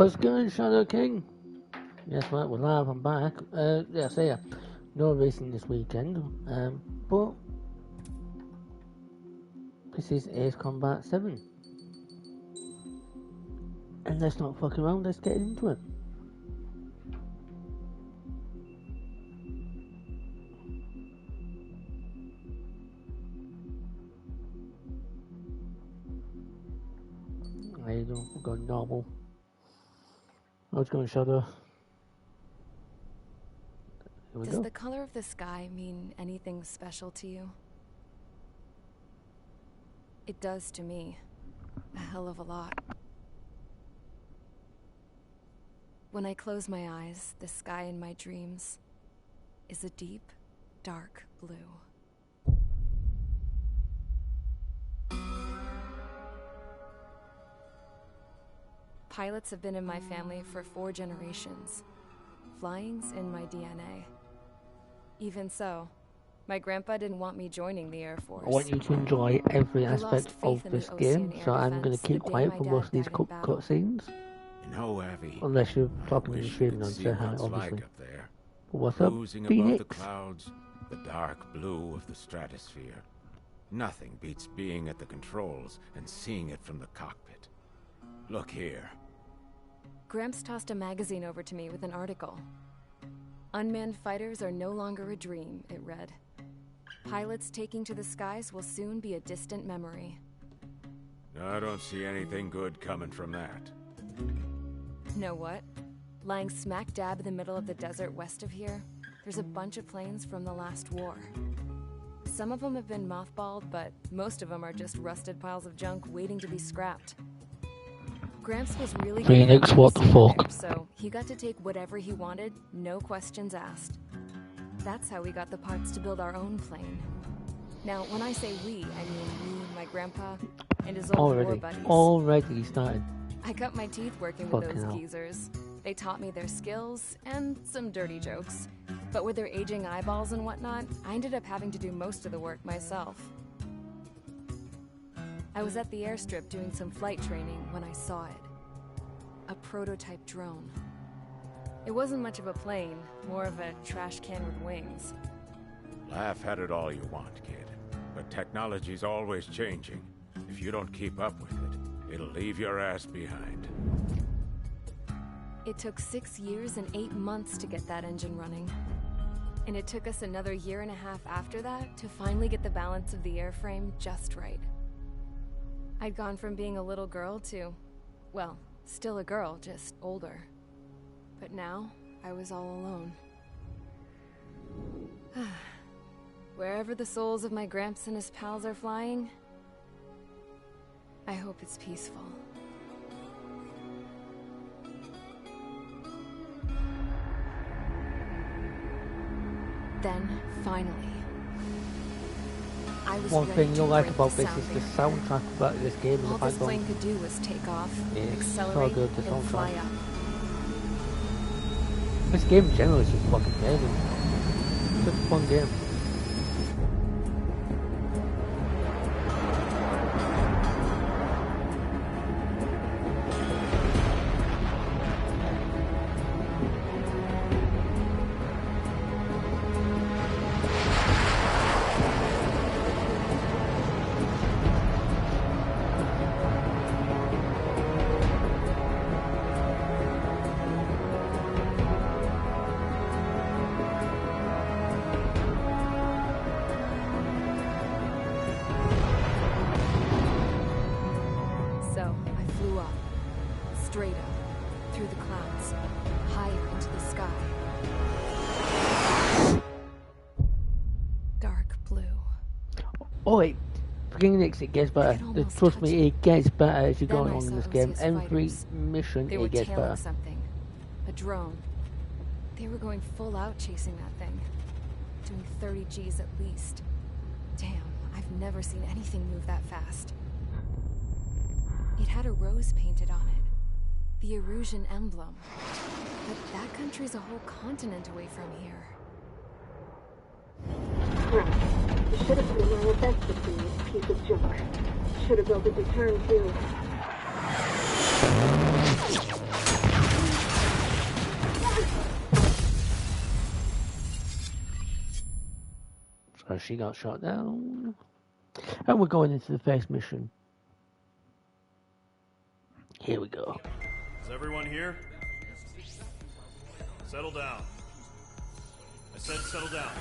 How's it going, Shadow King? Yes, right, we're live, I'm back. Yeah, so yeah, no racing this weekend, but this is Ace Combat 7. And let's not fuck around, let's get into it. There you go, we're going normal. How's it going, Shadow? Does the color of the sky mean anything special to you? It does to me. A hell of a lot. When I close my eyes, the sky in my dreams is a deep, dark blue. Pilots have been in my family for 4 generations. Flying's in my DNA. Even so, my grandpa didn't want me joining the Air Force. I want you to enjoy every aspect of this game, so I'm going to keep quiet for most of these cutscenes. You know, Abby, unless you're talking and streaming on Sahara, obviously. Like up there. What's up, Losing Phoenix? above the clouds, the dark blue of the stratosphere. Nothing beats being at the controls and seeing it from the cockpit. Look here. Gramps tossed a magazine over to me with an article. Unmanned fighters are no longer a dream, it read. Pilots taking to the skies will soon be a distant memory. I don't see anything good coming from that. Know what? Lying smack dab in the middle of the desert west of here, there's a bunch of planes from the last war. Some of them have been mothballed, but most of them are just rusted piles of junk waiting to be scrapped. Gramps was really Phoenix, what the fuck? So he got to take whatever he wanted, no questions asked. That's how we got the parts to build our own plane. Now, when I say we, I mean me, my grandpa, and his old war buddies. Already started. I cut my teeth working with those geezers. They taught me their skills and some dirty jokes. But with their aging eyeballs and whatnot, I ended up having to do most of the work myself. I was at the airstrip doing some flight training when I saw it. A prototype drone. It wasn't much of a plane, more of a trash can with wings. Laugh at it all you want, kid. But technology's always changing. If you don't keep up with it, it'll leave your ass behind. It took 6 years and 8 months to get that engine running. And it took us another 1.5 years after that to finally get the balance of the airframe just right. I'd gone from being a little girl to, well, still a girl, just older. But now, I was all alone. Wherever the souls of my Gramps and his pals are flying, I hope it's peaceful. Then, finally, I was One thing you'll like about this is the soundtrack about this game is the fact that all this plane could do was take off, so accelerate, good, the and fly up. This game generally is just fucking amazing. It's such a fun game. It gets better. Trust me, it gets better as you go along in this game. Every mission, it gets better. Something. A drone. They were going full out chasing that thing. Doing 30 Gs at least. Damn, I've never seen anything move that fast. It had a rose painted on it. The Erusian emblem. But that country's a whole continent away from here. Right. You should have been doing your best to see this piece of junk. Should have built a return too. she got shot down. And we're going into the first mission. Here we go. Is everyone here? Settle down. I said settle down.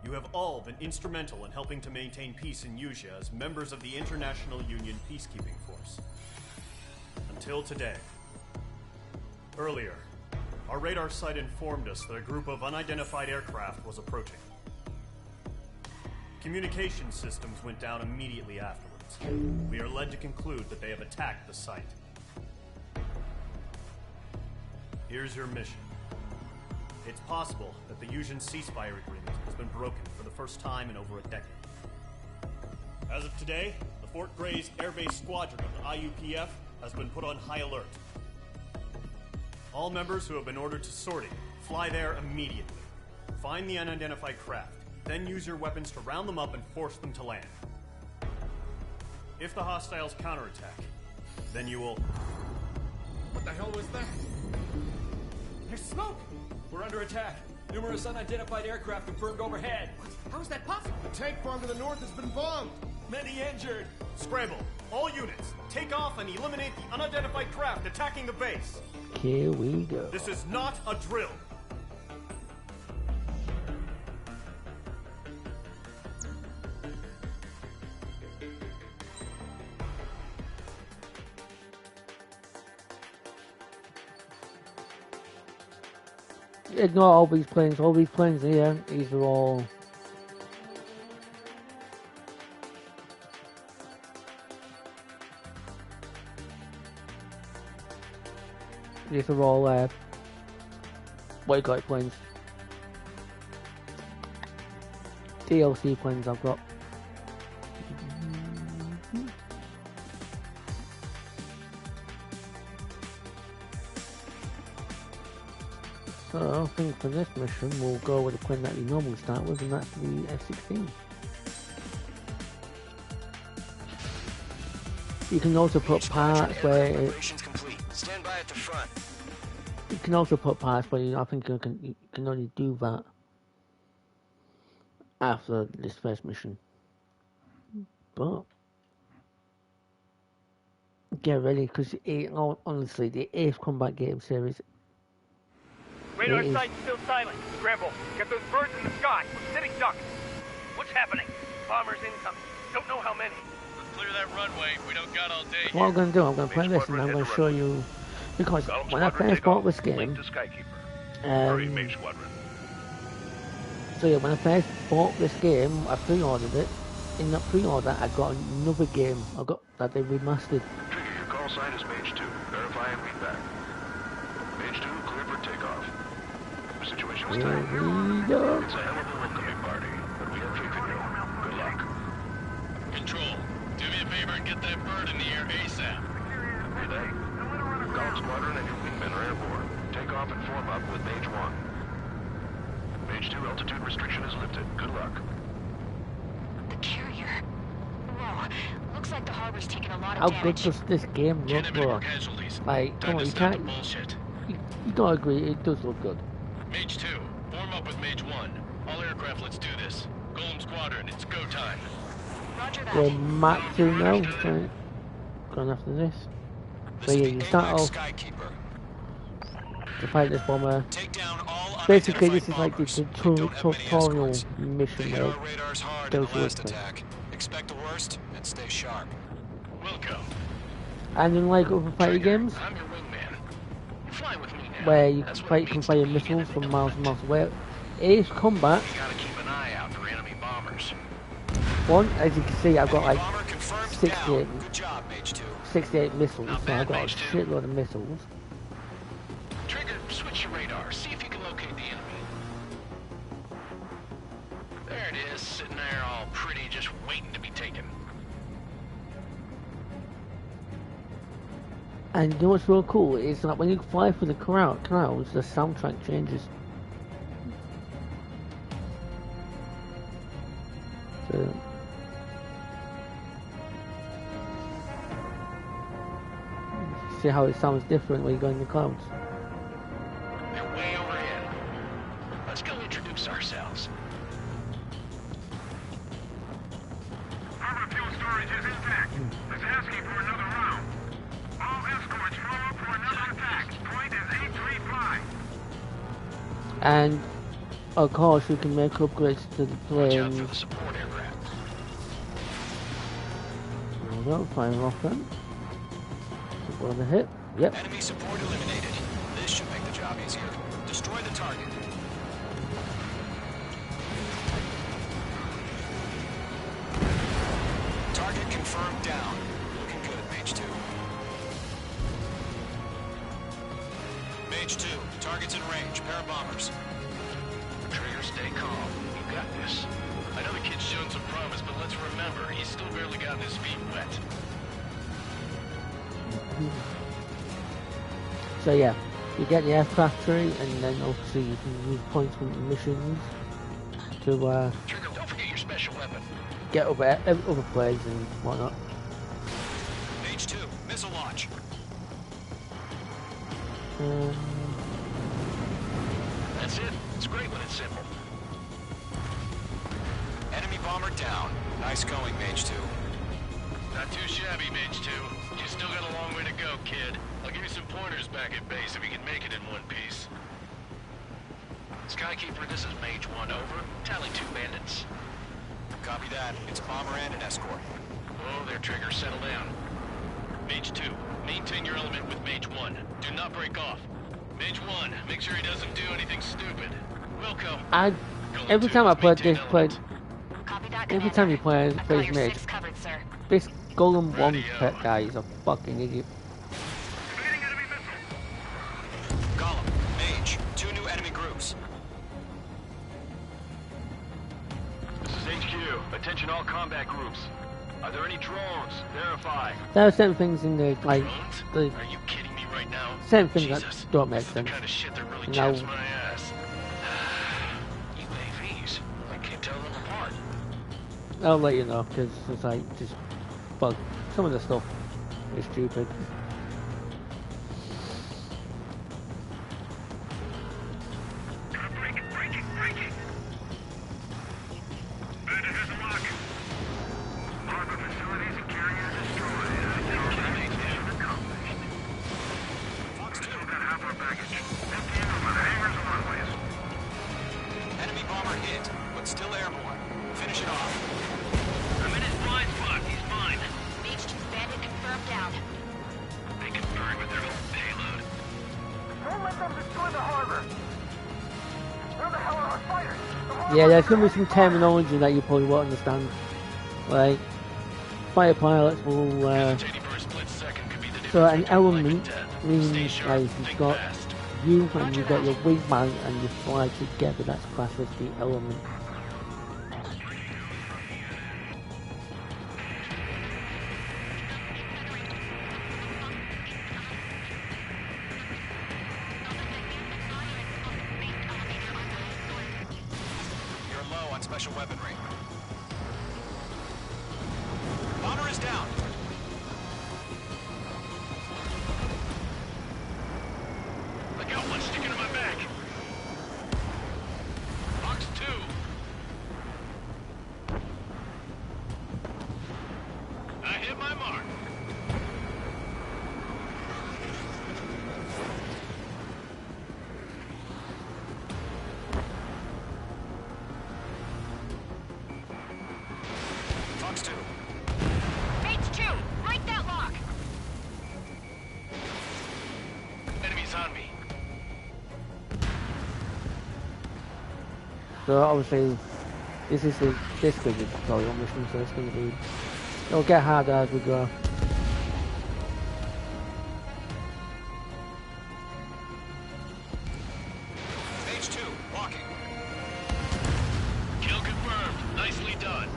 You have all been instrumental in helping to maintain peace in Usea as members of the International Union Peacekeeping Force. Until today. Earlier, our radar site informed us that a group of unidentified aircraft was approaching. Communication systems went down immediately afterwards. We are led to conclude that they have attacked the site. Here's your mission. It's possible that the Usean ceasefire agreement has been broken for the first time in over a decade. As of today, the Fort Grays Air Base Squadron of the IUPF has been put on high alert. All members who have been ordered to sortie, fly there immediately. Find the unidentified craft, then use your weapons to round them up and force them to land. If the hostiles counterattack, then you will... What the hell was that? There's smoke! We're under attack. Numerous unidentified aircraft confirmed overhead. What? How is that possible? The tank farm to the north has been bombed. Many injured. Scramble! All units, take off and eliminate the unidentified craft attacking the base. Here we go. This is not a drill. Ignore all these planes. All these planes here, these are all... These are all, what do you call it, planes? DLC planes I've got. So I think for this mission we'll go with the plane that we normally start with, and that's the F-16. You can also put parts where Stand by at the front. you can also put parts, but I think you can only do that after this first mission. But get ready, because honestly, the Ace Combat Game series. Radar site's still silent. Scramble. Get those birds in the sky. We're sitting ducks. What's happening? Bombers incoming. Don't know how many. Let's clear that runway. We don't got all day. What I'm going to do, I'm going to play this and I'm going to show you, because when I first bought this game, so yeah, when I first bought this game, I pre-ordered it. In that pre-order, I got another game I got that they remastered. Trigger, your call sign is Mage 2. Verify and feedback. Mage 2, clear for takeoff. Situation was tight. Here we go. It's a hell of a welcoming party, but we have faith in you. Good luck. Control, do me a favor and get that bird in the air ASAP. Relay. Golem Squadron and your wingmen are airborne. Take off and form up with Mage 1. Mage 2, altitude restriction is lifted. Good luck. The carrier. Whoa. Looks like the harbor's taking a lot How of good damage. does this game look, bro? Like, come on, you can't... You don't agree, it does look good. Mage 2, form up with Mage 1. All aircraft, let's do this. Golem Squadron, it's go time. Roger that. We're Mach 2 now, right? Going after this. So yeah, you start off to fight this bomber. Basically, this is like the tutorial mission where it goes with me. Expect the worst and stay sharp. Wilco. And unlike other fighting games, I'm your wingman. Fly with me now. where you can fire missiles from miles and miles away, Ace Combat, You gotta keep an eye out for enemy bombers. one, as you can see, I've got like Bomber confirmed 68, down. Good job, Mage 2. 68 missiles, Not so bad, I've got a Mage 2. shitload of missiles. Trigger, switch your radar. See if you can locate the enemy. There it is, sitting there all pretty, just waiting to be taken. And you know what's real cool is that when you fly through the clouds, the soundtrack changes. So, see how it sounds different when you go in the clouds. They're way overhead. Let's go introduce ourselves. And of course you can make upgrades to the planes. Hold on, fire off them. Go on the hit. Yep. Enemy support eliminated. This should make the job easier. Destroy the target. Target confirmed down. Looking good, Mage 2. Mage 2, target's in range. Pair of bombers. Trigger, stay calm. You got this. I know the kid's shown some promise, but let's remember, he's still barely gotten his feet wet. So yeah, you get the aircraft tree, and then obviously you can use points from the missions to Trigger, don't forget your special weapon. get other planes and whatnot. Mage 2, missile launch. That's it. It's great when it's simple. Enemy bomber down. Nice going, Mage 2. Not too shabby, Mage 2. You still got a long way to go, kid. I'll give you some pointers back at base if you can make it in one piece. Skykeeper, this is Mage 1, over. Tally 2 bandits. Copy that. It's bomber and an escort. Oh, there, Trigger. Settle down. Mage 2, maintain your element with Mage 1. Do not break off. Mage 1, make sure he doesn't do anything stupid. Welcome. Every time I played this, every time you play I've got your Mage, 6 covered, sir. this Golem 1 pet guy is a fucking idiot. Column, Mage, 2 new enemy groups. This is HQ. Attention all combat groups. Are there any drones? Verify. There are certain things in there, like the Are you kidding me right now? certain things Jesus. that don't make This is the sense. kind of shit that really Now, chaps my ass. UAVs. I can't tell them apart. I'll let you know, because it's like just bug. Some of the stuff is stupid. Enemy bomber hit, but still airborne. Finish it off. I'm in his blind spot. He's mine. Mage 2 bandit confirmed down. They can burn with their own payload. Don't let them destroy the harbor. Where the hell are our fighters? Yeah, there's gonna be some terminology that you probably won't understand. Like, fighter pilots will, so an element means like you've got you and you've got your wingman and you fly together, that's classed as the element. You're low on special weaponry. Bomber is down. I got one sticking in my back. Box 2. I hit my mark. Fox 2. Mage 2, break that lock. Enemies on me. So obviously, this is this big tutorial mission, so it's gonna be, it'll get harder as we go. Mage 2, walking. Kill confirmed. Nicely done.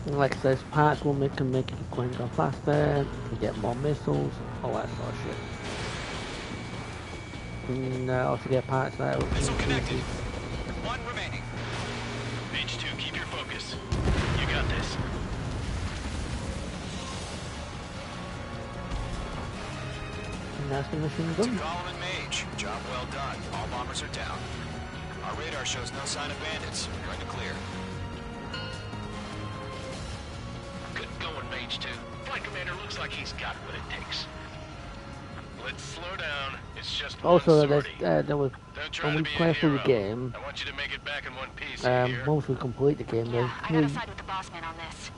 And like I said, parts will make can make it going go faster, you get more missiles, all that sort of shit. And also get parts that Missile connected. One remaining. Mage 2, keep your focus. You got this. and that's the mission To done. Column and Mage, job well done. All bombers are down. Our radar shows no sign of bandits. You're in the clear. Good going, Mage 2. Fight My commander looks like he's got what it takes. Let's slow down. It's just Also, one sortie. there was when we play through the game. I want you to make it back in one piece. Once we complete the game, there's I gotta side with the boss man on this.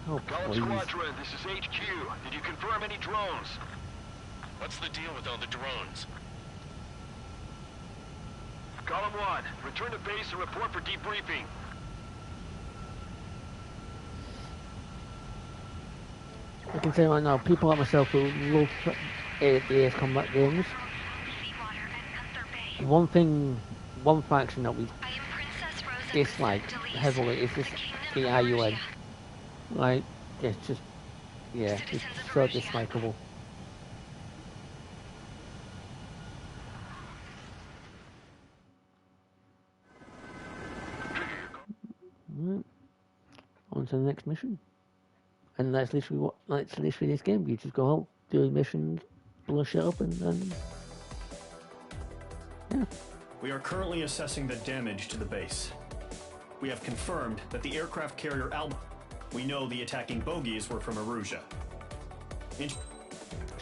Oh, Column please. Squadron, this is HQ. Did you confirm any drones? What's the deal with all the drones? Column 1, return to base and report for debriefing. I can say right now, people like myself who love the Ace Combat games, one faction that we dislike heavily is just the IUN. Like, it's just, yeah, it's so dislikable. Right. On to the next mission. And that's literally this game. You just go out, do the missions, blow shit up, and then yeah. We are currently assessing the damage to the base. We have confirmed that the aircraft carrier we know the attacking bogies were from Erusia.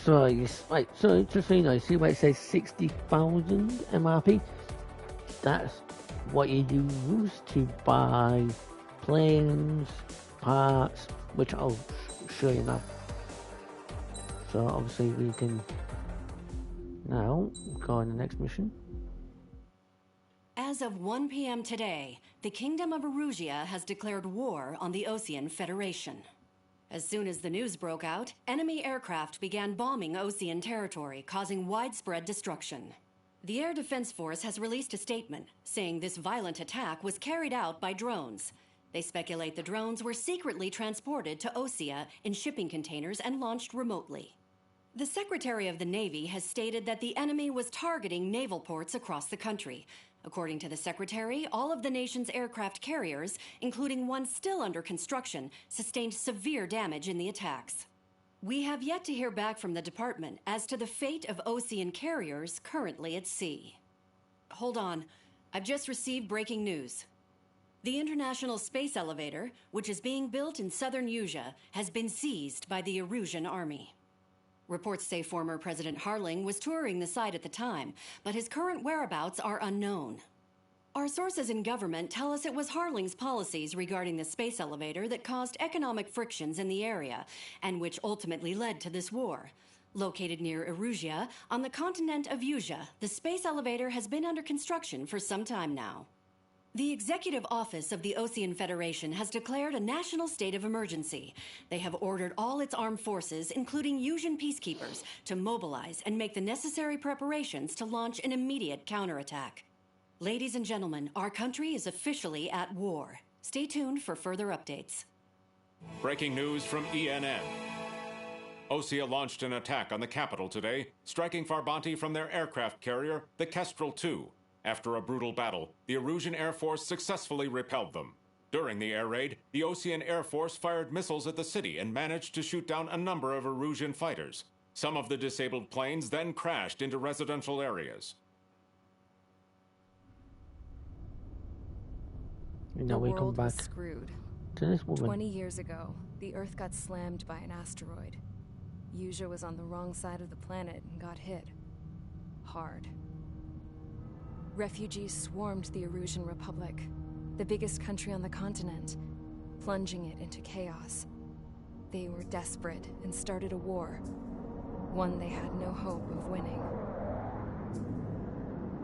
So just so you know, see where it says 60,000 MRP? That's what you use to buy planes, parts, which I'll show you now. So obviously we can now go on the next mission. As of 1 p.m. today, the Kingdom of Erusia has declared war on the Osean Federation. As soon as the news broke out, enemy aircraft began bombing Osean territory, causing widespread destruction. The Air Defense Force has released a statement saying this violent attack was carried out by drones. They speculate the drones were secretly transported to Osea in shipping containers and launched remotely. The Secretary of the Navy has stated that the enemy was targeting naval ports across the country. According to the Secretary, all of the nation's aircraft carriers, including one still under construction, sustained severe damage in the attacks. We have yet to hear back from the department as to the fate of Osean carriers currently at sea. Hold on, I've just received breaking news. The International Space Elevator, which is being built in southern Usea, has been seized by the Erusian army. Reports say former President Harling was touring the site at the time, but his current whereabouts are unknown. Our sources in government tell us it was Harling's policies regarding the space elevator that caused economic frictions in the area, and which ultimately led to this war. Located near Erusia, on the continent of Usea, the space elevator has been under construction for some time now. The Executive Office of the Osean Federation has declared a national state of emergency. They have ordered all its armed forces, including Usian peacekeepers, to mobilize and make the necessary preparations to launch an immediate counterattack. Ladies and gentlemen, our country is officially at war. Stay tuned for further updates. Breaking news from ENN. Osea launched an attack on the capital today, striking Farbanti from their aircraft carrier, the Kestrel II. After a brutal battle, the Erusian Air Force successfully repelled them. During the air raid, the Osean Air Force fired missiles at the city and managed to shoot down a number of Erusian fighters. Some of the disabled planes then crashed into residential areas. Now we come back was screwed. to this woman. 20 years ago, the Earth got slammed by an asteroid. Usea was on the wrong side of the planet and got hit. Hard. Refugees swarmed the Erusian Republic, the biggest country on the continent, plunging it into chaos. They were desperate and started a war, one they had no hope of winning.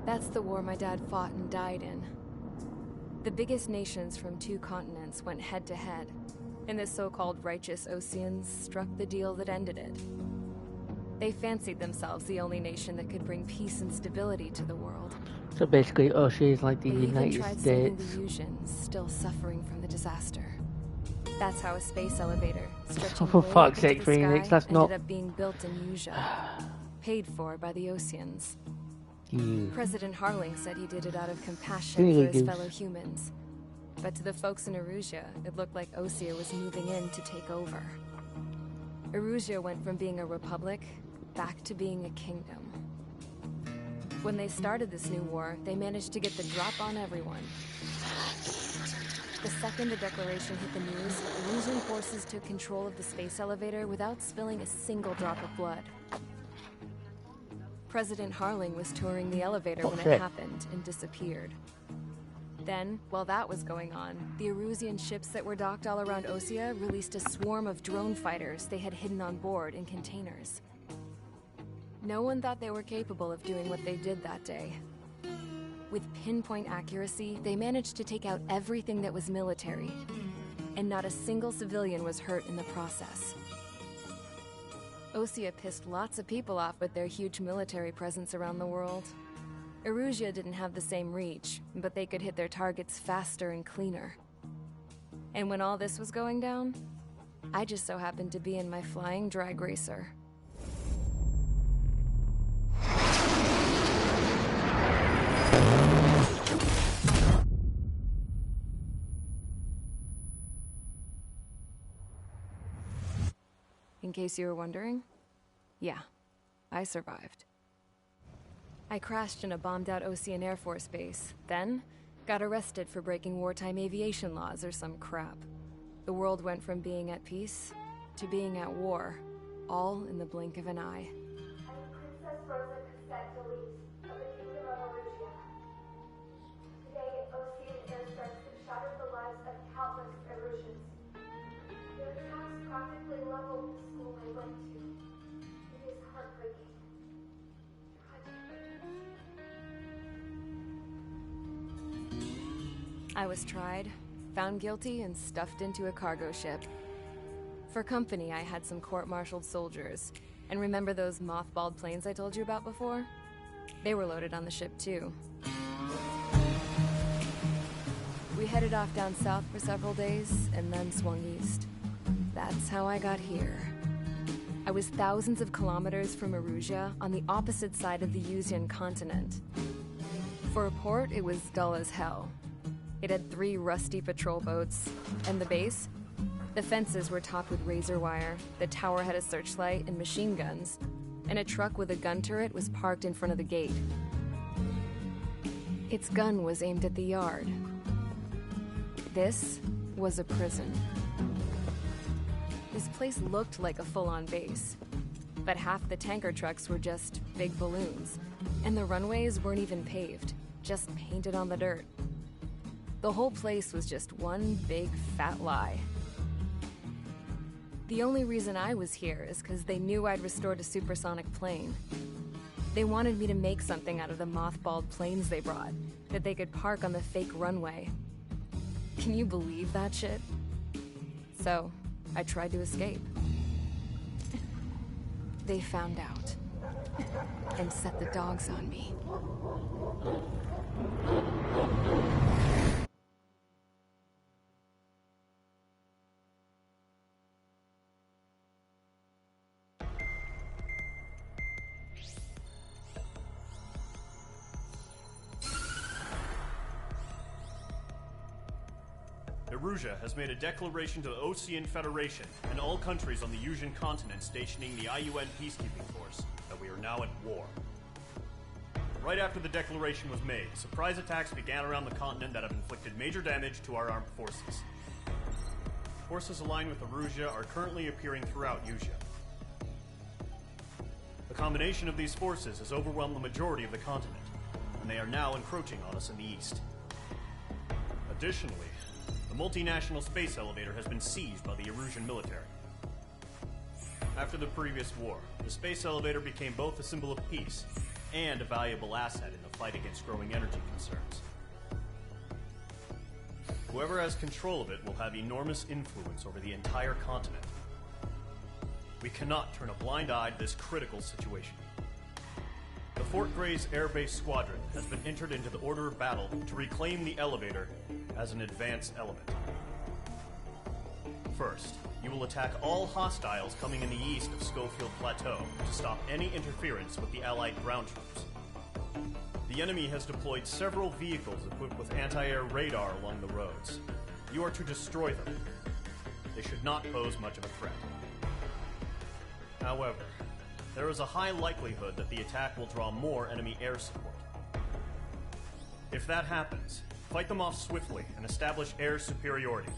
That's the war my dad fought and died in. The biggest nations from 2 continents went head-to-head, and the so-called righteous Oseans struck the deal that ended it. They fancied themselves the only nation that could bring peace and stability to the world. So basically, Osea is like the They United even tried States. saving the Usians, still suffering from the disaster. That's how a space elevator, stretching For way fuck's up into sake, the Phoenix, sky, that's ended not- up being built in Usea, paid for by the Oseans. President Harling said he did it out of compassion Really for his goose. fellow humans. But to the folks in Erusia, it looked like Osea was moving in to take over. Erusia went from being a republic back to being a kingdom. When they started this new war, they managed to get the drop on everyone. The second the declaration hit the news, Erusian forces took control of the space elevator without spilling a single drop of blood. President Harling was touring the elevator when it happened and disappeared. Then, while that was going on, the Erusian ships that were docked all around Osea released a swarm of drone fighters they had hidden on board in containers. No one thought they were capable of doing what they did that day. With pinpoint accuracy, they managed to take out everything that was military, and not a single civilian was hurt in the process. Osea pissed lots of people off with their huge military presence around the world. Erusia didn't have the same reach, but they could hit their targets faster and cleaner. And when all this was going down, I just so happened to be in my flying drag racer. In case you were wondering, yeah, I survived. I crashed in a bombed-out Osean Air Force base, then got arrested for breaking wartime aviation laws or some crap. The world went from being at peace to being at war, all in the blink of an eye. Princess Rosa Cassette Delise of the Kingdom of Erusia. Today, Osean airstrikes have shattered the lives of countless Erusians. Their attacks practically leveled the school I went to. It is heartbreaking. I was tried, found guilty, and stuffed into a cargo ship. For company, I had some court-martialed soldiers. And remember those mothballed planes I told you about before? They were loaded on the ship, too. We headed off down south for several days, and then swung east. That's how I got here. I was thousands of kilometers from Erusia, on the opposite side of the Yuzian continent. For a port, it was dull as hell. It had 3 rusty patrol boats, and the base? The fences were topped with razor wire, the tower had a searchlight and machine guns, and a truck with a gun turret was parked in front of the gate. Its gun was aimed at the yard. This was a prison. This place looked like a full-on base, but half the tanker trucks were just big balloons, and the runways weren't even paved, just painted on the dirt. The whole place was just one big fat lie. The only reason I was here is because they knew I'd restored a supersonic plane. They wanted me to make something out of the mothballed planes they brought, that they could park on the fake runway. Can you believe that shit? So, I tried to escape. They found out, and set the dogs on me. Erusia has made a declaration to the Osean Federation and all countries on the Yuzian continent stationing the IUN peacekeeping force that we are now at war. Right after the declaration was made, surprise attacks began around the continent that have inflicted major damage to our armed forces. Forces aligned with Erusia are currently appearing throughout Yusia. The combination of these forces has overwhelmed the majority of the continent, and they are now encroaching on us in the east. Additionally, the multinational space elevator has been seized by the Erusian military. After the previous war, the space elevator became both a symbol of peace and a valuable asset in the fight against growing energy concerns. Whoever has control of it will have enormous influence over the entire continent. We cannot turn a blind eye to this critical situation. The Fort Grays Air Base Squadron has been entered into the order of battle to reclaim the elevator as an advanced element. First, you will attack all hostiles coming in the east of Schofield Plateau to stop any interference with the Allied ground troops. The enemy has deployed several vehicles equipped with anti-air radar along the roads. You are to destroy them. They should not pose much of a threat. However, there is a high likelihood that the attack will draw more enemy air support. If that happens, Fight them off swiftly and establish air superiority.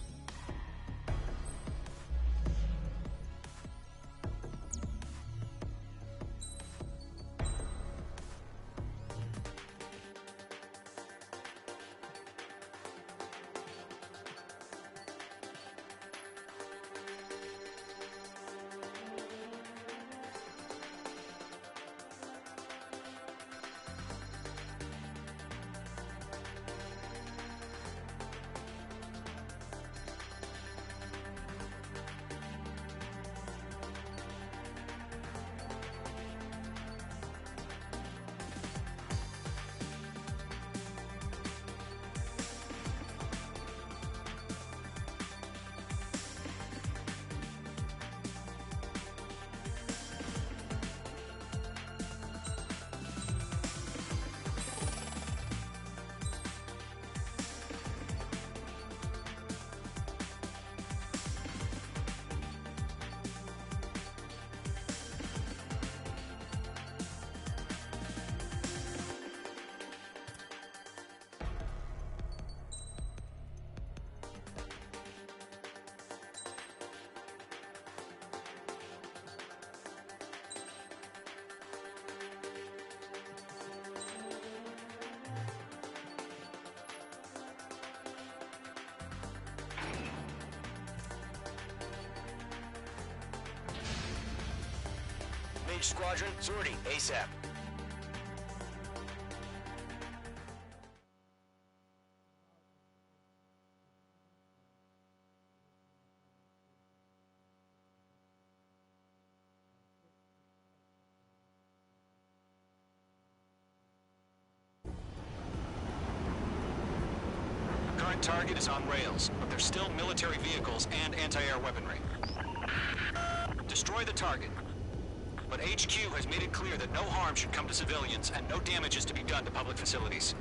Mage Squadron, sortie ASAP. Current target is on rails, but there's still military vehicles and anti-air weaponry. Destroy the target. But HQ has made it clear that no harm should come to civilians and no damage is to be done to public facilities.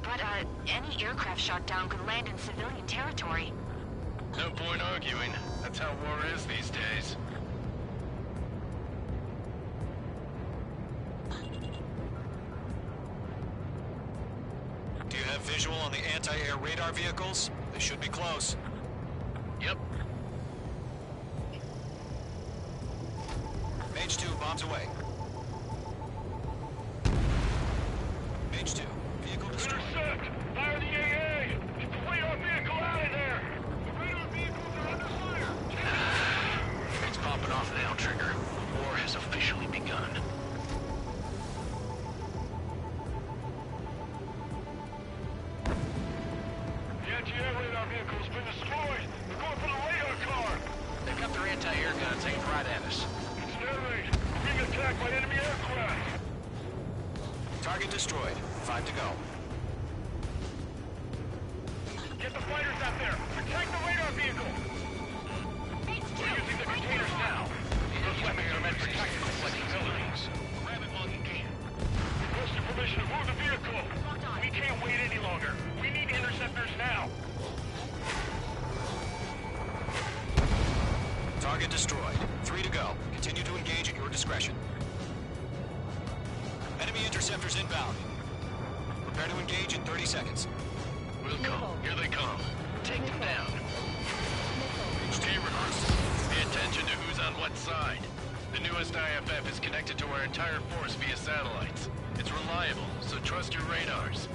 But, any aircraft shot down could land in civilian territory. No point arguing. That's how war is these days. Do you have visual on the anti-air radar vehicles? They should be close. Yep. Mage 2, bombs away. Mage 2, vehicle destroyed. Intercept! Fire the AA! Get the radar vehicle out of there! The radar vehicles are under fire! It's popping off now, Trigger. War has officially begun. The anti-air radar vehicle's been destroyed! They're going for the radar car! They've got their anti-air guns aimed right at us. We're being attacked by enemy aircraft! Target destroyed. 5 to go. Get the fighters out there! Protect the radar vehicle! We're using the containers now! Those weapons are meant for tactical flexibilities. Grab it while you can. Requesting permission to move the vehicle! We can't wait any longer! We need interceptors now! Target destroyed. 3 to go. Continue to engage at your discretion. Enemy interceptors inbound. Prepare to engage in 30 seconds. We'll come. Here they come. Take them down. Team rehearsal. Pay attention to who's on what side. The newest IFF is connected to our entire force via satellites. It's reliable, so trust your radars.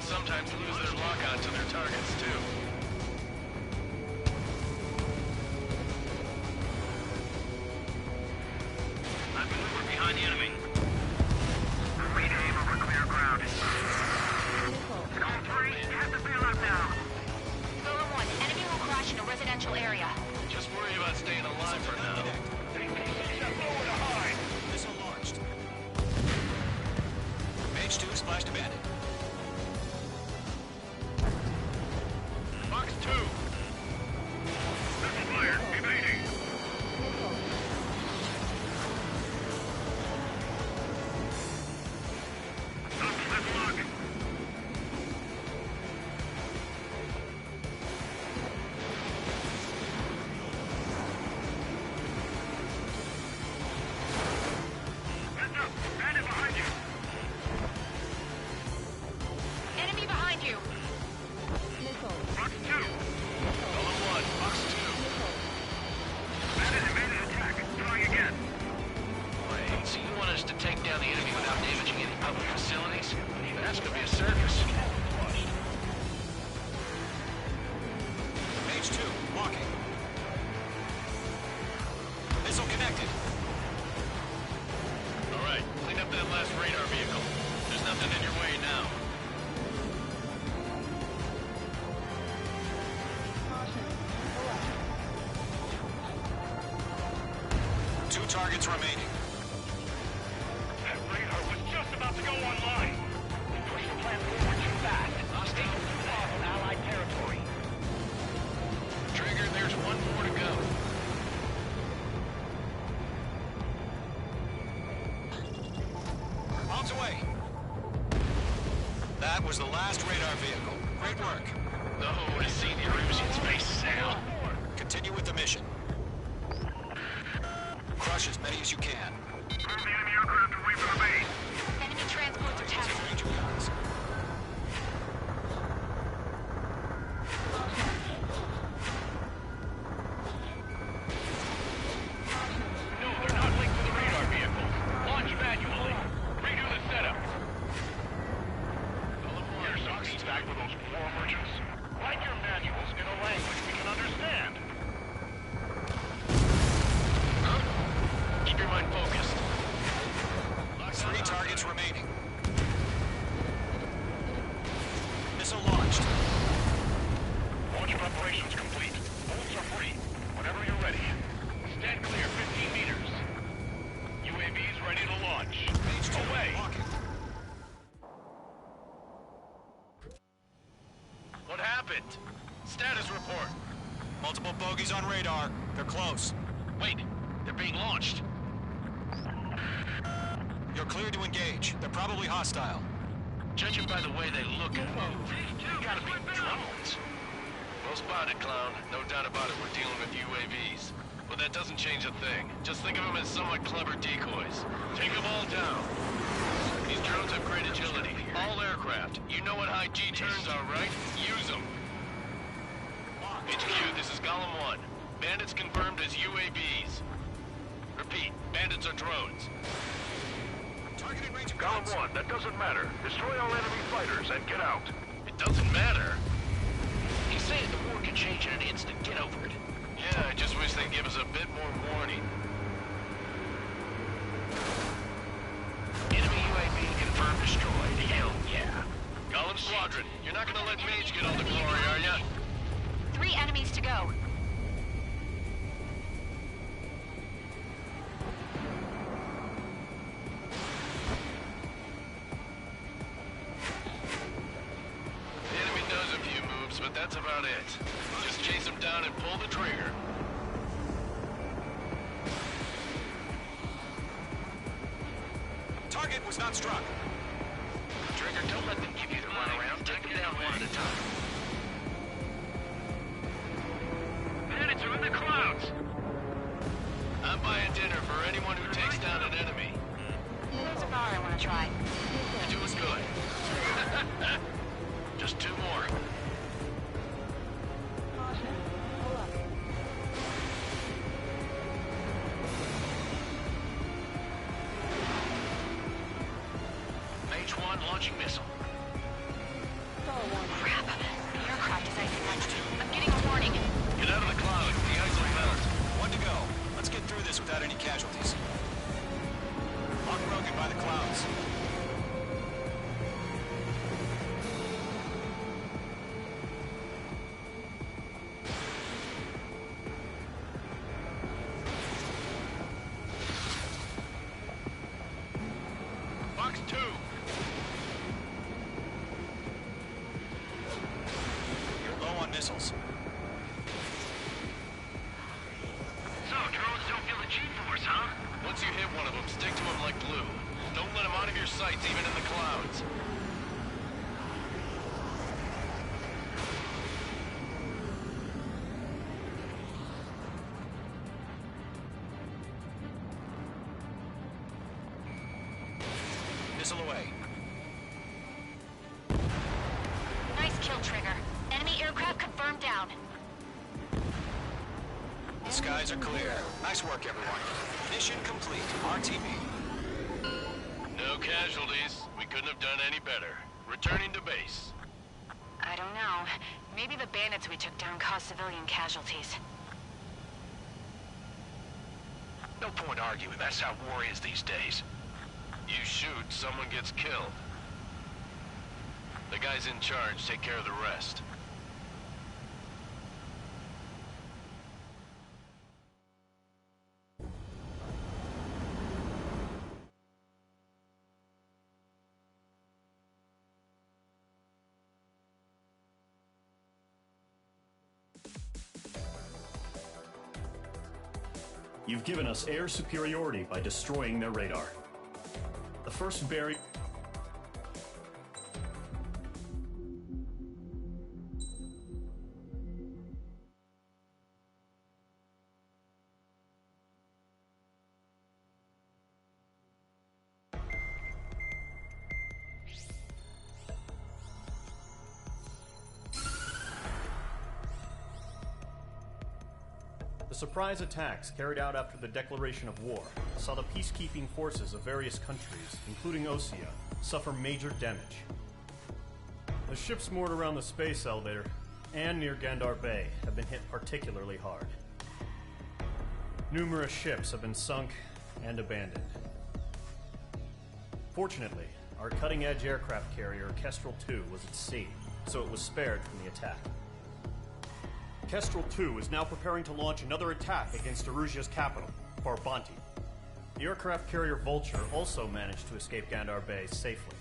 Sometimes lose their lock-on to their target. last radar vehicle. There's nothing in your way now. Two targets remaining. That radar was just about to go online. We pushed the plan forward too fast. Stay too far from Allied territory. Trigger, there's one more to go. On its way. That was the last radar vehicle. Great work. I want to see the Erusian space now. Continue with the mission. Crush as many as you can. Move the enemy aircraft away from the base. Enemy transports are tackled. Ranger guns. No, they're not linked to the radar vehicle. Launch manually. Redo the setup. Here's some feedback for those war merchants. Write your manuals in a language we can understand. Keep your mind focused. 3 targets remaining. Missile launched. Launch preparations complete. Bolts are free. Whenever you're ready. Stand clear 15 meters. UAVs ready to launch. Away. What happened? Status report. Multiple bogies on radar. They're close. Wait, they're being launched. You're cleared to engage. They're probably hostile. Judging by the way they look and move, they gotta be drones. Well spotted, clown. No doubt about it, we're dealing with UAVs. But that doesn't change a thing. Just think of them as somewhat clever decoys. Take them all down. These drones have great agility. All aircraft. You know what high G turns are, right? Use them. HQ, this is Golem 1. Bandits confirmed as UAVs. Repeat, bandits are drones. Targeting range of Golem 1, that doesn't matter. Destroy all enemy fighters and get out. It doesn't matter. He's saying the war can change in an instant. Get over it. Yeah, I just wish they'd give us a bit more warning. Enemy UAV confirmed destroyed. Hell yeah. Golem Squadron, you're not gonna let Mage get all the glory, are ya? 3 enemies to go. The enemy does a few moves, but that's about it. Just chase them down and pull the trigger. Target was not struck. Trigger, don't let them give you the runaround. Take them down one at a time. Bandits are in the clouds. I'm buying dinner for anyone who takes down an enemy. There's a bar I want to try. You're doing good. Just 2 more. Mage 1 launching missile. Crap. The aircraft is icing launched. I'm getting a warning. Get out of the cloud. The ice will melt. 1 to go. Let's get through this without any casualties. Unbroken by the clouds. Box 2. You're low on missiles. So, drones don't feel the G-force, huh? Once you hit one of them, stick to them like glue. Don't let them out of your sights, even in the clouds. Missile away. Nice kill, Trigger. Enemy aircraft confirmed down. The skies are clear. Nice work, everyone. Mission complete. RTB. No casualties. We couldn't have done any better. Returning to base. I don't know. Maybe the bandits we took down caused civilian casualties. No point arguing. That's how war is these days. You shoot, someone gets killed. The guys in charge take care of the rest. You've given us air superiority by destroying their radar. The first barrier... The surprise attacks carried out after the declaration of war saw the peacekeeping forces of various countries, including Osea, suffer major damage. The ships moored around the space elevator and near Gandar Bay have been hit particularly hard. Numerous ships have been sunk and abandoned. Fortunately, our cutting-edge aircraft carrier Kestrel II was at sea, so it was spared from the attack. Kestrel II is now preparing to launch another attack against Erusia's capital, Farbanti. The aircraft carrier Vulture also managed to escape Gandar Bay safely.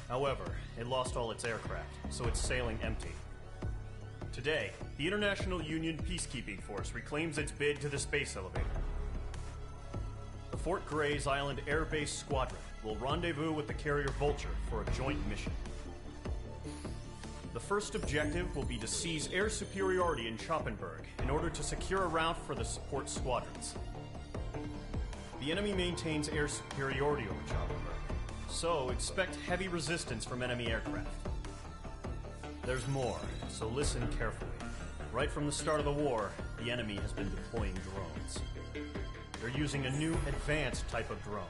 However, it lost all its aircraft, so it's sailing empty. Today, the International Union Peacekeeping Force reclaims its bid to the space elevator. The Fort Grays Island Air Base Squadron will rendezvous with the carrier Vulture for a joint mission. The first objective will be to seize air superiority in Schoppenberg in order to secure a route for the support squadrons. The enemy maintains air superiority over Schoppenberg, so expect heavy resistance from enemy aircraft. There's more, so listen carefully. Right from the start of the war, the enemy has been deploying drones. They're using a new advanced type of drone.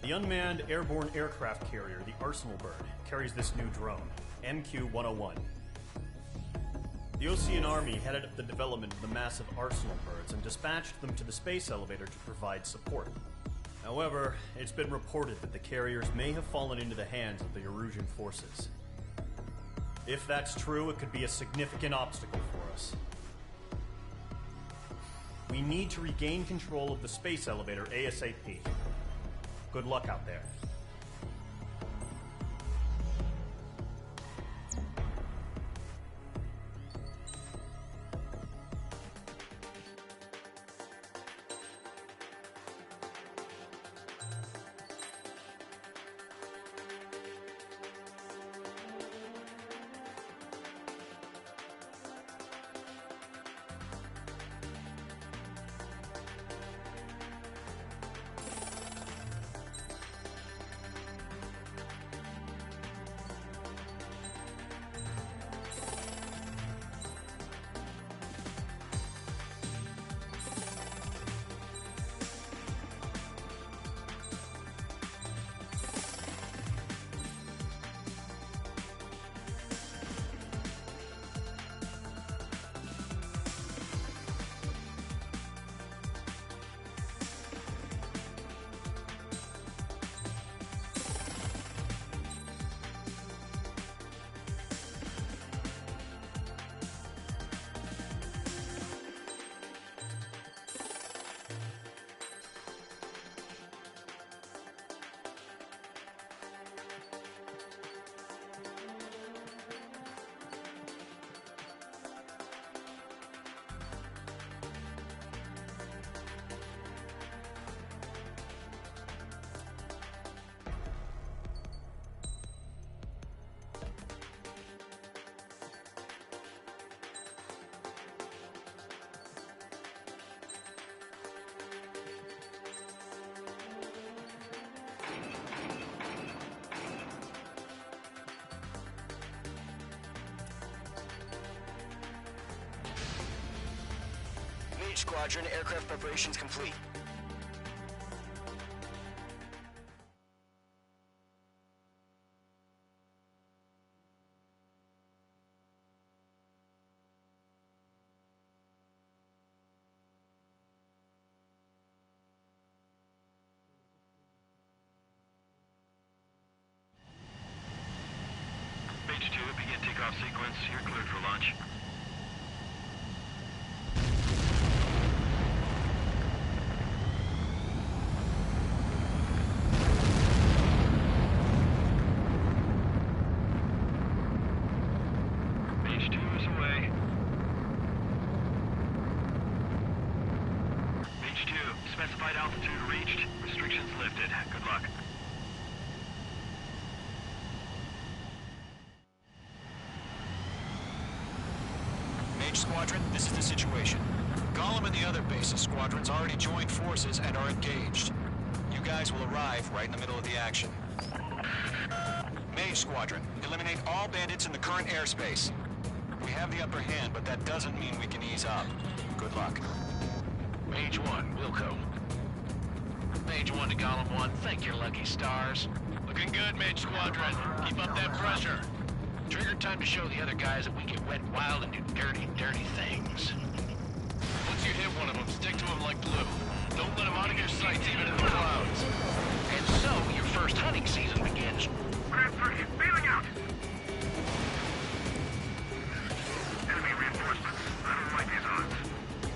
The unmanned airborne aircraft carrier, the Arsenal Bird, carries this new drone, MQ-101. The Osean Army headed up the development of the massive Arsenal Birds and dispatched them to the space elevator to provide support. However, it's been reported that the carriers may have fallen into the hands of the Erusian forces. If that's true, it could be a significant obstacle for us. We need to regain control of the space elevator ASAP. Good luck out there. Squadron, aircraft preparations complete. Takeoff sequence. You're cleared for launch. H2 is away. H2, specified altitude reached. Restrictions lifted. Good luck. Mage Squadron, this is the situation. Gollum and the other bases squadrons already joined forces and are engaged. You guys will arrive right in the middle of the action. Mage Squadron, eliminate all bandits in the current airspace. We have the upper hand, but that doesn't mean we can ease up. Good luck. Mage 1, Wilco. Mage 1 to Gollum 1, thank your lucky stars. Looking good, Mage Squadron. Keep up that pressure. Trigger, time to show the other guys that we get wet, wild, and do dirty, dirty things. Once you hit one of them, stick to them like glue. Don't let them out of your sights, even in the clouds. And so, your first hunting season begins. Grand Circuit, bailing out! Enemy reinforcements. I don't like these odds.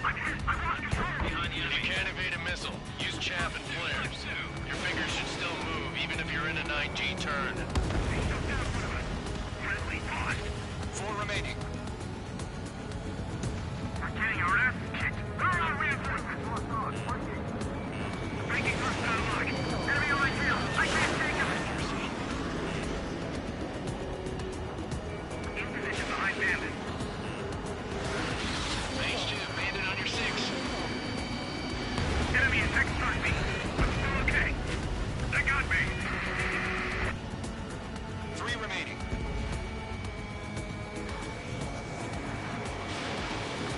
I'm hit! I've lost control! You can't evade a missile. Use chaff and flares. Your fingers should still move, even if you're in a 9G turn. Friendly paused. 4 remaining. We're getting our ass kicked. There are no reinforcements. Breaking first out of luck. Enemy on my tail. I can't take him. In position behind bandit. Mage 2, bandit on your 6. Enemy is next on me. I'm still okay. They got me. 3 remaining.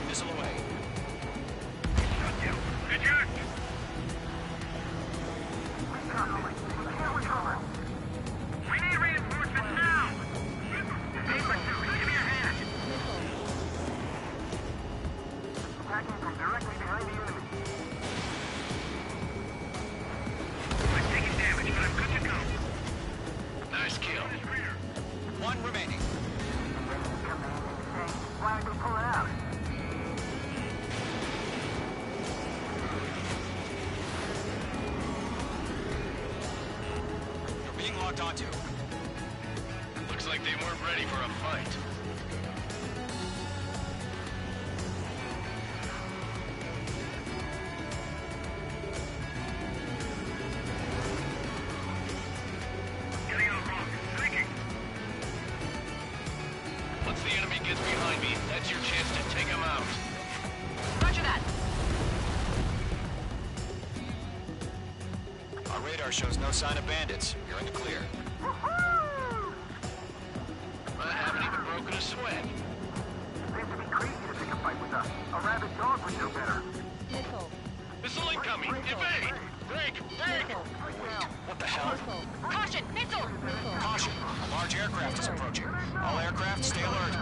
Missile away. Eject! We need reinforcements now! Saber 2, give me a hand! Attacking from directly behind the enemy. I'm taking damage, but I'm good to go. Nice kill. 1 remaining. Why aren't they pulling out? You're being locked onto. Looks like they weren't ready for a fight. Getting out wrong. Thinking. Once the enemy gets behind me, that's your chance to take them out. Roger that. Our radar shows no sign of bandits. You're in the clear. I haven't even broken a sweat. Seems to be crazy to pick a fight with us. A rabid dog would know better. Missile incoming! Evade! Break! Break! What the hell? Caution! Missile! Caution! A large aircraft is approaching. All aircraft, stay alert.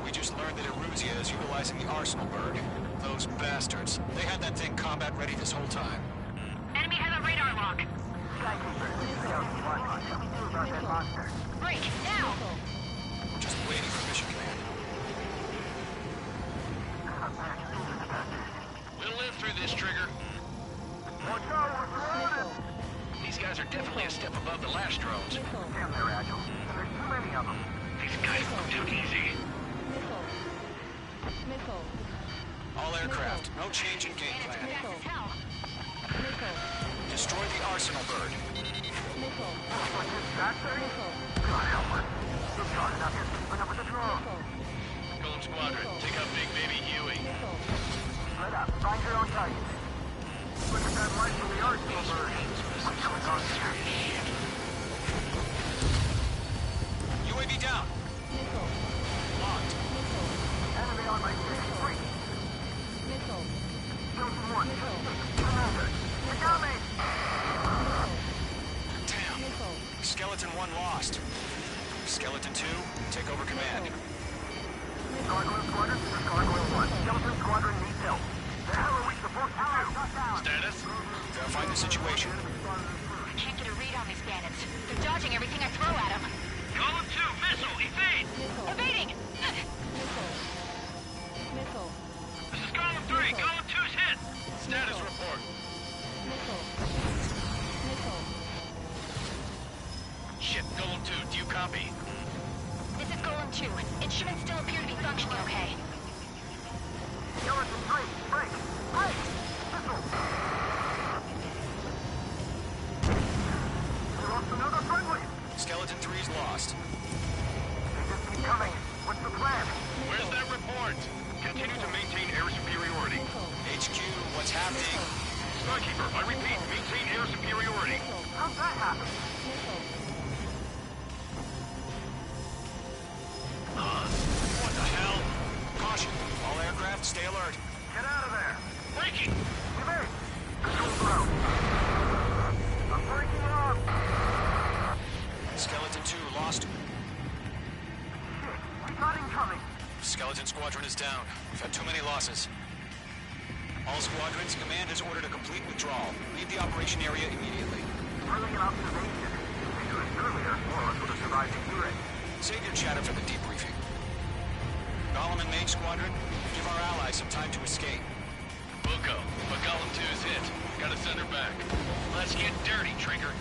We just learned that Eruzia is utilizing the Arsenal bird. Those bastards. They had that thing combat ready this whole time. Enemy has a radar lock. Break! Now! We're just waiting for mission command. We'll live through this, Trigger. Watch out, we're surrounded! These guys are definitely a step above the last drones. Damn, they're agile. And there's too many of them. These guys move too easy. All aircraft, no change in game plan. Destroy the Arsenal bird. God help us. We're talking out here keeping up with the drone. Golem Squadron, take out Big Baby Huey. Let up. Find your own target. Look at that light from the Arsenal bird. What's going on here? UAV down. Locked. on my street. Missile. Skeleton 1. Missile. Commander. They got me. Damn. Missile. Skeleton 1 lost. Skeleton 2, take over command. Gargoyle Squadron, this is Gargoyle 1. Skeleton Squadron needs help. The hell are we supposed to do? Status? Verify the situation. I can't get a read on these bandits. They're dodging everything I throw at them. Golem 2, missile, evade! Missile. Evading! Missile. Missile. This is Golem 3, Golem 2's hit! Status report. Missile. Missile. Shit, Golem 2, do you copy? This is Golem 2. Instruments still appear to be functioning okay. Skeleton 3, break! Break! Missile! We lost another friendly! Skeleton 3's lost. They just keep coming. What's the plan? Where's that report? Continue to maintain air superiority. HQ, what's happening? Skykeeper, I repeat, maintain air superiority. How'd that happen? What the hell? Caution, all aircraft stay alert. Get out of there! Breaking! Evade! Control ground. I'm breaking up! Skeleton 2 lost. Shit, we got incoming! Skeleton Squadron is down. We've had too many losses. All squadrons, command has ordered a complete withdrawal. Leave the operation area immediately. Brilliant observation. If they do it earlier, more of us would have survived the Q-ray. Save your chatter for the debriefing. Golem and Mage Squadron, give our allies some time to escape. We'll go, but Golem 2's hit. Gotta send her back. Let's get dirty, Trigger.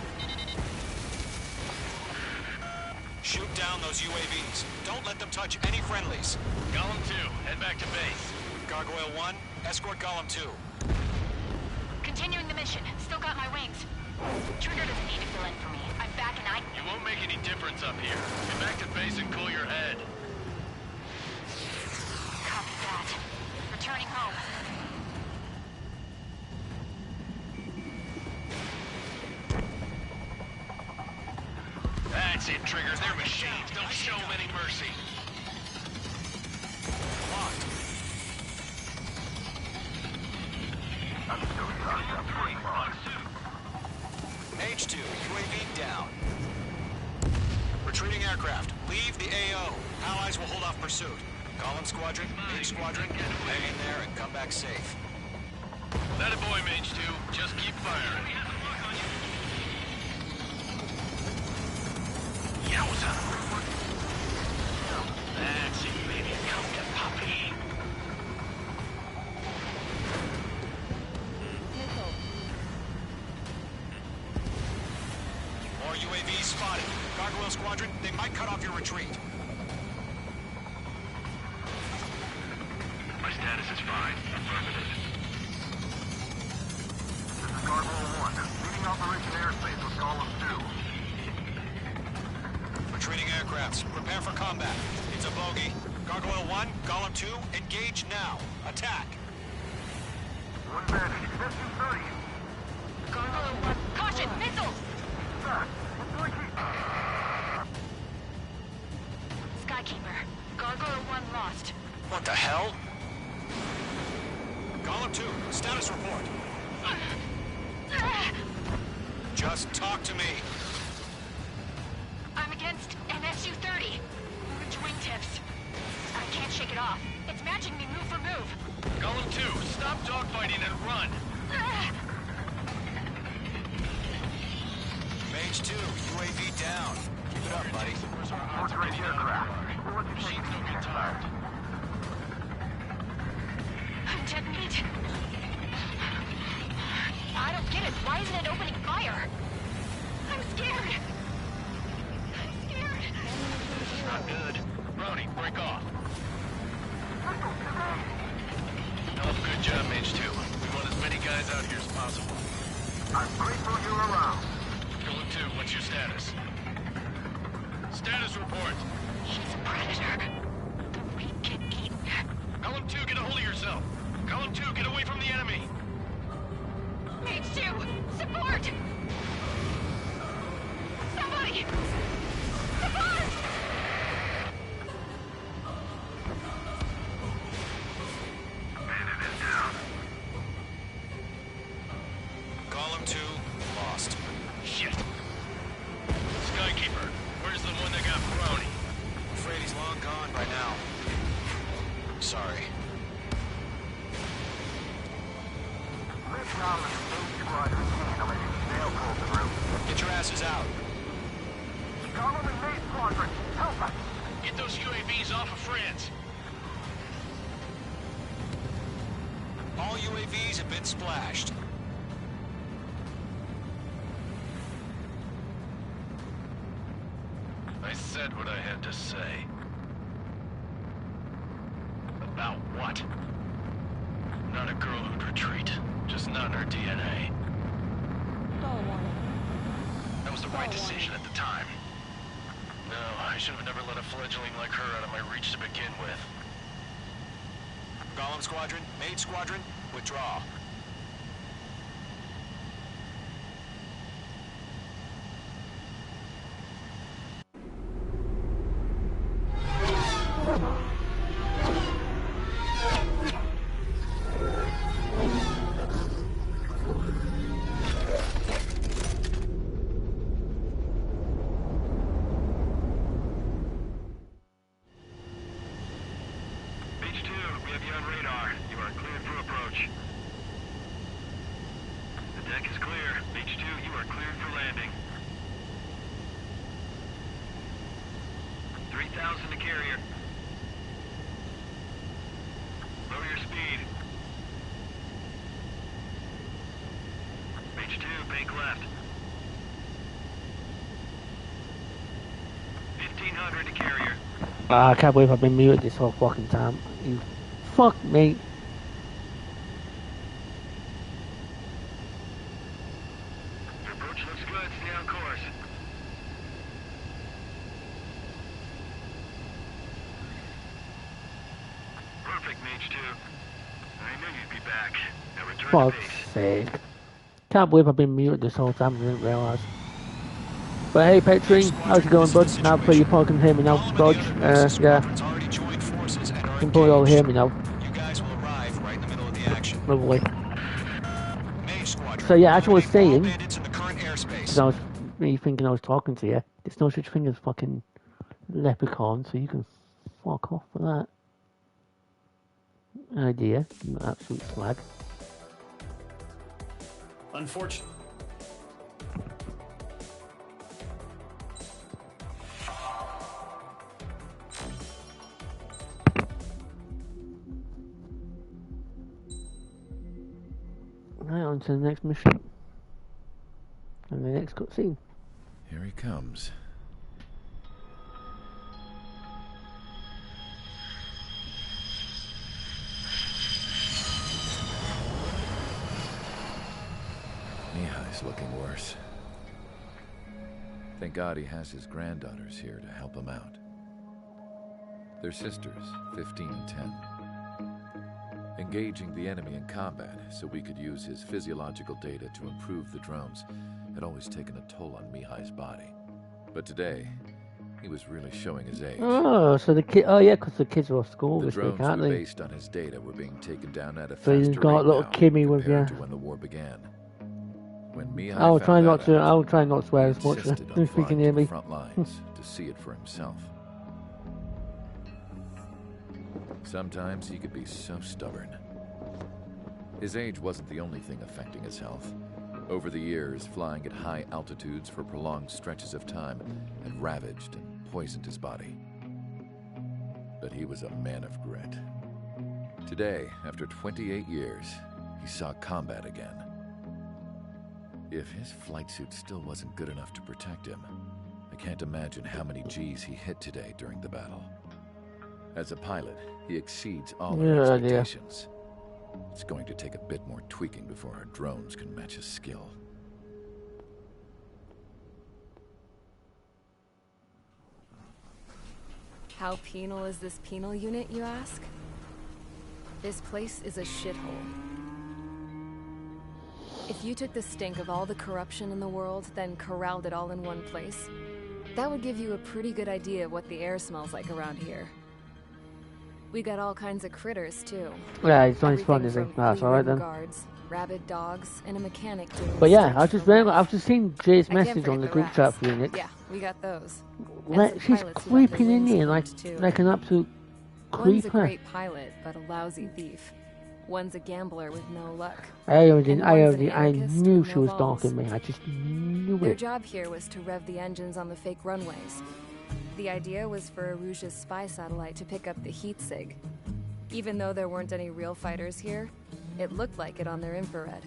Shoot down those UAVs. Don't let them touch any friendlies. Golem 2, head back to base. Gargoyle 1, escort Golem 2. Continuing the mission. Still got my wings. Trigger doesn't need to fill in for me. I'm back and You won't make any difference up here. Get back to base and cool your head. Copy that. Returning home. That's it, Trigger. They're machines. Don't show them any mercy. Locked. H2, UAV down. Retreating aircraft, leave the AO. Allies will hold off pursuit. Golem Squadron, Mage Squadron, hang in there and come back safe. That a boy, Mage 2. Just keep firing. Yowza! That's it, baby. Come to Poppy. More UAVs spotted. Gargoyle Squadron, they might cut off your retreat. My status is fine. Affirmative. This is Gargoyle 1. Leading Operation Airspace with Golem 2. Retreating aircrafts, prepare for combat. It's a bogey. Gargoyle 1, Golem 2, engage now. Attack. One bandit. It's 30. Gargoyle 1. Caution! Missiles! Skykeeper. Gargoyle 1 lost. What the hell? Golem 2, status report. Just talk to me. I'm against an SU-30. Orange wingtips. I can't shake it off. It's matching me move for move. Golem 2, stop dogfighting and run. Mage 2, UAV down. Keep it up, buddy. Fourth-rate aircraft. We'll let you take Machines don't get tired. Detonate. I don't get it. Why isn't it opening fire? I'm scared. I'm scared. Not good. Brownie, break off. No, good job, Mage 2. We want as many guys out here as possible. I'm grateful you're around. Golem 2, what's your status? Status report. He's a predator. The weak get eaten. Golem 2, get a hold of yourself. Golem 2, get away from the enemy. Mage 2, support! Somebody! Support! 2, lost. Shit. Skykeeper, where's the one that got brownie? I'm afraid he's long gone by now. Sorry. Get your asses out. Government Main Squadron, help us! Get those UAVs off of France. All UAVs have been splashed. I said what I had to say. About what? Not a girl who'd retreat. Just not in her DNA. That was the right decision at the time. No, I should have never let a fledgling like her out of my reach to begin with. Golem Squadron, Mage Squadron, withdraw. I can't believe I've been muted this whole fucking time. You fuck me. Your approach looks good. Stay on course. Perfect, Mage 2. I knew you'd be back. Now return to Fuck's base. sake. Can't believe I've been muted this whole time. I didn't realise. But hey, Petri, how's it going, bud? Now pretty you probably can hear me now, Dodge. Yeah. You can probably all hear me now. You guys will arrive right in the middle of the action. Lovely. So yeah, as I was saying, because I was really thinking I was talking to you, there's no such thing as fucking leprechaun, so you can fuck off for that idea. Absolute slag. Unfortunately. Right, on to the next mission. And the next cutscene. Here he comes. Mihai's looking worse. Thank God he has his granddaughters here to help him out. They're sisters, 15 and 10. Engaging the enemy in combat so we could use his physiological data to improve the drones had always taken a toll on Mihai's body. But today, he was really showing his age. Oh, so the kid. Oh yeah, because the kids are off school The this week, drones aren't were they? based on his data were being taken down at a So you've faster got rate little now Kimmy with compared you. to when the war began. When Mihai I'll try found not that to. out, I'll try not to swear he as much insisted on if we can flying hear to the me. front lines to see it for himself. Sometimes he could be so stubborn. His age wasn't the only thing affecting his health. Over the years, flying at high altitudes for prolonged stretches of time had ravaged and poisoned his body. But he was a man of grit. Today, after 28 years, he saw combat again. If his flight suit still wasn't good enough to protect him, I can't imagine how many G's he hit today during the battle. As a pilot, he exceeds all our Yeah, idea. expectations. It's going to take a bit more tweaking before our drones can match his skill. How penal is this penal unit, you ask? This place is a shithole. If you took the stink of all the corruption in the world, then corralled it all in one place, that would give you a pretty good idea of what the air smells like around here. We got all kinds of critters too. Yeah, it's nice fun, Everything is it? from That's alright then. guards, rabid dogs, and a mechanic doing But yeah, research I just for remember, life. I've just seen Jay's I can't message on forget the the group chat rats. Phoenix. Yeah, we got those. Where And some she's pilots who got their creeping in wings here clipped, too. like an absolute One's a creeper. great pilot, but a lousy thief. One's a gambler with no luck. I And one's an anarchist knew with she no was balls. stalking me. I just knew Their it. job here was to rev the engines on the fake runways. The idea was for Aruja's spy satellite to pick up the heat sig. Even though there weren't any real fighters here, it looked like it on their infrared.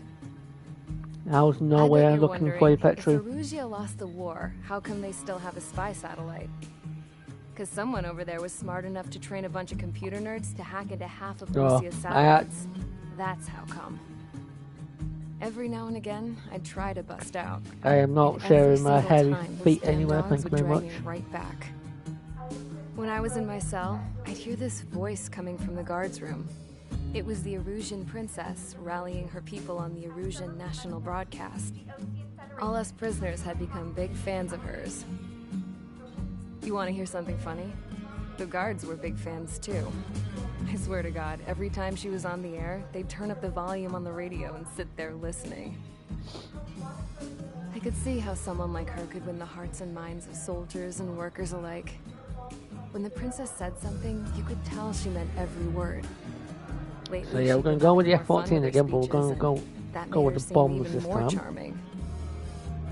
I was I nowhere bet you're looking for a wondering, Petri. if Aruja lost the war, how come they still have a spy satellite? Because someone over there was smart enough to train a bunch of computer nerds to hack into half of Oh, Lucia's satellites. That's how come. Every now and again, I'd try to bust out. I am not And sharing every my single hairy time, those feet damn anywhere, dogs thank you would very drag much. me right back. When I was in my cell, I'd hear this voice coming from the guards room. It was the Erusian princess rallying her people on the Erusian national broadcast. All us prisoners had become big fans of hers. You want to hear something funny? The guards were big fans too. I swear to God, every time she was on the air, they'd turn up the volume on the radio and sit there listening. I could see how someone like her could win the hearts and minds of soldiers and workers alike. When the princess said something, you could tell she meant every word. Lately, So yeah, we're she'd going to been go with the more fun F-14 with her again, but we're going to speeches, go and that go made with her the seem bombs even this more time. charming.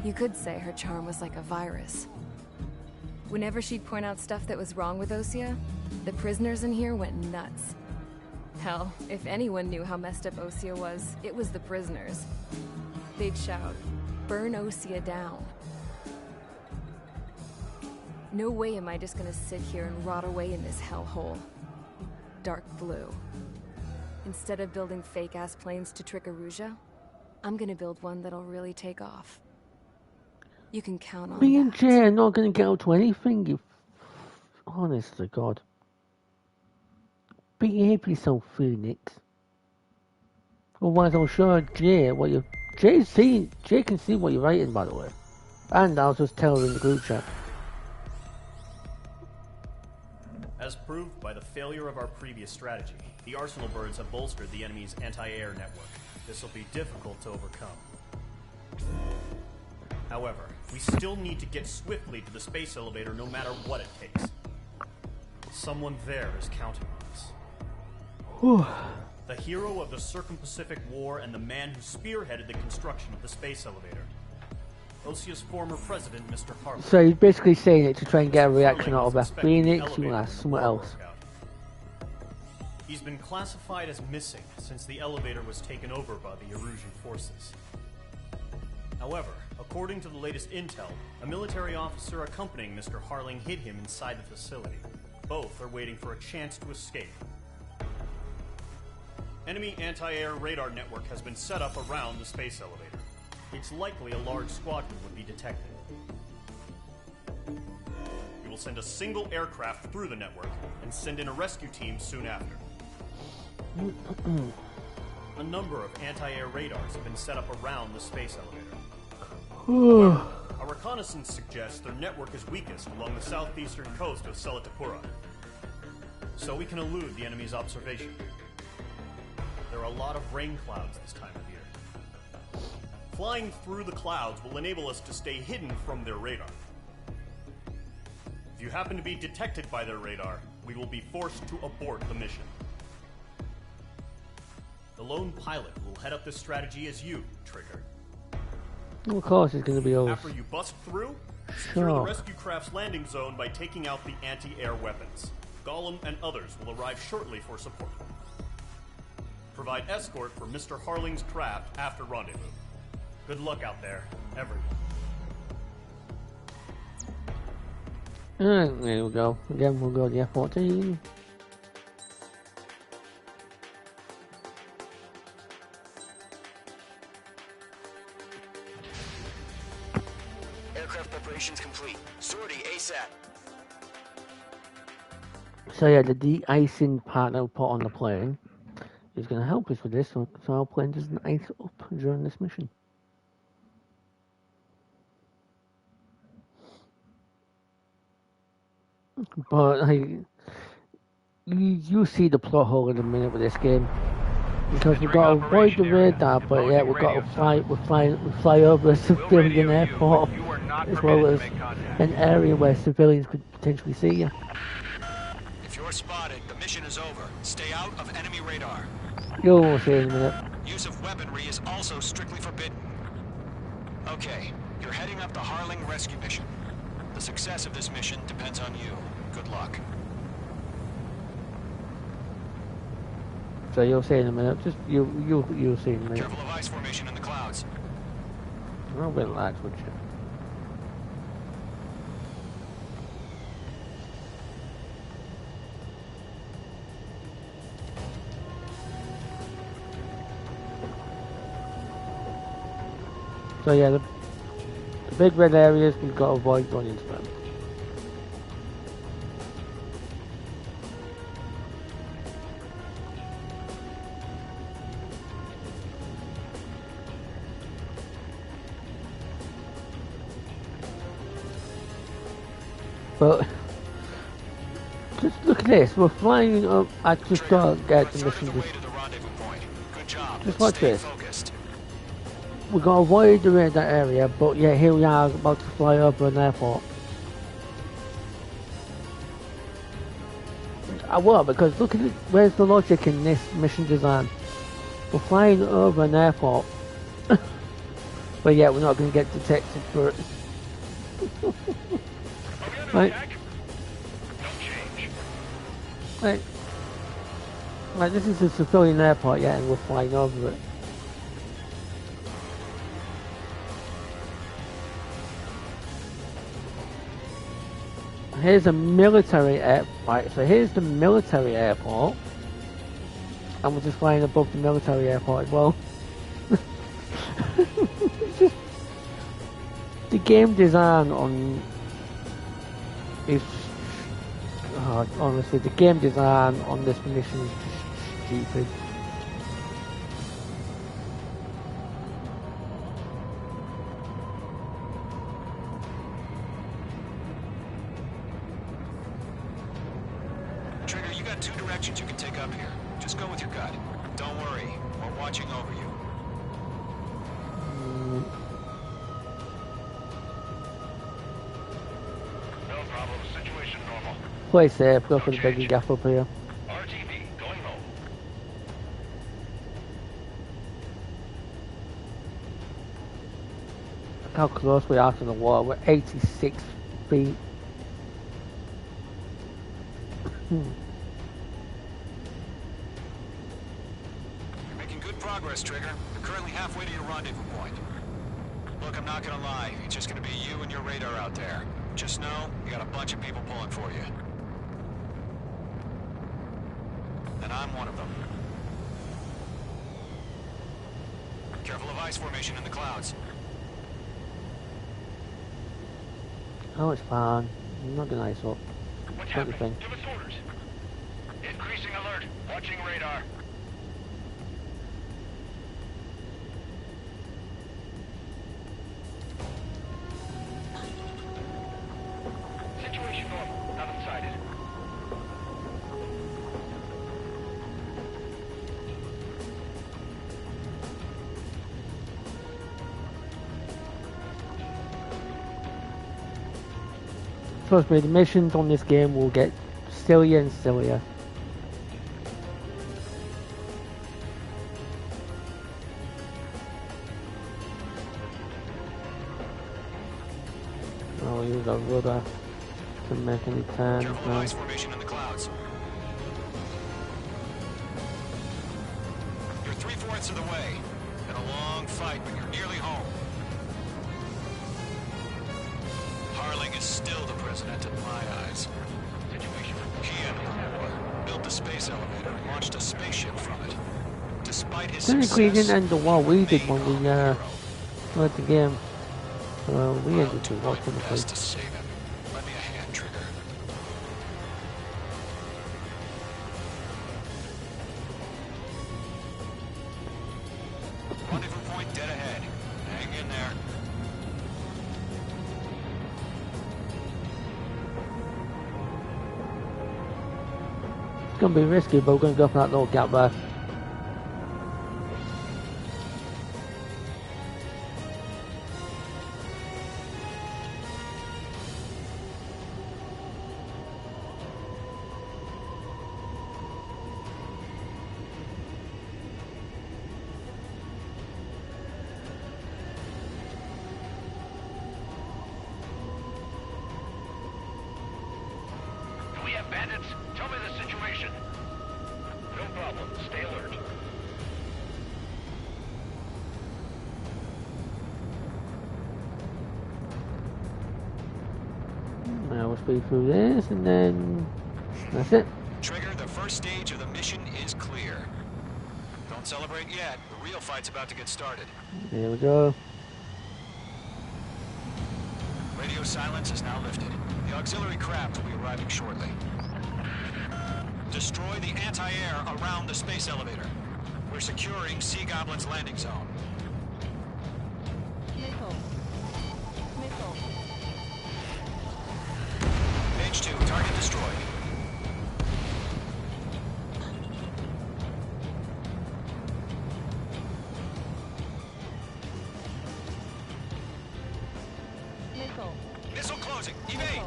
You could say her charm was like a virus. Whenever she'd point out stuff that was wrong with Osea, the prisoners in here went nuts. Hell, if anyone knew how messed up Osea was, it was the prisoners. They'd shout, "Burn Osea down." No way am I just gonna sit here and rot away in this hellhole. Dark blue. Instead of building fake-ass planes to trick Aruja, I'm gonna build one that'll really take off. You can count on Me that. and Jay are not going to get out to anything, you... Honest to God. Behave yourself, Phoenix. Otherwise I'll show Jay what you... Jay can see what you're writing, by the way. And I'll just tell her in the group chat. As proved by the failure of our previous strategy, the Arsenal birds have bolstered the enemy's anti-air network. This will be difficult to overcome. However, we still need to get swiftly to the space elevator no matter what it takes. Someone there is counting on us. The hero of the Circum-Pacific War and the man who spearheaded the construction of the space elevator. Osea's former president, Mr. Harling. So he's basically saying it to try and get a reaction out of her. Phoenix, you ask somewhere else. He's been classified as missing since the elevator was taken over by the Erusian forces. However, according to the latest intel, a military officer accompanying Mr. Harling hid him inside the facility. Both are waiting for a chance to escape. Enemy anti-air radar network has been set up around the space elevator. It's likely a large squadron would be detected. We will send a single aircraft through the network and send in a rescue team soon after. A number of anti-air radars have been set up around the space elevator. Our reconnaissance suggests their network is weakest along the southeastern coast of Selatapura, so we can elude the enemy's observation. There are a lot of rain clouds this time of year. Flying through the clouds will enable us to stay hidden from their radar. If you happen to be detected by their radar, we will be forced to abort the mission. The lone pilot will head up this strategy as you, Trigger. Of course it's going to be over. After you bust through, secure the rescue craft's landing zone by taking out the anti-air weapons. Gollum and others will arrive shortly for support. Provide escort for Mr. Harling's craft after rendezvous. Good luck out there, everyone. Alright, there we go. Again, we'll go to the F-14. Aircraft preparations complete. Sortie ASAP. So yeah, the de-icing part that we put on the plane is going to help us with this, so our plane doesn't ice up during this mission. But you see the plot hole in a minute with this game. Because we've got to avoid the radar, but yeah, we've got to fly over a civilian airport, as well as an area where civilians could potentially see you. If you're spotted, the mission is over. Stay out of enemy radar. You'll see in a minute. Use of weaponry is also strictly forbidden. Okay, you're heading up the Harling rescue mission. The success of this mission depends on you. Good luck. So you'll see in a minute. Just you'll see in a minute. Careful of ice formation in the clouds. I'll relax with you. So yeah, the big red areas we've got to avoid going into them. But just look at this, we're flying up. I just got to get the mission. Just watch this. We're going to avoid the radar area, but yeah, here we are about to fly over an airport. I will, because look at it, where's the logic in this mission design? We're flying over an airport, but yeah, we're not going to get detected for it. Right. Right, this is a civilian airport, yeah, and we're flying over it. Here's a military airport. So here's the military airport, and we're just flying above the military airport as well. The game design on is honestly, the game design on this mission is just stupid. Trigger, you got two directions you can take up here. Just go with your gut. Don't worry, we're watching over you. No problem. Situation normal. Play safe, go for the biggie gap up here. RTB, going home. Look how close we are to the water. We're 86 feet. You're making good progress, Trigger. You're currently halfway to your rendezvous point. Look, I'm not gonna lie. It's just gonna be you and your radar out there. Just know, you got a bunch of people pulling for you. And I'm one of them. Careful of ice formation in the clouds. Oh, it's fine. I'm not gonna ice up. What's happening? Give us orders. Increasing alert. Watching radar. Situation normal. Nothing sighted. Trust me, the missions on this game will get sillier and sillier. Oh, use a rudder to make any turns now. Careful of ice formation in the clouds. You're 3/4 of the way. Been a long fight, but you're nearly home. Harling is still the president in my eyes. Situation. He ended the war, built the space elevator, and launched a spaceship from it. Despite his Technically, he success, didn't end the war. We did when we played the game. We ended the war technically. best to save him. Lend me a hand, Trigger. Rendezvous point dead ahead. Hang in there. It's gonna be risky, but we're gonna go for that little gap there. Do we have bandits? Tell me the situation. No problem. Stay alert. Now we'll speed through this, and then that's it. Trigger, the first stage of the mission is clear. Don't celebrate yet. The real fight's about to get started. Here we go. Radio silence is now lifted. The auxiliary craft will be arriving shortly. Destroy the anti-air around the space elevator. We're securing Sea Goblin's landing zone. Page 2, target destroyed. Missile closing. Evade.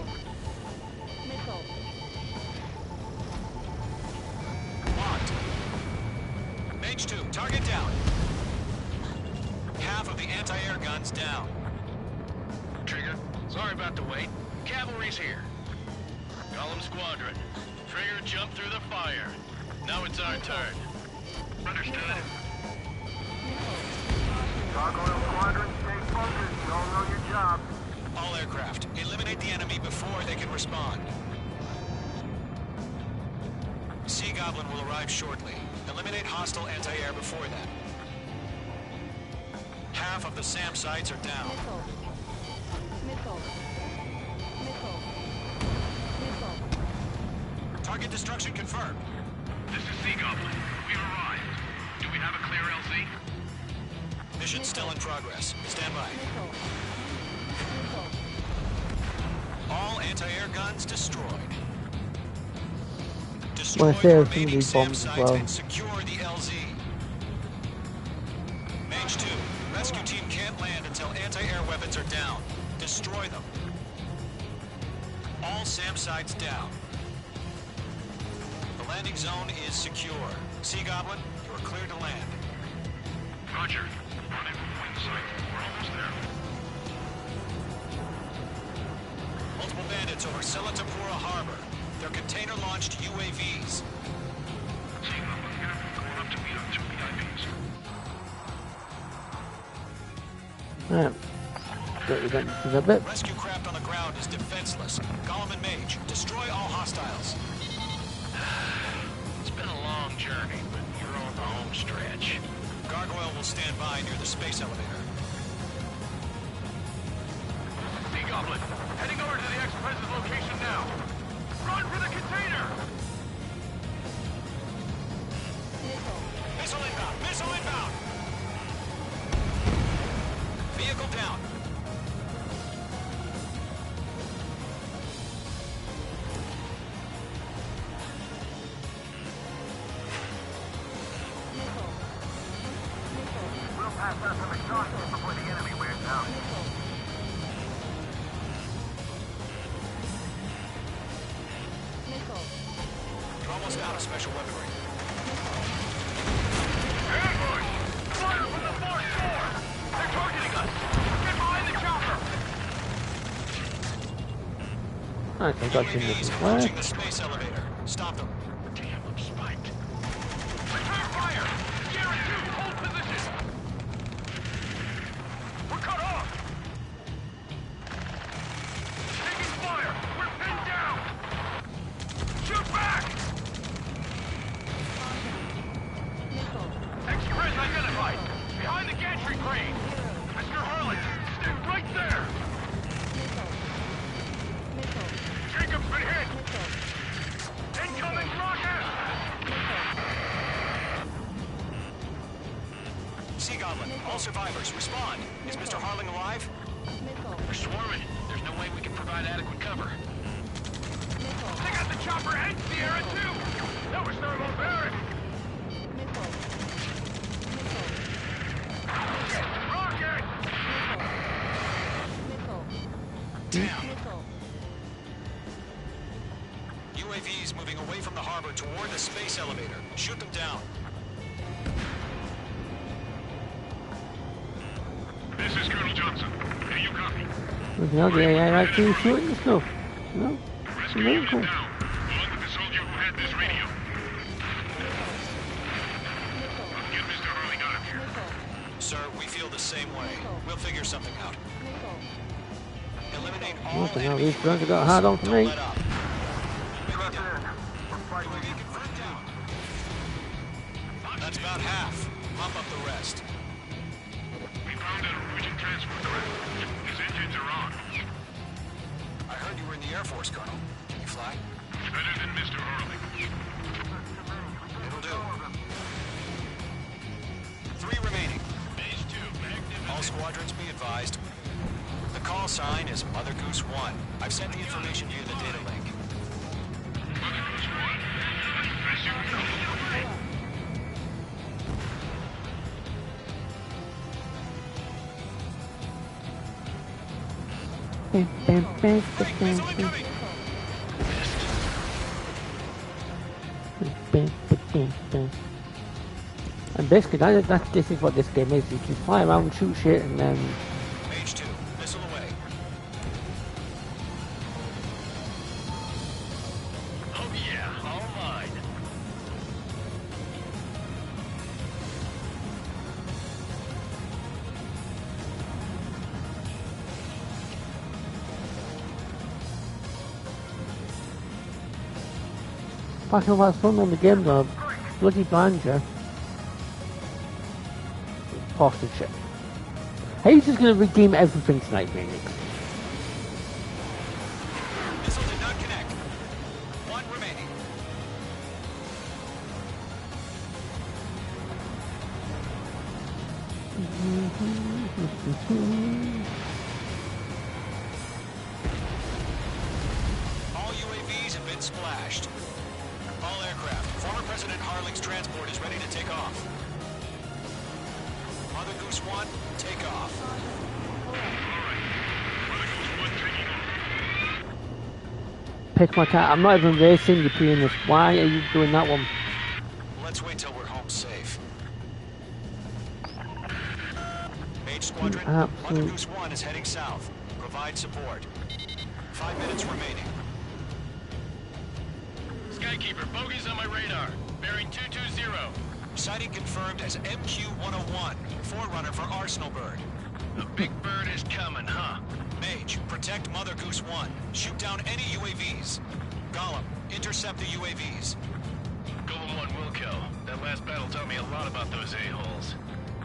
Locked. Mage 2, target down. Half of the anti-air guns down. Trigger, sorry about the wait. Cavalry's here. Golem Squadron. Trigger jumped through the fire. Now it's our turn. Understood. Gargoyle Squadron, stay focused. You all know your job. All aircraft, eliminate the enemy before they can respond. Sea Goblin will arrive shortly. Eliminate hostile anti-air before that. Half of the SAM sites are down. Target destruction confirmed. This is Sea Goblin. We've arrived. Do we have a clear LZ? Mission still in progress. Stand by. All anti-air guns destroyed. Destroy Well, I say the some of remaining these SAM bombs as sites well. and secure the LZ. Mage 2, rescue team can't land until anti-air weapons are down. Destroy them. All SAM sites down. The landing zone is secure. Sea Goblin, you are clear to land. Roger. Running from wind sight. We're almost there. Multiple bandits over Selatapura Harbor. They're container-launched UAVs. Sea Goblin, get up. Going up to meet up 2 PIVs. Alright. Got your guns to the bit. Rescue craft on the ground is defenseless. Golem and Mage, destroy all hostiles. It's been a long journey, but you're on the home stretch. Gargoyle will stand by near the space elevator. Sea Goblin, heading over to the ex-president's location now. Run for the container! Missile inbound! Missile inbound! Vehicle down. We'll pass out some exhaust before the enemy wears out. You're almost out of special weaponry. Ambush! Fire from the fourth floor! They're targeting us! Get behind the chopper! Okay, got you in UAVs this approaching way. the space elevator. Stop them. Damn, I'm spiked. Return fire! Sierra 2, hold position! We're cut off! Taking fire! We're pinned down! Shoot back! Ex-Prez identified! Behind the gantry crane! Mr. Harlan, stay right there! Jacob's been hit! Incoming rocket! Sea Goblin, all survivors, respond. Is Mr. Harling alive? We're swarming. There's no way we can provide adequate cover. Take out the chopper and Sierra 2! Superstar will bear it! Rocket! Damn. UAVs moving away from the harbor toward the space elevator. Shoot them down. This is Colonel Johnson. Do you copy? Look at the AI actually shooting stuff. You know? Rescue unit down, along with the soldier who had this radio. Get Mr. Harling out of here. Sir, we feel the same way. We'll figure something out. Eliminate all What the hell? enemy These guns got UAVs. hard on for Don't me. let up. UAV down. UAV confirmed down. That's about half. Pump up the rest. We found an Norwegian transport craft. His engines are on. I heard you were in the Air Force, Colonel. Can you fly? Better than Mr. Harling. It'll do. 3 remaining. Phase 2, active. All squadrons be advised. The call sign is Mother Goose 1. I've sent the information via the data link. Mother Goose 1. As you know. And basically, this is what this game is. You just fly around, shoot shit, and then... Mage 2, missile away. Oh yeah, all mine. Fucking what's fun on the game though, bloody blind you. Postage shit. He's just gonna redeem everything tonight, Phoenix. Missile did not connect. 1 remaining. All UAVs have been splashed. All aircraft. Former President Harling's transport is ready to take off. Mother Goose 1, take off. Pick my cat. I'm not even racing, you pianist. Why are you doing that one? Let's wait till we're home safe. Mage Squadron, Mother Goose 1 is heading south. Provide support. 5 minutes remaining. Skykeeper, bogeys on my radar. Bearing 220. Sighting confirmed as MQ-101, forerunner for Arsenal Bird. The big bird is coming, huh? Mage, protect Mother Goose 1. Shoot down any UAVs. Gollum, intercept the UAVs. Golem 1 will kill. That last battle taught me a lot about those a-holes.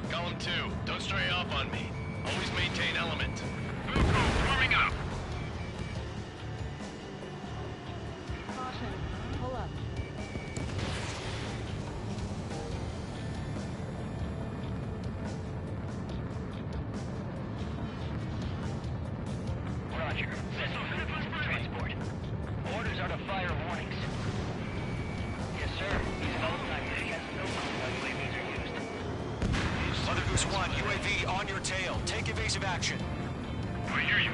Golem 2, don't stray off on me. Always maintain element. Vuko, warming up. Pull up. Roger. Transport. Orders are to fire warnings. Yes, sir. He's an old-time he has no clue how UAVs are used. Mother Goose 1, UAV on your tail. Take evasive action. I hear you.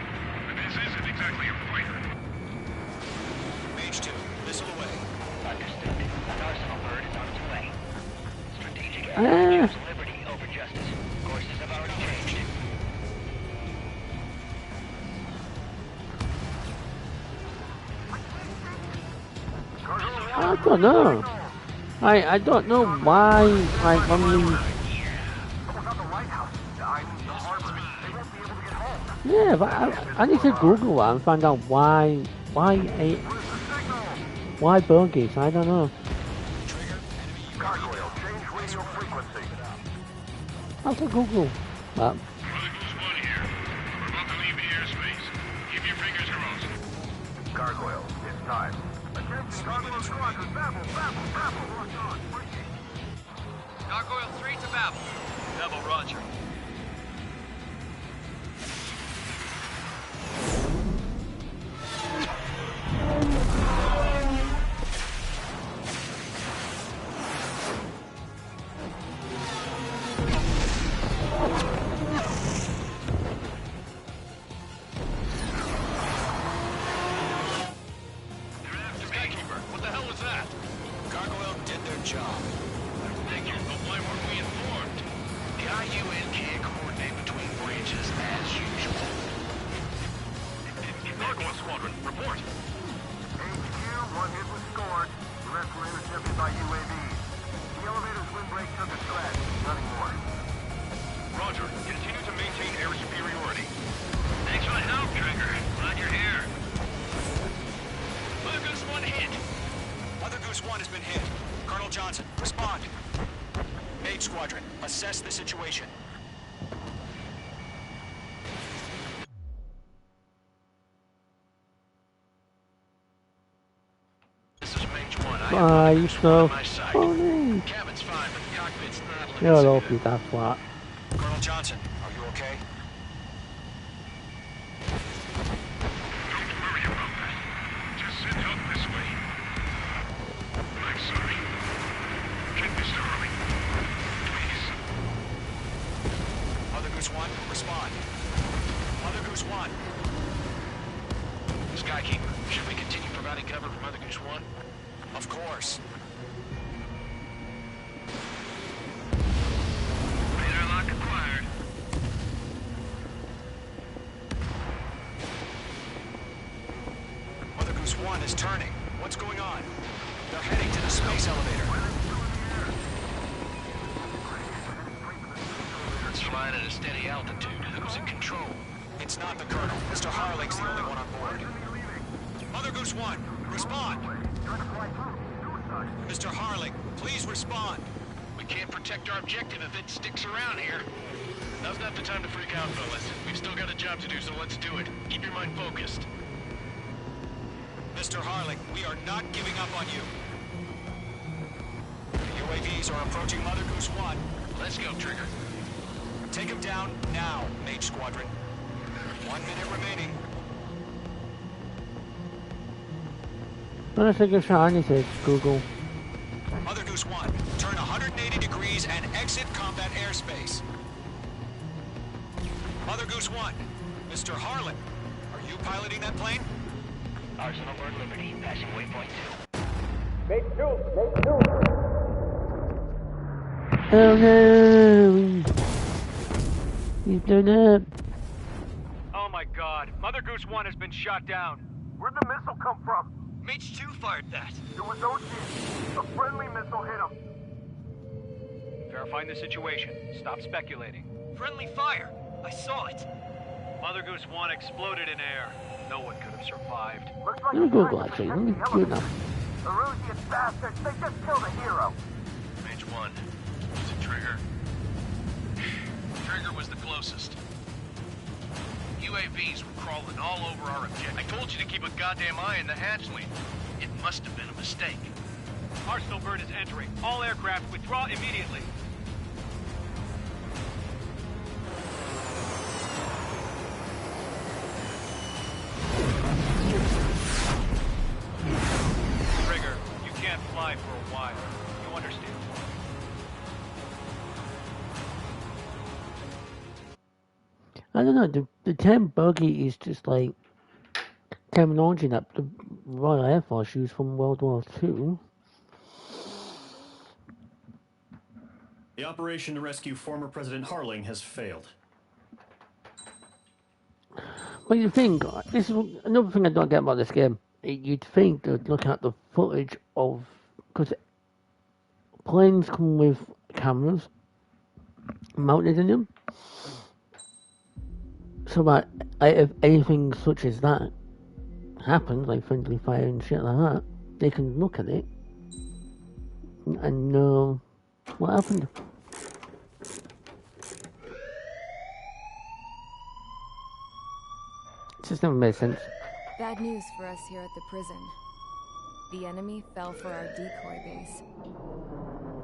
But this isn't exactly a fighter. Mage 2, missile away. Understood. An Arsenal Bird is on its way. Strategic choose liberty over justice. Courses have already changed. I don't know. I don't know why, like, when we... Yeah, but I need to Google that and find out why bogeys, I don't know. Gargoyle, change radio frequency. I'll have to Google that. Mother Goose 1 here. We're about to leave the airspace. Keep your fingers crossed. Gargoyle, it's time. Attention, Gargoyle Squadron, Babel. Gargoyle 3 to Babel. Babel, roger. Squadron, report. HQ, one hit was scored. The rest were intercepted by UAVs. The elevator's windbreak took a scratch. Nothing more. Roger. Continue to maintain air superiority. Thanks for the help, Trigger. Glad you're here. Mother Goose 1 hit. Mother Goose 1 has been hit. Colonel Johnson, respond. Mage Squadron, assess the situation. This is Mage 1. Why are you so funny? Cabin's fine, but the cockpit's not. You're lucky, that's what. Colonel Johnson, are you okay? Don't worry about that. Just sit up this way. I'm sorry. Get Mr. Hurley. Please. Mother Goose 1, respond. Mother Goose 1. Skykeeper, should we continue providing cover for Mother Goose 1? Of course. Radar lock acquired. Mother Goose 1 is turning. What's going on? They're heading to the space elevator. It's flying at a steady altitude. Who's in control? It's not the Colonel. Mr. Harling's the only one on board. Mother Goose 1, respond! Mr. Harling, please respond! We can't protect our objective if it sticks around here. Now's not the time to freak out, fellas. We've still got a job to do, so let's do it. Keep your mind focused. Mr. Harling, we are not giving up on you. The UAVs are approaching Mother Goose 1. Let's go, Trigger. Take him down now, Mage Squadron. 1 minute remaining. Let's take a shot, he says, Google. Mother Goose 1, turn 180 degrees and exit combat airspace. Mother Goose 1, Mr. Harlan, are you piloting that plane? Arsenal Bird Liberty, passing waypoint 2. Make 2! Oh no! He's done up. Oh my god, Mother Goose 1 has been shot down. Where'd the missile come from? Mage 2 fired that. It was Ocean. A friendly missile hit him. Verifying the situation. Stop speculating. Friendly fire. I saw it. Mother Goose 1 exploded in air. No one could have survived. Looks like Let me Google actually. Let me do it now. The Erusian bastards, they just killed a hero. Mage 1. Is it Trigger? Trigger was the closest. UAVs were crawling all over our objective. I told you to keep a goddamn eye in the hatchling. It must have been a mistake. Arsenal Bird is entering. All aircraft withdraw immediately. Trigger, you can't fly for a while. You understand? I don't know, the term buggy is just like terminology that the Royal Air Force used from World War II. The operation to rescue former President Harling has failed. But you think, this is another thing I don't get about this game. You'd think they'd look at the footage of, because planes come with cameras mounted in them. So that if anything such as that happens, like friendly fire and shit like that, they can look at it and know what happened. It just never made sense. Bad news for us here at the prison. The enemy fell for our decoy base.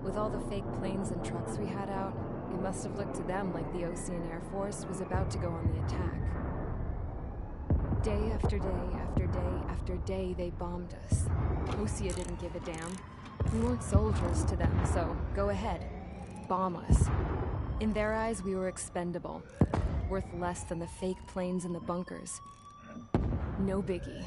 With all the fake planes and trucks we had out, it must have looked to them like the Ocean Air Force was about to go on the attack. Day after day after day after day, they bombed us. Osea didn't give a damn. We weren't soldiers to them, so go ahead. Bomb us. In their eyes, we were expendable. Worth less than the fake planes in the bunkers. No biggie.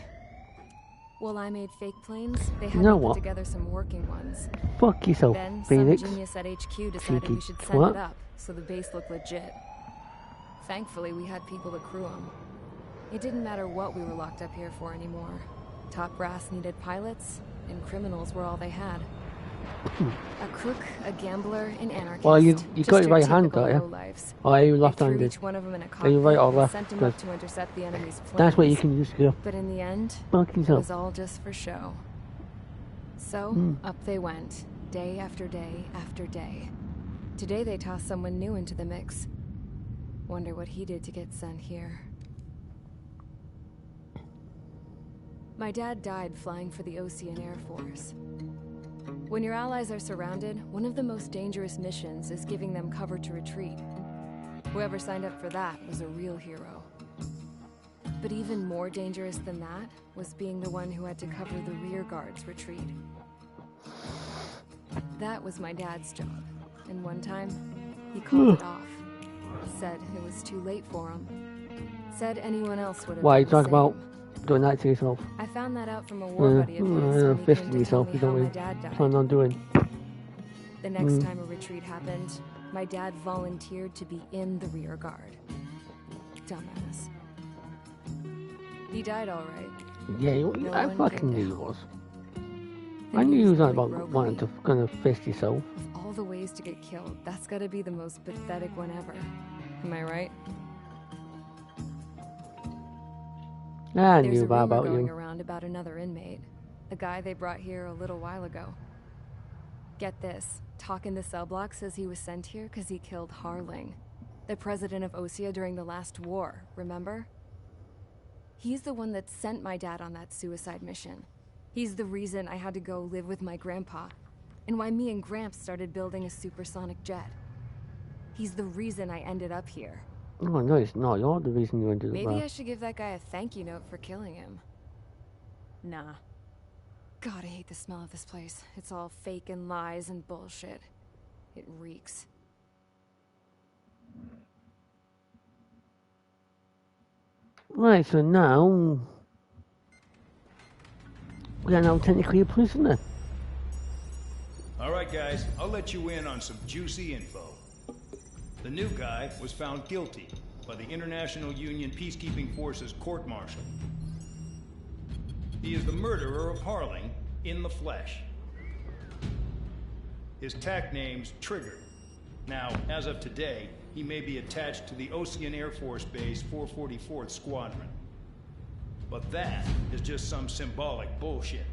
While I made fake planes, they had me put together some working ones. Fuck yourself, then Phoenix. Some genius at HQ decided we should send twat. it up, so the base looked legit. Thankfully, we had people to crew them. It didn't matter what we were locked up here for anymore. Top brass needed pilots, and criminals were all they had. A crook, a gambler, an anarchist. Well, you got your right your hand, typical got you? lowlifes. Or are you They left-handed? threw each one of them in a Are you right or cockpit and left? sent 'em up 'Cause to intercept the enemy's planes. that's what you can use to go. But in the end, Fuck it yourself. was all just for show. So, up they went, day after day after day. Today they tossed someone new into the mix. Wonder what he did to get sent here. My dad died flying for the Ocean Air Force. When your allies are surrounded, one of the most dangerous missions is giving them cover to retreat. Whoever signed up for that was a real hero. But even more dangerous than that was being the one who had to cover the rear guard's retreat. That was my dad's job, and one time, he called it off. Said it was too late for him. Said anyone else would have Why, you done the talk about doing that to yourself? I found that out from a war buddy of his when he Fisting came to tell yourself, me you how don't my dad died. plan on doing. The next time a retreat happened, my dad volunteered to be in the rear guard. Dumbass. He died all right. Yeah, No I one fucking did. knew he was. Then I knew he he was was on about really wanting to gonna fist yourself. Of all the ways to get killed, that's gotta be the most pathetic one ever. Am I right? I There's knew a rumor about going you. around about another inmate. A guy they brought here a little while ago. Get this. Talk in the cell block says he was sent here because he killed Harling, the president of Osea during the last war, remember? He's the one that sent my dad on that suicide mission. He's the reason I had to go live with my grandpa, and why me and Gramps started building a supersonic jet. He's the reason I ended up here. Oh, no, it's not. You're the reason you ended up Maybe there. I should give that guy a thank you note for killing him. Nah. God, I hate the smell of this place. It's all fake and lies and bullshit. It reeks. Right, so now... we are now technically a prisoner. All right, guys, I'll let you in on some juicy info. The new guy was found guilty by the International Union Peacekeeping Forces court-martial. He is the murderer of Harling in the flesh. His TAC name's Trigger. Now, as of today, he may be attached to the Ocean Air Force Base 444th Squadron. But that is just some symbolic bullshit.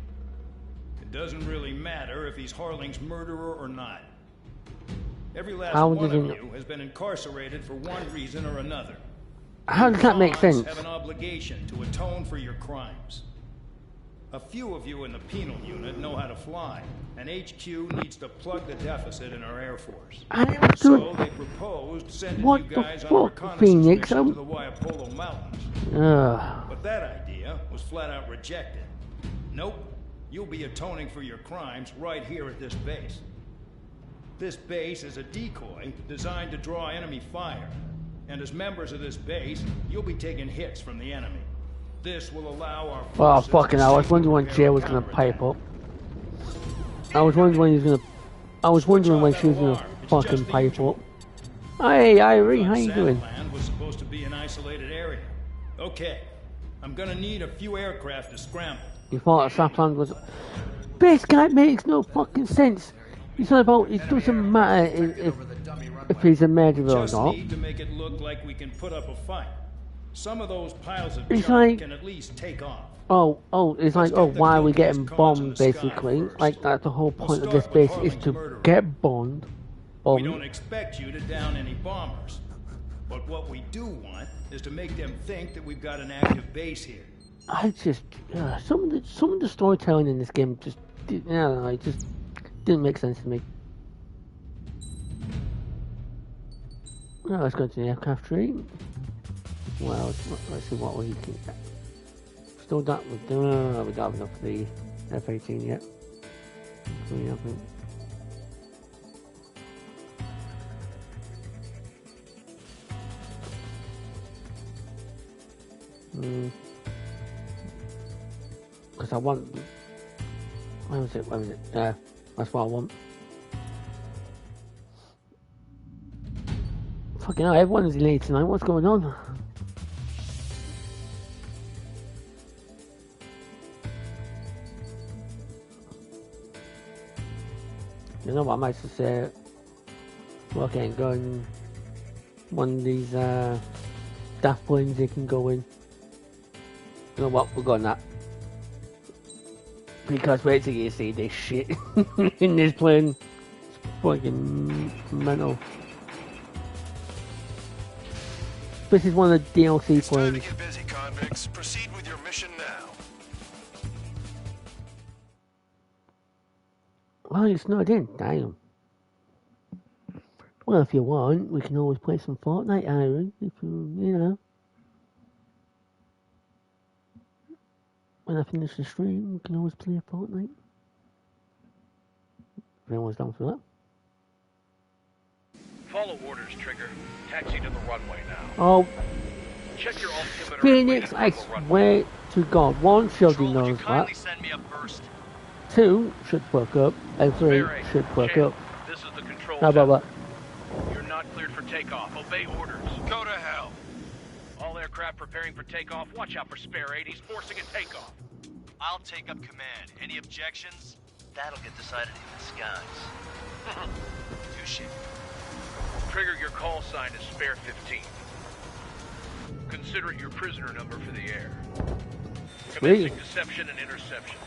It doesn't really matter if he's Harling's murderer or not. Every last one of you has been incarcerated for one reason or another. How does that make Cons sense? have an obligation to atone for your crimes. A few of you in the penal unit know how to fly, and HQ needs to plug the deficit in our Air Force. So they proposed sending you guys on a reconnaissance Phoenix? mission to the Waiapolo Mountains. But that idea was flat out rejected. Nope, you'll be atoning for your crimes right here at this base. This base is a decoy designed to draw enemy fire. And as members of this base, you'll be taking hits from the enemy. This will allow our Oh, forces fucking to hell. I was safely wondering when prepare Jay a was gonna counterattack. pipe up. I was wondering when he was gonna... I was wondering when she was gonna fucking pipe up. Hey, Irie, how you doing? Land was supposed to be an isolated area. Okay, I'm gonna need a few aircraft to scramble. You thought Sapland was... This guy makes no fucking sense. He's not about... It doesn't matter if he's a murderer or Just not. need to make it look like we can put up a fight. Some of those piles of It's junk like- can at least take off. It's like, why are we getting bombed, basically? Like, that's the whole point of this base, is to get bombed. We don't expect you to down any bombers. But what we do want is to make them think that we've got an active base here. I just... some of the storytelling in this game just... I don't know, it just didn't make sense to me. Well, let's go to the aircraft tree. Well, let's see what we can... Still don't... we don't have enough for the F-18 yet. So we haven't... Because I want... Where was it? That's what I want. Fucking hell, everyone's late tonight. What's going on? You know what, I might just say, well, okay, go in one of these daft planes they can go in. You know what, we're going that. Because wait till you see this shit in this plane. It's fucking mental. This is one of the DLC planes. Get busy, convicts. Proceed with your mission now. Oh, it's not in. Damn. Well, if you want, we can always play some Fortnite, Iron. If you know. When I finish the stream, we can always play Fortnite. If anyone's down for that. Follow orders, Trigger. Taxi to the runway now. Oh. Check your altimeter. Phoenix, I swear to God. One, Sheldon knows that. Send me up first. 2 should fuck up. And 3 should fuck up. This is the control How about that? You're not cleared for takeoff. Obey orders. Go to hell. All aircraft preparing for takeoff. Watch out for spare 80s forcing a takeoff. I'll take up command. Any objections? That'll get decided in the skies. Touche. Trigger, your call sign is Spare 15. Consider it your prisoner number for the air. Commencing deception and interception.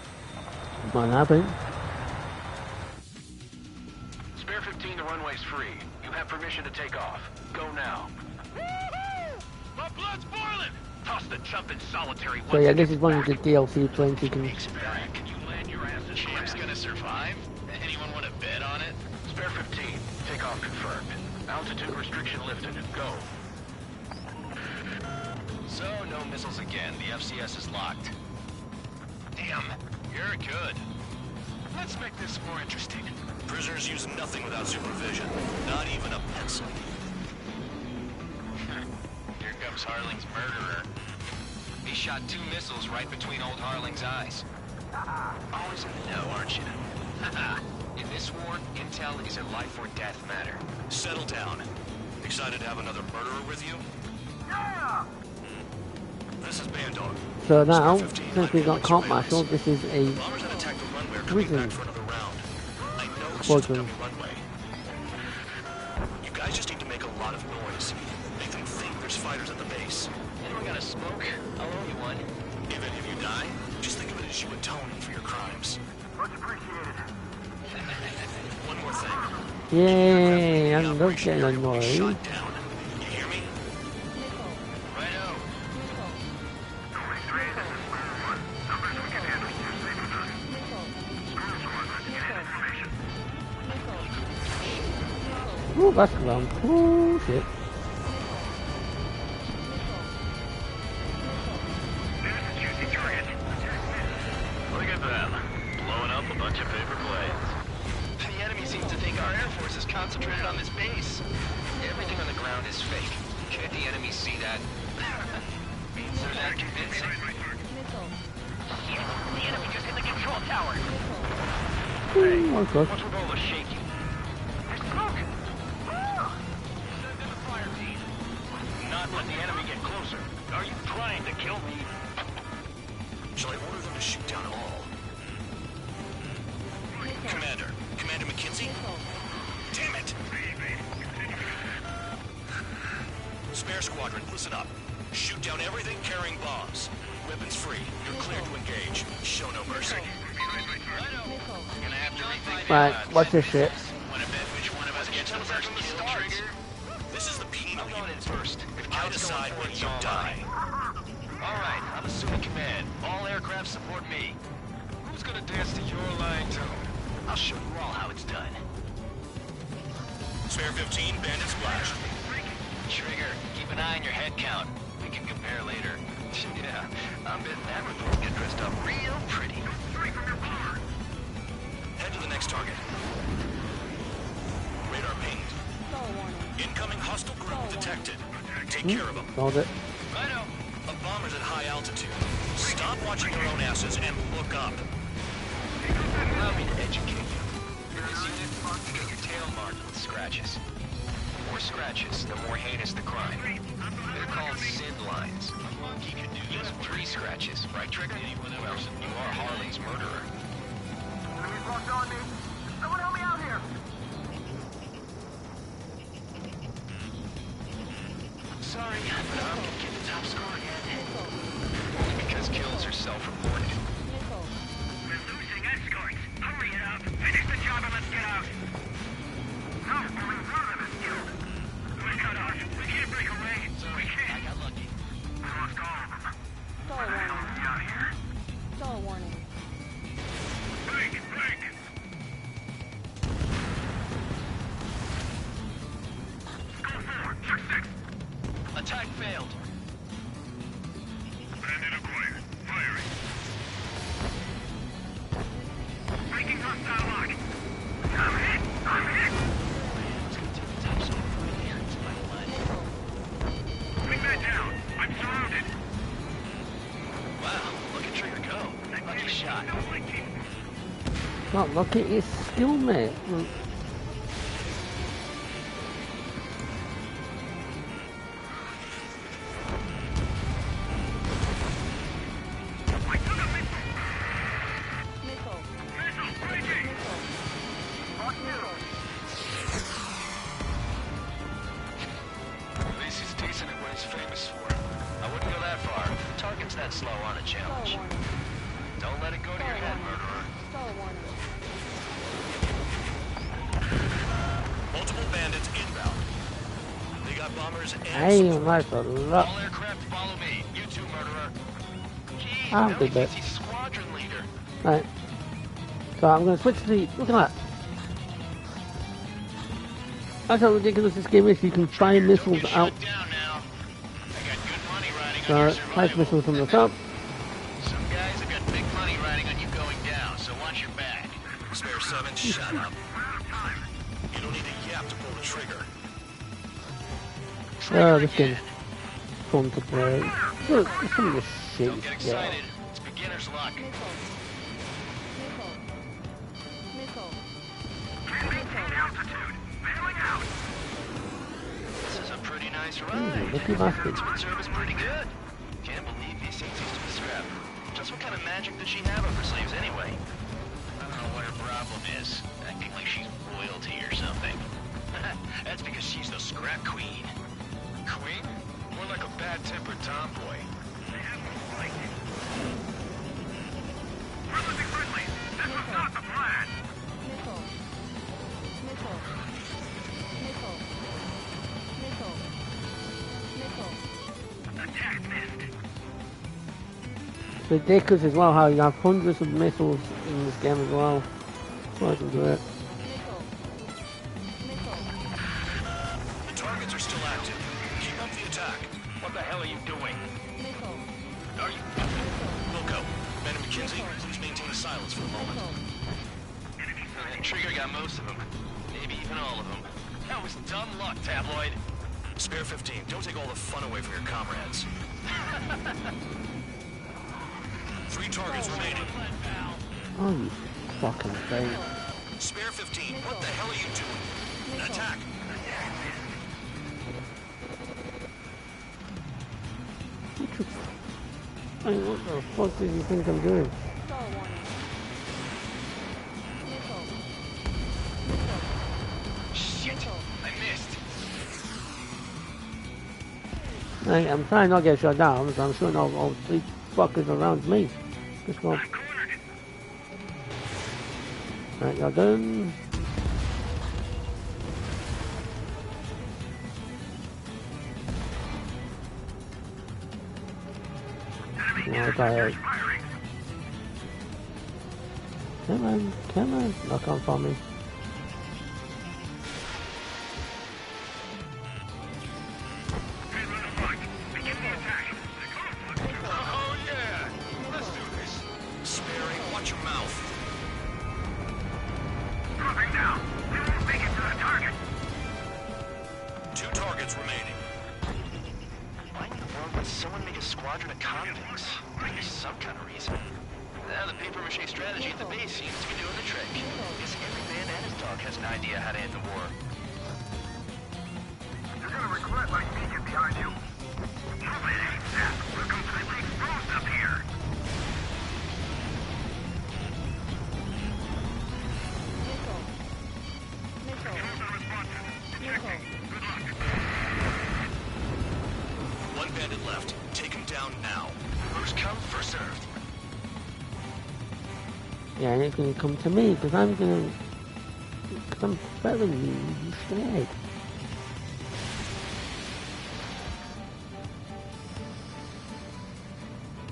Might happen. Spare 15, the runway's free. You have permission to take off. Go now. Woohoo! My blood's boiling! Toss the chump in solitary. So yeah, this is one of the DLC planes you can... Can you land your ass in Champ's gonna survive? Anyone want to bet on it? Spare 15, takeoff confirmed. Altitude restriction lifted. Go. So, no missiles again. The FCS is locked. Damn, you're good. Let's make this more interesting. Prisoners use nothing without supervision. Not even a pencil. Here comes Harling's murderer. He shot 2 missiles right between old Harling's eyes. Always in the know, aren't you? In this war, intel is a life or death matter. Settle down. Excited to have another murderer with you? Yeah! This is Bandog. So now, since we got Comp Marshal, this is a prison squadron. You guys just need to make a lot of noise. Make them think there's fighters at the base. Anyone got a smoke? I'll owe you one. If any of you die, just think of it as you atoning for your crimes. Much appreciated. One more thing. Yay, I'm not getting annoyed. Shot down. You hear me? Righto. Ooh, that's around. Ooh, shit. Look at them. Blowing up a bunch of paper planes. The enemy seems to think our Air Force is concentrated on this base. Everything on the ground is fake. Can't the enemy see that? So that convincing. Shit, the enemy just hit the control tower. Ooh, oh god. What's with all the shaking? There's smoke! Ah! Send in the fire team. Not let the enemy get closer. Are you trying to kill me? Shall I order them to shoot down all? Commander McKinsey? Damn it! Spare squadron, listen up. Shoot down everything carrying bombs. Weapons free. You're clear to engage. Show no mercy. Gonna have to rethink Right, watch this shit. Wanna bet which one of us gets the first kill, Trigger? This is the penal I'm going in first. If I Cal's decide going when first, you all die. mine. Alright, I'm assuming command. All aircraft support me. Who's gonna dance to your line tune? I'll show you all how it's done. Spare 15, bandit splash. Trigger, keep an eye on your head count. We can compare later. Yeah, I'm betting that report get dressed up real pretty. Head to the next target. Radar pinged. Incoming hostile group detected. Take care of them. Hold it. Righto. A bomber's at high altitude. Stop watching your own asses and look up. Allow me to educate you. In this unit, you get your tail marked with scratches. The more scratches, the more heinous the crime. They're called SID lines. You have 3 scratches, right, Trigger? Well, you are Harling's murderer. Enemy's locked on me. Someone help me out here. Sorry, but I'm gonna get the top score again. Only because kills are self-reported. We're losing escorts. Hurry it up. Finish the job and let's get out. No, only one of them is killed. We're cut off. We can't break away. We can't. I got lucky. We lost all of them. Stall warning. Out of here. Stall warning. Break! Break! Skull 4, check 6. Attack failed. Bandit acquired. Firing. Breaking hostile lock. I'm hit! I'm hit! Wingman down. I'm surrounded. Wow, look at Trigger go. Lucky shot. Not lucky, it's skill, mate. At least he's decent at what he's famous for. I wouldn't go that far. The target's that slow on a challenge. Don't let it go to your head, murderer. Stall warning. Multiple bandits inbound. They got bombers and Hey, that's a lot. All aircraft follow me. You too, murderer. Gee, I'll now do he that. thinks he's squadron leader. Right. So I'm going to switch to the... Look at that. That's how ridiculous this game is. You can fire missiles out. So, fire missiles from the top. Some guys have got big money riding on you going down, so watch your back. Spare 7, shut up. You don't need a yap to pull the trigger. Oh, this game's fun to play. Look, some of the shit. Don't get excited. It's beginner's luck. This is a pretty nice ride. Lucky bastard. Twin service pretty good. Can't believe these things used to be scrapped. Just what kind of magic does she have up her sleeves anyway? I don't know what her problem is. Acting like she's royalty or something. That's because she's the scrap queen. Queen? More like a bad-tempered tomboy. Friendly, friendly. This was not the plan. Missile. Missile. Missile. Missile. Missile. Attack missed. It's ridiculous as well how you have hundreds of missiles in this game as well. So I can do it. The targets are still active. Keep up the attack. What the hell are you doing? Are you? Wilco, Ben and McKenzie, please maintain silence for a moment. Trigger got most of them. Maybe even all of them. That was dumb luck, Tabloid. Spare 15, don't take all the fun away from your comrades. 3 targets remaining. Oh, you fucking thing. Spare 15, what the hell are you doing? Attack! Hey, what the fuck do you think I'm doing? Shit! I missed. I'm trying not to get shot down, so I'm shooting all 3 fuckers around me. Let's go. Right, you're done. Now tired. Come on, knock on for me. Oh, yeah! Let's do this. Sperry, watch your mouth. Dropping down. We won't make it to the target. 2 targets remaining. Why in the world would someone make a squadron of convicts? There's some kind of reason. Now the papier-mâché strategy at the base seems to be doing the trick. Guess every man and his dog has an idea how to end the war. You're gonna regret letting me get behind you. Probably it ain't that. We're completely exposed up here. bandit left. Take him down now. First come, first served. Yeah, and it's gonna come to me, because I'm better than you instead.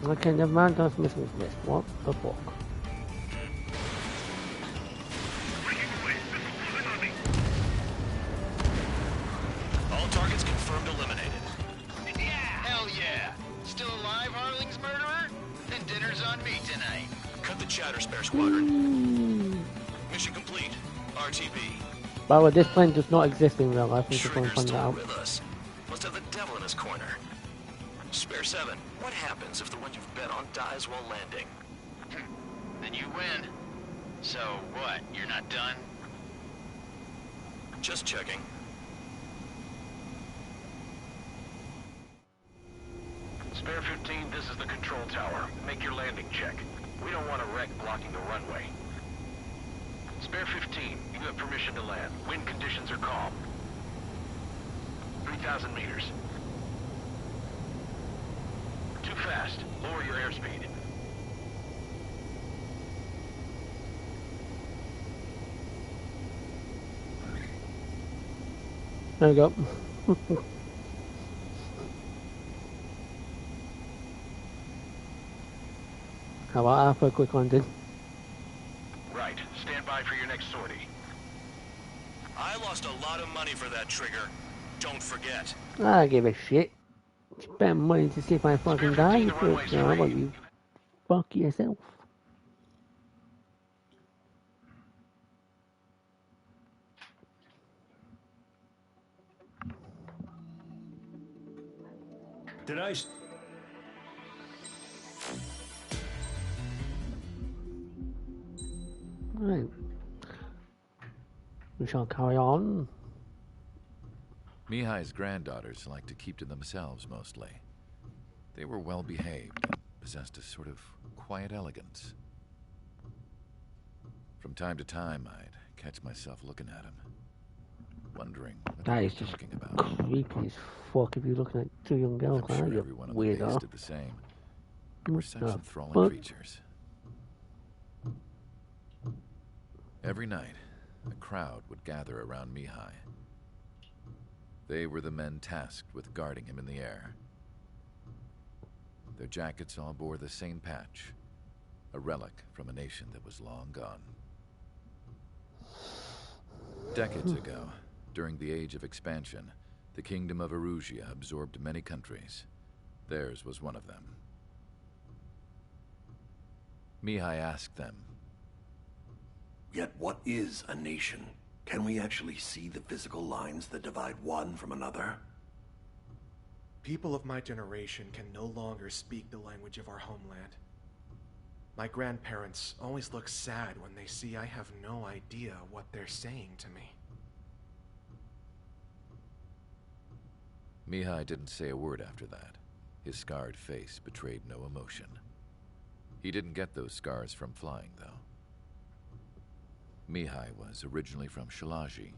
Okay, never mind, that's missing this. What the fuck? All targets confirmed eliminated. Yeah! Hell yeah! Still alive, Harling's murderer? Then dinner's on me tonight. Cut the chatter, Spare Squadron. Mission complete. RTB. By the way, this plane does not exist in real life. I just want to Trigger's find that still out. with us. Must have the devil in his corner. Spare 7, what happens if the one you've bet on dies while landing? Then you win. So what, you're not done? Just checking. Spare 15, this is the control tower. Make your landing check. We don't want a wreck blocking the runway. Spare 15, you have permission to land. Wind conditions are calm. 3,000 meters. Too fast. Lower your airspeed. There we go. How about that for a quick landing? Right. Stand by for your next sortie. I lost a lot of money for that trigger. Don't forget. I don't give a shit. Spend money to see if I fucking die. But, how about you fuck yourself? Did I... Right. We shall carry on. Mihai's granddaughters liked to keep to themselves mostly. They were well behaved and possessed a sort of quiet elegance. From time to time, I'd catch myself looking at him, wondering what That they is were just talking about. creepy as fuck if you're looking at two young girls, I'm sure aren't you? everyone on the base Weirdo. did the same. They were What such the enthralling fuck? creatures. Every night, a crowd would gather around Mihai. They were the men tasked with guarding him in the air. Their jackets all bore the same patch, a relic from a nation that was long gone. Decades ago, during the Age of Expansion, the Kingdom of Erusia absorbed many countries. Theirs was one of them. Mihai asked them, Yet what is a nation? Can we actually see the physical lines that divide one from another? People of my generation can no longer speak the language of our homeland. My grandparents always look sad when they see I have no idea what they're saying to me. Mihai didn't say a word after that. His scarred face betrayed no emotion. He didn't get those scars from flying, though. Mihai was originally from Shalaji.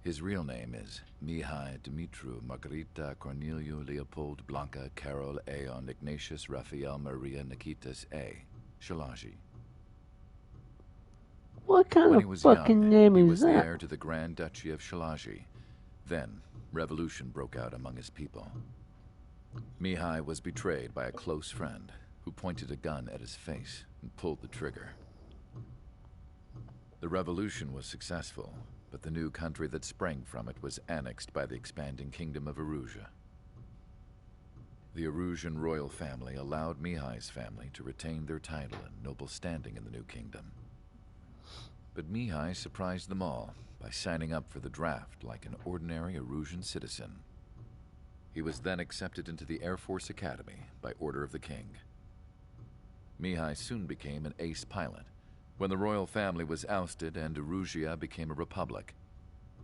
His real name is Mihai Dumitru Margarita Corneliu Leopold Blanca Carol Aeon Ignatius Raphael Maria Nikitas A. Shalaji. What kind When he of was fucking young, name he is was the that? heir to the Grand Duchy of Shalaji. Then, revolution broke out among his people. Mihai was betrayed by a close friend who pointed a gun at his face and pulled the trigger. The revolution was successful, but the new country that sprang from it was annexed by the expanding Kingdom of Erusia. The Erusian royal family allowed Mihai's family to retain their title and noble standing in the new kingdom. But Mihai surprised them all by signing up for the draft like an ordinary Erusian citizen. He was then accepted into the Air Force Academy by order of the king. Mihai soon became an ace pilot. When the royal family was ousted and Erusia became a republic,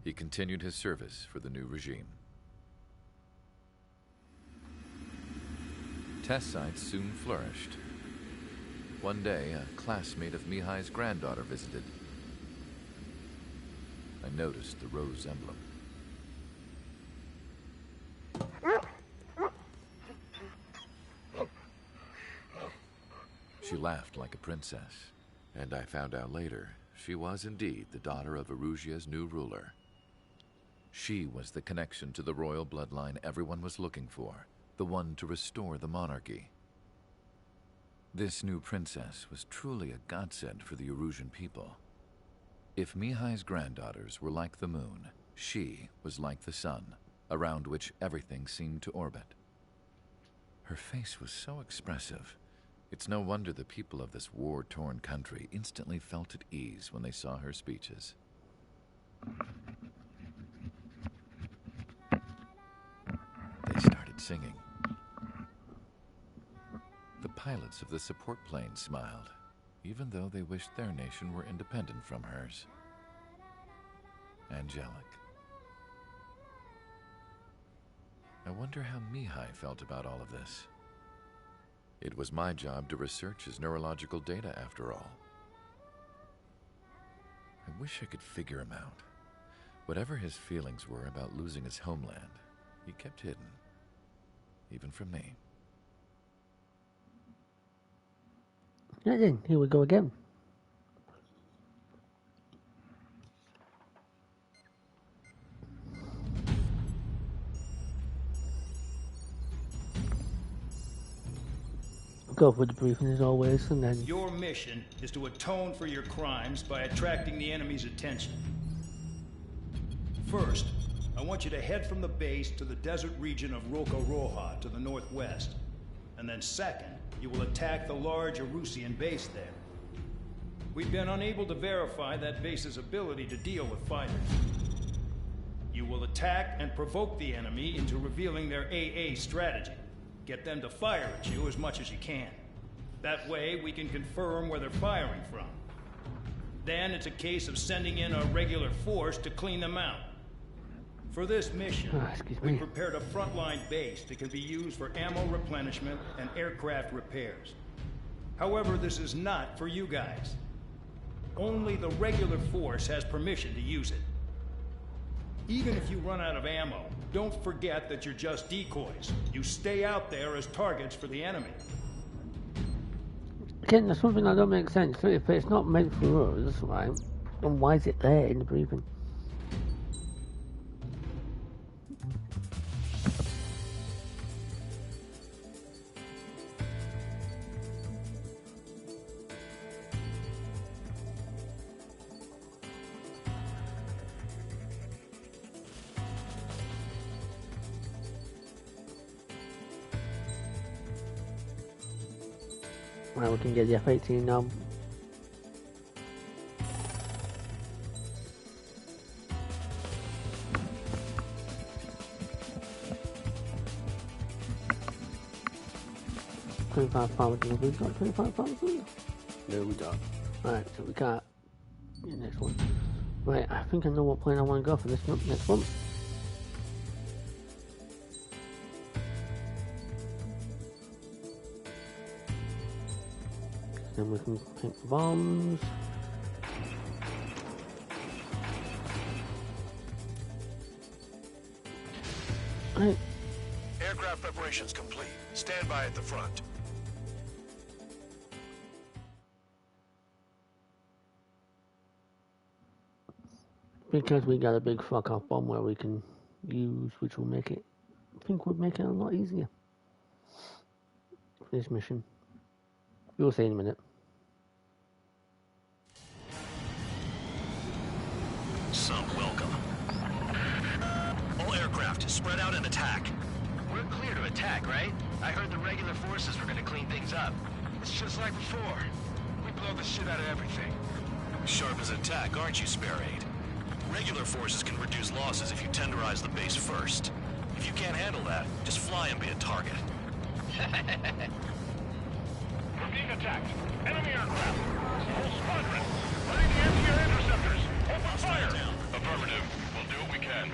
he continued his service for the new regime. Test sites soon flourished. One day, a classmate of Mihai's granddaughter visited. I noticed the rose emblem. She laughed like a princess, and I found out later she was indeed the daughter of Erusia's new ruler. She was the connection to the royal bloodline everyone was looking for, the one to restore the monarchy. This new princess was truly a godsend for the Erusian people. If Mihai's granddaughters were like the moon, she was like the sun, around which everything seemed to orbit. Her face was so expressive. It's no wonder the people of this war-torn country instantly felt at ease when they saw her speeches. They started singing. The pilots of the support plane smiled, even though they wished their nation were independent from hers. Angelic. I wonder how Mihai felt about all of this. It was my job to research his neurological data, after all. I wish I could figure him out. Whatever his feelings were about losing his homeland, he kept hidden, even from me. Yeah, then, here we go again. Go for the briefing as always, and then... Your mission is to atone for your crimes by attracting the enemy's attention. First, I want you to head from the base to the desert region of Roca-Roja to the northwest. And then second, you will attack the large Erusian base there. We've been unable to verify that base's ability to deal with fighters. You will attack and provoke the enemy into revealing their AA strategy. Get them to fire at you as much as you can. That way, we can confirm where they're firing from. Then it's a case of sending in a regular force to clean them out. For this mission, we prepared a frontline base that can be used for ammo replenishment and aircraft repairs. However, this is not for you guys. Only the regular force has permission to use it. Even if you run out of ammo, don't forget that you're just decoys. You stay out there as targets for the enemy. Again, there's something that don't make sense. So if it's not meant for us, right, then why is it there in the briefing? Right, we can get the F-18 now. $25,000. We've got $25,000? No, we don't. Right, so we can't. Yeah, next one. Right, I think I know what plane I want to go for this next one. Then we can pick the bombs. Right. Aircraft preparations complete. Stand by at the front. Because we got a big fuck-off bomb where we can use, which will make it, I think would make it a lot easier for this mission. You'll see in a minute. Some welcome. All aircraft, spread out and attack. We're clear to attack, right? I heard the regular forces were gonna clean things up. It's just like before. We blow the shit out of everything. Sharp as attack, aren't you, Spare 8? Regular forces can reduce losses if you tenderize the base first. If you can't handle that, just fly and be a target. We're being attacked. Enemy aircraft. Whole squadron. Ready to anti-air interceptors. Open fire. Affirmative. We'll do what we can.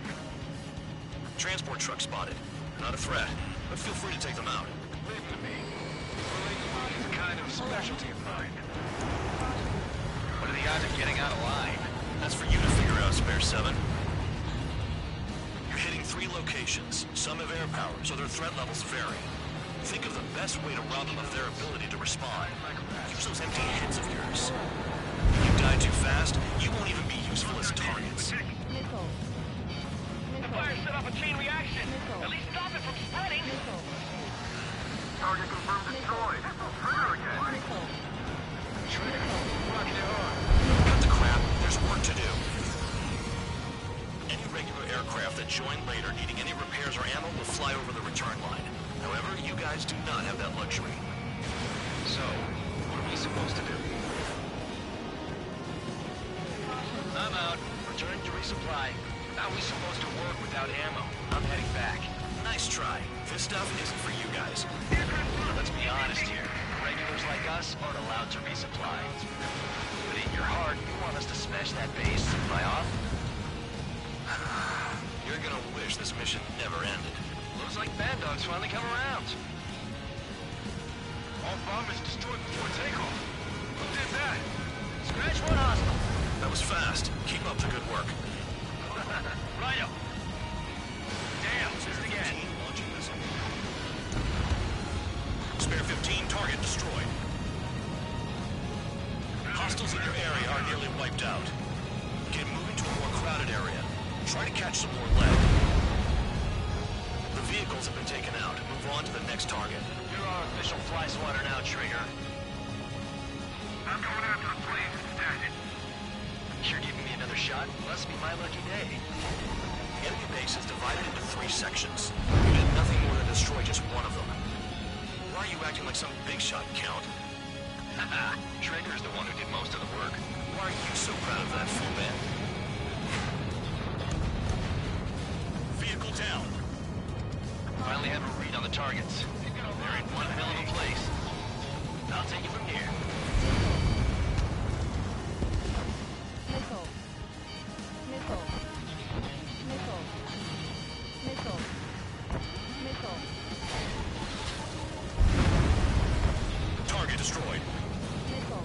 Transport truck spotted. Not a threat, but feel free to take them out. Leave it to me. It's a kind of specialty of mine. What are the odds of getting out alive? That's for you to figure out, Spare 7. You're hitting 3 locations. Some have air power, so their threat levels vary. Think of the best way to rob them of their ability to respond. Use those empty heads of yours. If you die too fast, you won't even be useful as targets. The fire set off a chain reaction. At least stop it from spreading. Target confirmed destroyed. Trigger again. Trigger, rocket their arm. Cut the crap. There's work to do. Any regular aircraft that join later needing any repairs or ammo will fly over the return line. However, you guys do not have that luxury. So, what are we supposed to do? I'm out. Returning to resupply. How are we supposed to work without ammo? I'm heading back. Nice try. This stuff isn't for you guys. Let's be honest here. Regulars like us aren't allowed to resupply. But in your heart, you want us to smash that base and fly off? You're gonna wish this mission never ended. Looks like Bad Dog's finally come around. All bombers destroyed before takeoff. Who did that? Scratch one hostile. That was fast. Keep up the good work. Rhino! Damn, just again. Launching missile. Spare 15, target destroyed. Hostiles in your area are nearly wiped out. Get moving to a more crowded area. Try to catch some more lead. The vehicles have been taken out. Move on to the next target. You're our official fly swatter now, Trigger. I'm going after the planes instead. You're giving me another shot? Must be my lucky day. The enemy base is divided into 3 sections. You did nothing more than destroy just one of them. Why are you acting like some big shot, Count? Haha, Trigger's the one who did most of the work. Why are you so proud of that, Fullman? Vehicle down. Finally have a read on the targets. They're in one hell of a place. I'll take it from here. Missile. Missile. Missile. Missile. Missile. Target destroyed. Missile.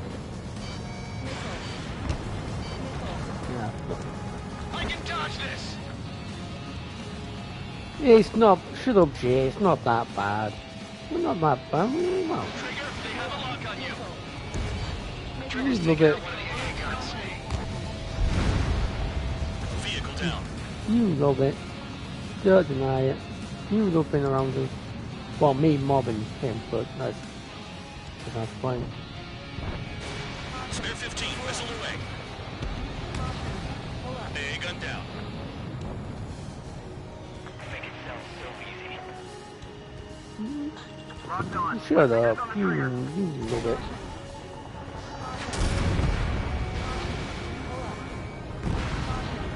Missile. Missile. Yeah. I can dodge this! It's not. Shut up, Jay. It's not that bad. We're not that bad. Well, Trigger, they have a lock on you. Trigger's taking out one of the AA guns. Vehicle down. you love it. Don't deny it. You love being around us. Well, me mobbing him, but that's fine. Spare 15, whistle away. A gun down. Make it sound so easy. Shut up. You love it.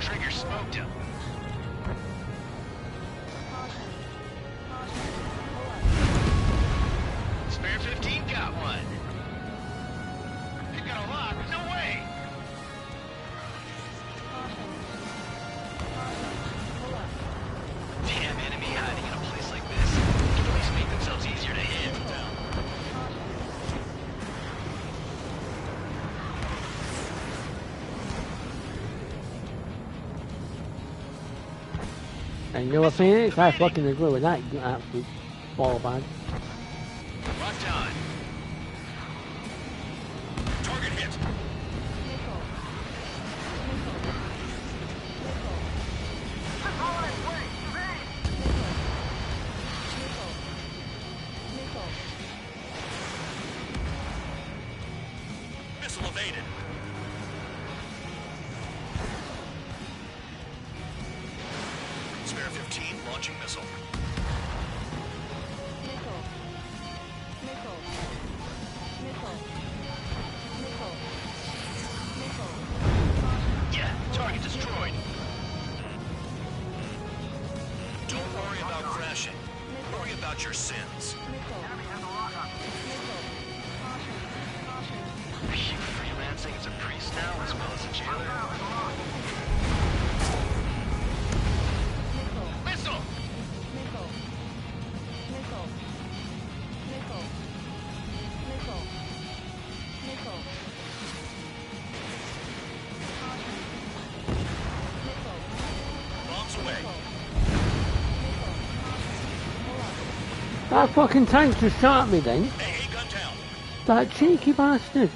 Trigger smoked him. Spare 15 got one. You got a lock? No way! Damn enemy hiding in a place like this. Can at least make themselves easier to hit. And you know what, Phoenix? I fucking agree with that, you absolute ball bag. Locked on. Target hit. Missile evaded. Spare 15, launching missile. Yeah, target destroyed. Don't worry about crashing. Worry about your sins. Are you freelancing as a priest now as well as a jailer? Missile! Bombs away. That fucking tank just shot at me then. Hey, Guntown. That cheeky bastard.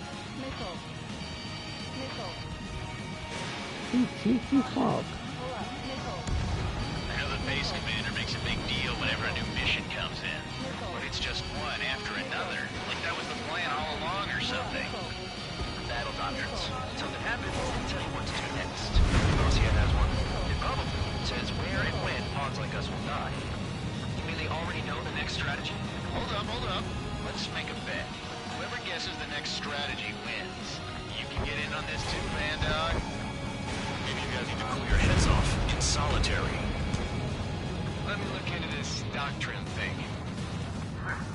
You cheeky fuck. I know the base commander makes a big deal whenever a new mission comes in. But it's just one after another. Like that was the plan all along or something. Battle doctrines. Something happens, tell you what to do next. OCN has one. It probably says where and when pawns like us will die. You mean they already know the next strategy? Hold up. Let's make a bet. Whoever guesses the next strategy wins. You can get in on this too, man, dog. Maybe you guys need to cool your heads off in solitary. Let me look into this doctrine thing.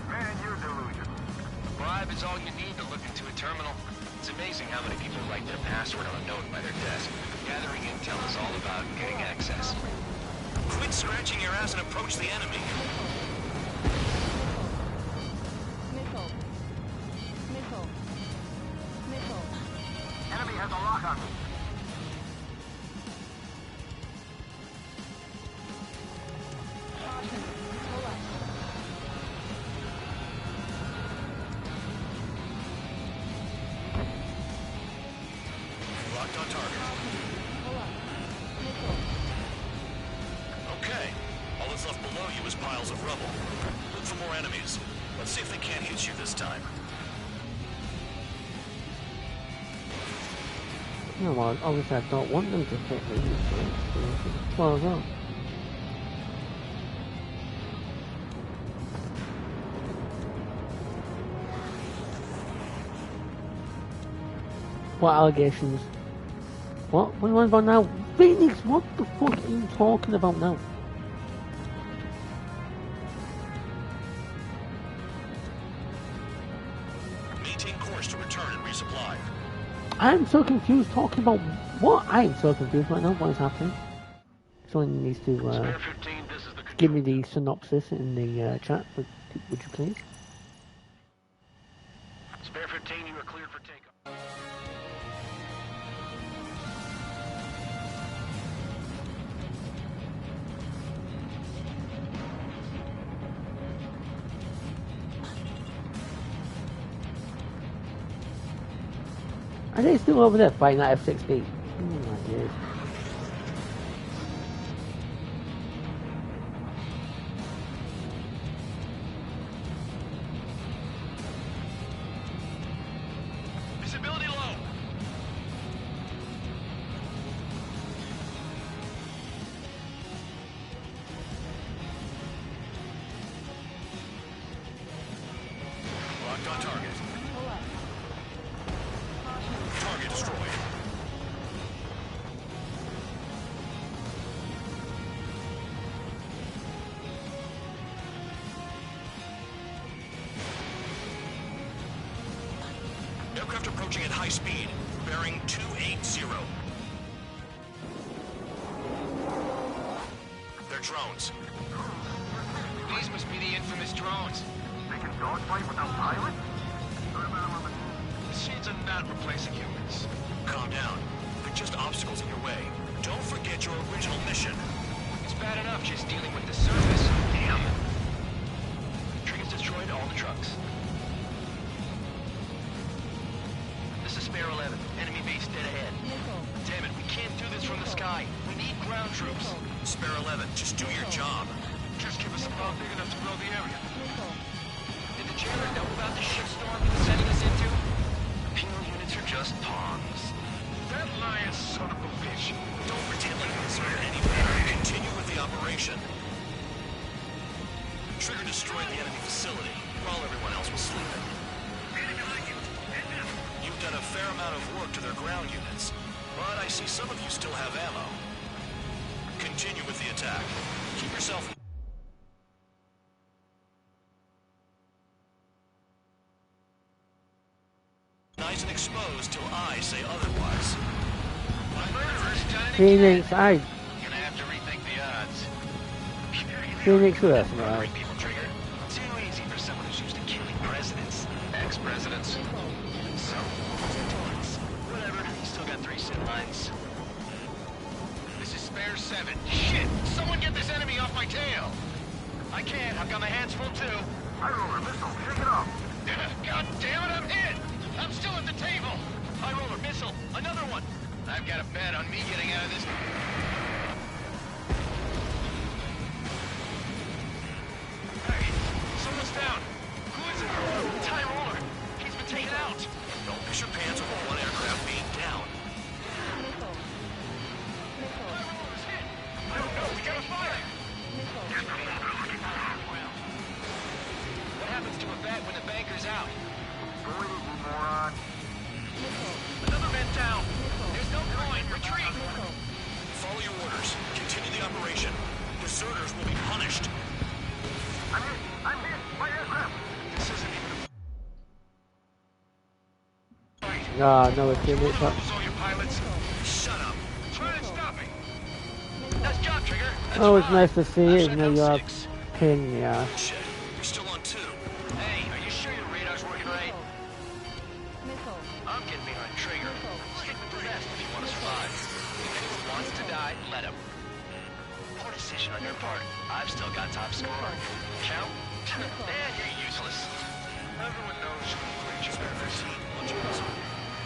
Man, you're delusional. A bribe is all you need to look into a terminal. It's amazing how many people write their password on a note by their desk. Gathering intel is all about getting access. Quit scratching your ass and approach the enemy. Enemy has a lock on me. Locked on target. Okay. All that's left below you is piles of rubble. Look for more enemies. Let's see if they can't hit you this time. No, well, obviously I don't want them to hit me. Well, no. What allegations? What? What are you on about now? Phoenix, what the fuck are you talking about now? Maintain course to return and resupply. I'm so confused talking about what? I am so confused right now. What is happening? Someone needs to give me the synopsis in the chat, would you please? Spare 15, you are cleared for takeoff. Are they still over there fighting that F-16? Oh my days. Visibility low. Locked on target. Target destroyed. Aircraft approaching at high speed, bearing 280. They're drones. These must be the infamous drones. They can dogfight without pilots? Machines are not replacing humans. Calm down. They're just obstacles in your way. Don't forget your original mission. It's bad enough just dealing with the surface. Damn. Triggers destroyed all the trucks. This is Spare 11. Enemy base dead ahead. Damn it, we can't do this from the sky. We need ground troops. Spare 11, just do your job. Just give us a bomb big enough to blow the area. Did the jailer know about the shitstorm he was sending us into? Penal units are just pawns. That lying son of a bitch. Don't pretend like this or anything. Continue with the operation. Trigger destroyed the enemy facility while everyone else was sleeping. You've done a fair amount of work to their ground units, but I see some of you still have ammo. Continue with the attack. Keep yourself... nice and exposed till I say otherwise. Phoenix, I... You're gonna have to rethink the odds. Phoenix with us, right? People trigger. Too easy for someone who's used to killing presidents. Ex-presidents. So, whatever. Still got 3 sin lines. This is Spare 7. Shit! Someone get this enemy off my tail! I can't. I've got my hands full too. High roller missile, shake it off. God damn it, I'm hit! I'm still at the table! High roller missile, another one! I've got a bet on me getting out of this. Hey, someone's down. Who is it? It's High roller. He's been taken out. Don't piss your pants over one aircraft being down. High roller's hit! I don't know, we gotta fire! What happens to a bet when the banker's out? Moron. Another man down. There's no coin. Retreat. Follow your orders. Continue the operation. Deserters will be punished. I'm hit. I'm hit. My aircraft. This isn't even Ah, no, it's in it. all your pilots. Shut up. Try and stop me. Nice job, Trigger. That's Oh, it's right. nice to see it, even though you have pin in the ass. Shit, you're still on 2. Hey, are you sure your radar's working right? I'm getting behind Trigger. Stick with the best if you want to survive. If anyone wants to die, let him. Poor decision on your part. I've still got top score. Count? Man, you're useless. Everyone knows who played you better.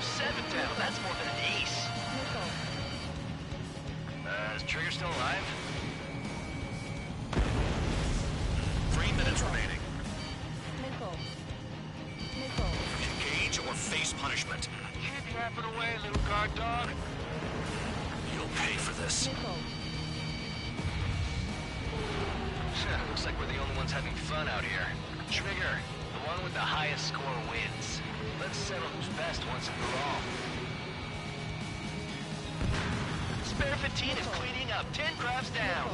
7 down. That's more than an ace. Is Trigger still alive? 3 minutes remaining. Engage or face punishment. Keep yapping away, little guard dog. You'll pay for this. Looks like we're the only ones having fun out here. Trigger, the one with the highest score wins. Let's settle who's best once and for all. Spare 15 is cleaning up. 10 crafts down.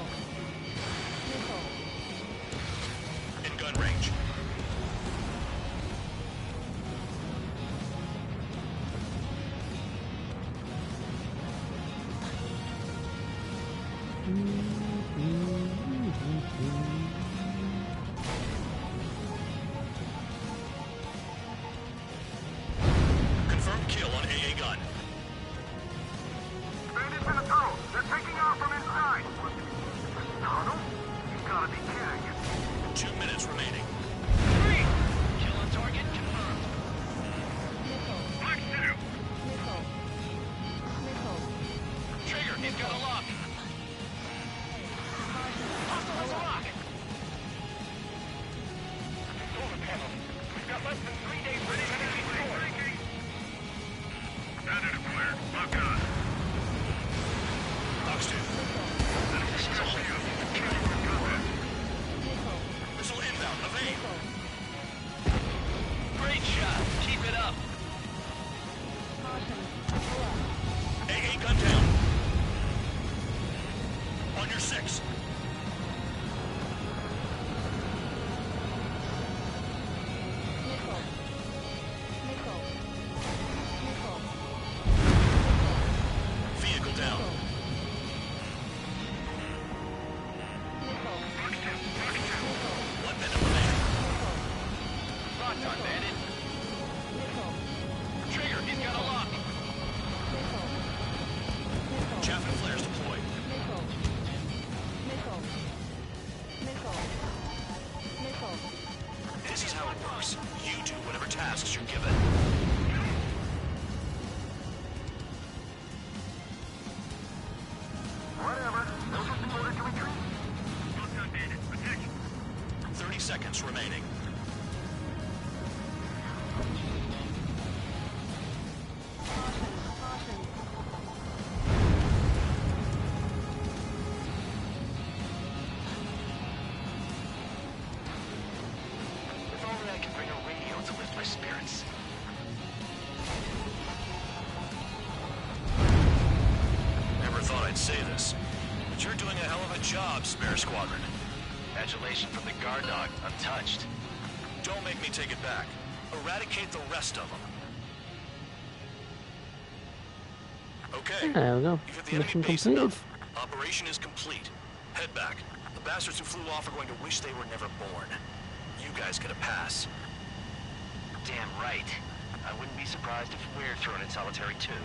In gun range. Confirmed kill on AA gun. Bandits in the tunnel. They're taking off from inside. Tunnel? You gotta be kidding. 2 minutes remaining. 3. Kill on target confirmed. Black City. Trigger, he's got a lock. Hostile has a lock. Over panel. We've got less than 3 days ready to be Bandit acquired. Lock on. Oxton. Missile inbound. Evade. Great shot. Keep it up. AA gun down. On your 6. Vehicle down. One minute remaining. Locked on, Bandit. Trigger, he's got a lock. Chaff and flares deployed. This is how it works. You do whatever tasks you're given. Whatever. No system order to retreat. Lock on, Bandit. Protection. 30 seconds remaining. If only I could bring a radio to lift my spirits. Never thought I'd say this, but you're doing a hell of a job, Spare Squadron. Adulation from the guard dog, untouched. Don't make me take it back. Eradicate the rest of them. Okay. There we go. You've hit the Mission enemy base completed. enough. Operation is complete. Head back. The bastards who flew off are going to wish they were never born. You guys get a pass. Damn right. I wouldn't be surprised if we're thrown in solitary too.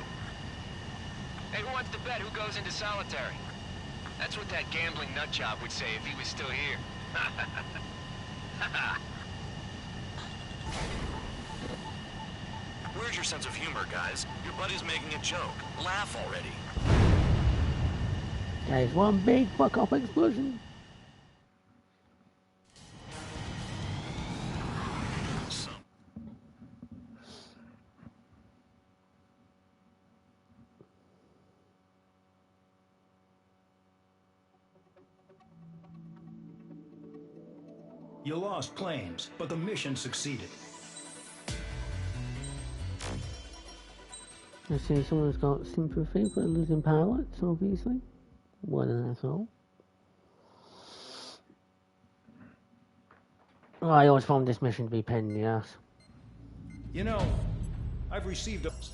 Hey, who wants to bet who goes into solitary? That's what that gambling nutjob would say if he was still here. Where's your sense of humor, guys? Your buddy's making a joke. Laugh already. There's one big fuck-off explosion. You lost planes, but the mission succeeded. I see someone's got sympathy for losing pilots, obviously. What an asshole. Oh, I always found this mission to be a pain in the ass. You know, I've received those.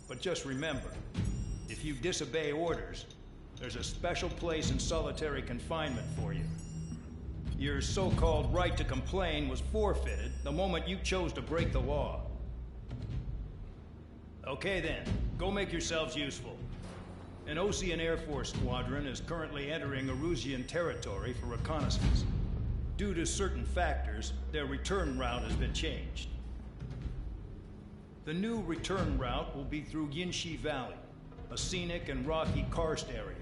But just remember, if you disobey orders, there's a special place in solitary confinement for you. Your so-called right to complain was forfeited the moment you chose to break the law. Okay then, go make yourselves useful. An Osean Air Force squadron is currently entering Erusian territory for reconnaissance. Due to certain factors, their return route has been changed. The new return route will be through Yinshi Valley, a scenic and rocky karst area.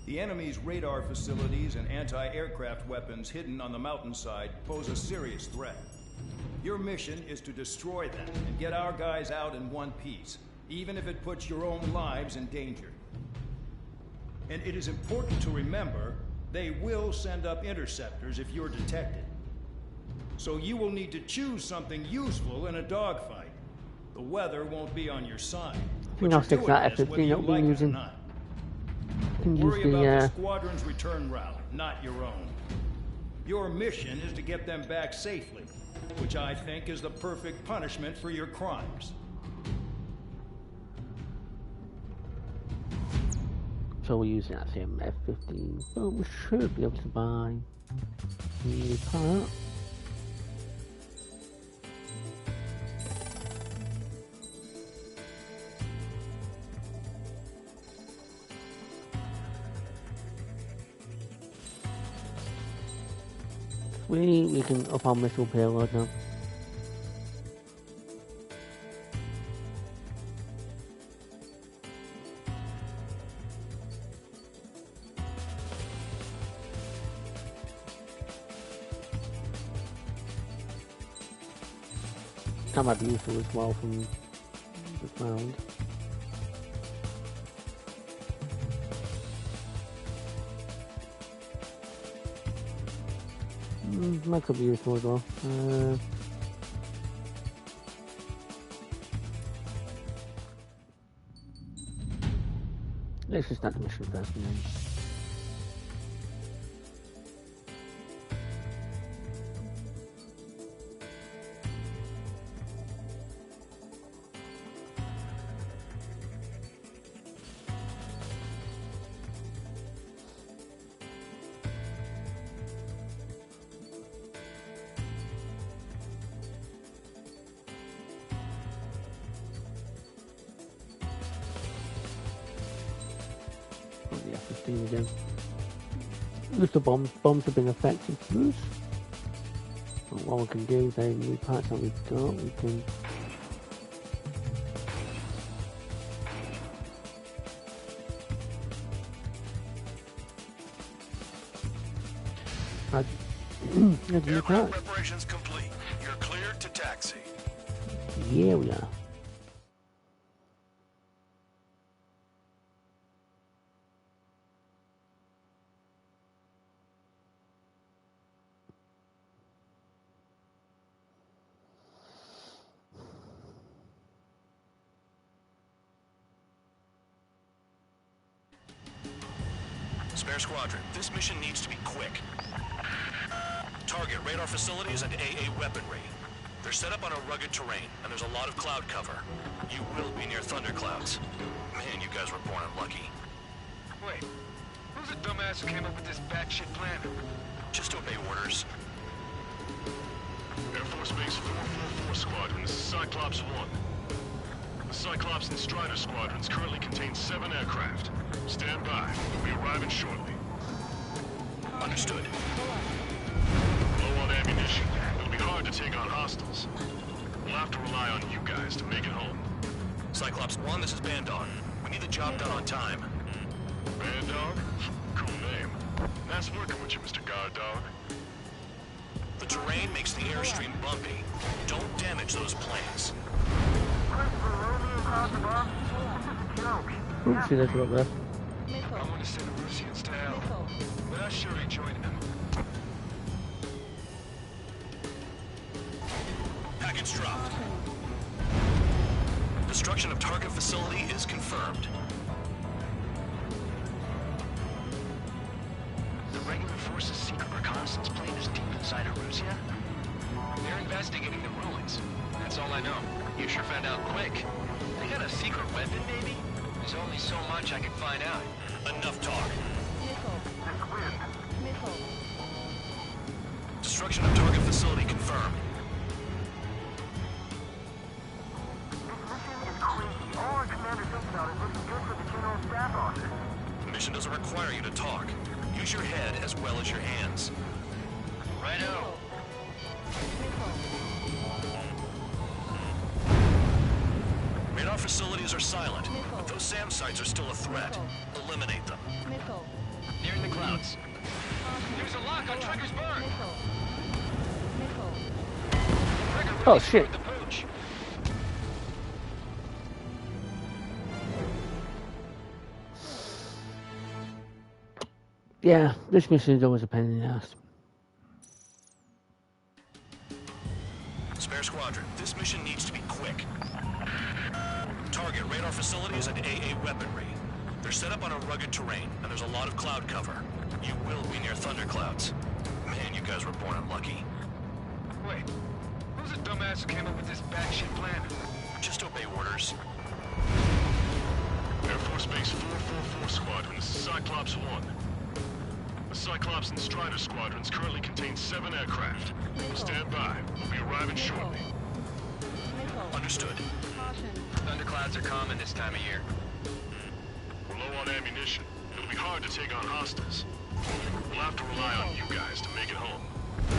The enemy's radar facilities and anti-aircraft weapons hidden on the mountainside pose a serious threat. Your mission is to destroy them and get our guys out in one piece, even if it puts your own lives in danger. And it is important to remember, they will send up interceptors if you're detected. So you will need to choose something useful in a dogfight. The weather won't be on your side. I think I'll stick to that F-15, not being using... Worry about the squadron's return route, not your own. Your mission is to get them back safely, which I think is the perfect punishment for your crimes. So we're using that same F-15, but we should be able to buy the part. We can up our missile payload now. That might be useful as well from the ground. That could be useful as well. Let's just start the mission first and then. Again. Use the bombs. Bombs have been effective for us. But what we can do, the new parts that we've got, we can add new parts. Preparations complete. You're cleared to taxi. Yeah, we are. Spare Squadron, this mission needs to be quick. Target radar facilities and AA weaponry. They're set up on a rugged terrain, and there's a lot of cloud cover. You will be near thunderclouds. Man, you guys were born unlucky. Wait, who's the dumbass who came up with this batshit plan? Just obey orders. Air Force Base 444 Squadron, this is Cyclops 1. The Cyclops and Strider squadrons currently contain 7 aircraft. Stand by. We'll be arriving shortly. Understood. Low on ammunition. It'll be hard to take on hostiles. We'll have to rely on you guys to make it home. Cyclops 1, this is Bandog. We need the job done on time. Bandog? Cool name. Nice working with you, Mr. Guard Dog. The terrain makes the airstream bumpy. Don't damage those planes. Oops, see that drop there. I want to send the Russians to hell, but I sure enjoyed them. Package dropped. Destruction of target facility is confirmed. The regular force's secret reconnaissance plane is deep inside Erusea? They're investigating the ruins. That's all I know. You sure found out quick. They got a secret weapon, maybe? There's only so much I can find out. Enough talk. Missile. Destruction of target facility confirmed. The mission doesn't require you to talk. Use your head as well as your hands. Righto. Radar facilities are silent, but those SAM sites are still a threat. Eliminate them. They're in the clouds. There's a lock on Trigger's burn. Oh shit. The pooch. Yeah, this mission is always a pain in the ass. Spare Squadron, this mission needs to be quick. Target radar facilities and AA weaponry. They're set up on a rugged terrain, and there's a lot of cloud cover. You will be near thunderclouds. Man, you guys were born unlucky. Wait, who's the dumbass who came up with this batshit plan? Just obey orders. Air Force Base 444 Squadron, this is Cyclops 1. The Cyclops and Strider squadrons currently contain 7 aircraft. Stand by. We'll be arriving shortly. Understood. Thunderclouds are common this time of year. We're low on ammunition. It'll be hard to take on hostiles. We'll have to rely on you guys to make it home.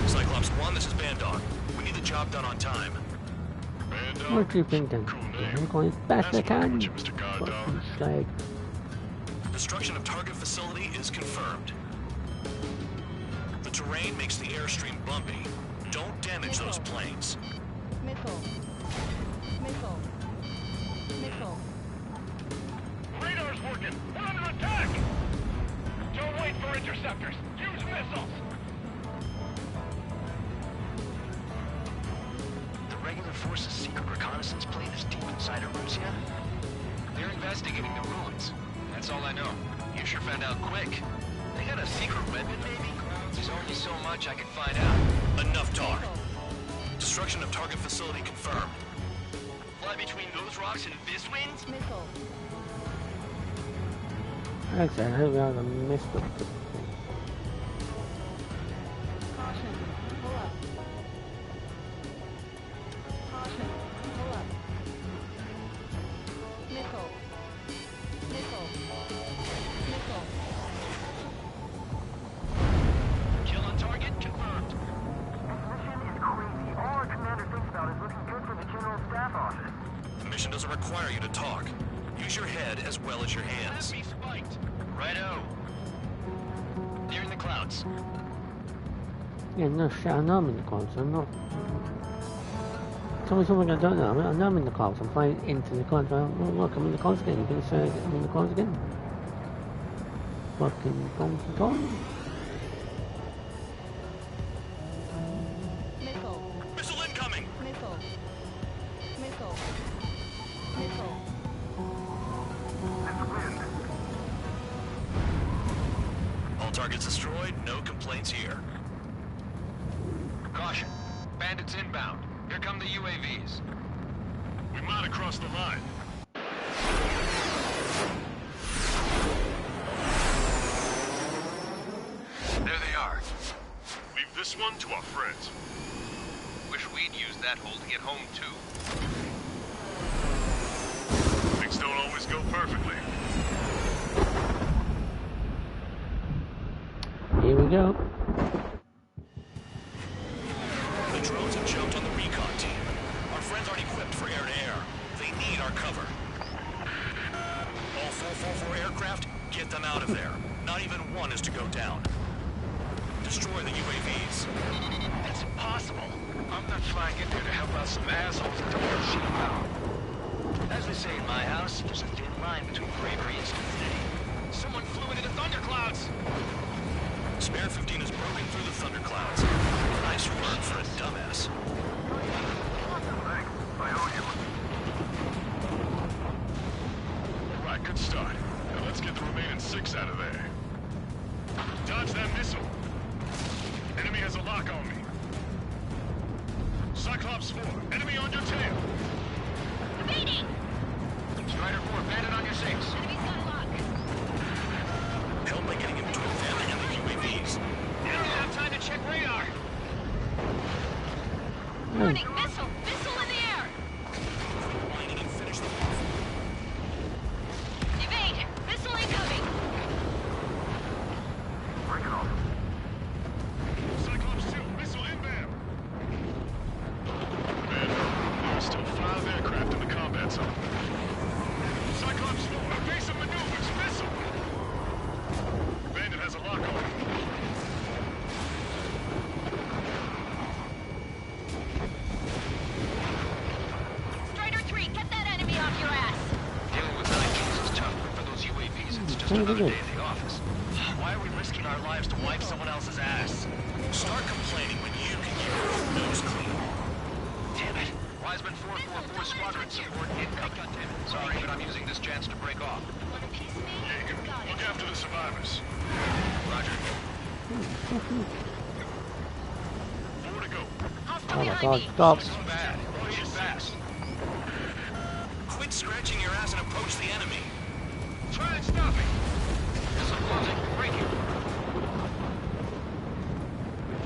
Cyclops 1, this is Bandog. We need the job done on time. Bandog? What do you think then? I'm going as fast as I can. Mr. Guard Dog. Slag. Destruction of target facility is confirmed. The terrain makes the airstream bumpy. Don't damage those planes. Missile. Radar's working! We're under attack! Don't wait for interceptors! Use missiles! The regular force's secret reconnaissance plane is deep inside Erusea? They're investigating the ruins. That's all I know. You sure found out quick. They got a secret weapon, maybe? There's only so much I can find out. Enough talk. Destruction of target facility confirmed. Fly between those rocks and this wind? Missile. Actually, I hope I missed it. Caution. Pull up. Caution. Pull up. Missile. Kill on target confirmed. This mission is crazy. All our commander thinks about is looking good for the General Staff Office. The mission doesn't require you to talk. Use your head as well as your hands. Enemy spiked. Righto. They're in the clouds. Yeah, no shit, I know I'm in the clouds. I'm not. Tell me something I don't know. I know I'm in the clouds. I'm flying into the clouds. Well, look, I'm in the clouds again. You gonna say I'm in the clouds again? Fucking gone. Missile incoming! Missile. All targets destroyed, no complaints here. Caution. Bandits inbound. Here come the UAVs. We might have crossed the line. There they are. Leave this one to our friends. Wish we'd used that hole to get home, too. Things don't always go perfectly. Here we go. The drones have jumped on the recon team. Our friends aren't equipped for air-to-air. They need our cover. All 444 aircraft, get them out of there. Not even one is to go down. Destroy the UAVs. That's impossible. I'm not flying in there to help out some assholes that don't want shit about. As they say in my house, there's a thin line between bravery and stupidity. Someone flew into the thunderclouds! Spare 15 has broken through the thunderclouds. Nice work for a dumbass. Alright, good start. Now let's get the remaining 6 out of there. Dodge that missile. Enemy has a lock on me. Cyclops 4, enemy on your tail. Waiting! Strider 4, bandit on your 6. Enemy's got a lock. Help by getting in between them and the UAVs. You don't have time to check radar. Warning, missile! Missile in the air! Lining and finish them off. Evade! Missile incoming! Break it off. Cyclops 2, missile inbound. Man, there are still 5 aircraft in the combat zone. Cyclops 4, evasive maneuvers, missile! Bandit has a lock on him. Strider 3, get that enemy off your ass! Dealing with 9Ks is tough, but for those UAVs, it's just another day at the office. Why are we risking our lives to wipe someone else's ass? Start complaining when you can keep your own nose clean. Damn it. Wiseman 444 Squadron support incoming. Sorry, but I'm using this chance to break off. Jaeger, look after the survivors. Roger. 4 to go. Oh my god, stop. This is bad. Push it fast. Quit scratching your ass and approach the enemy. Try and stop me. Missile closing. Breaking.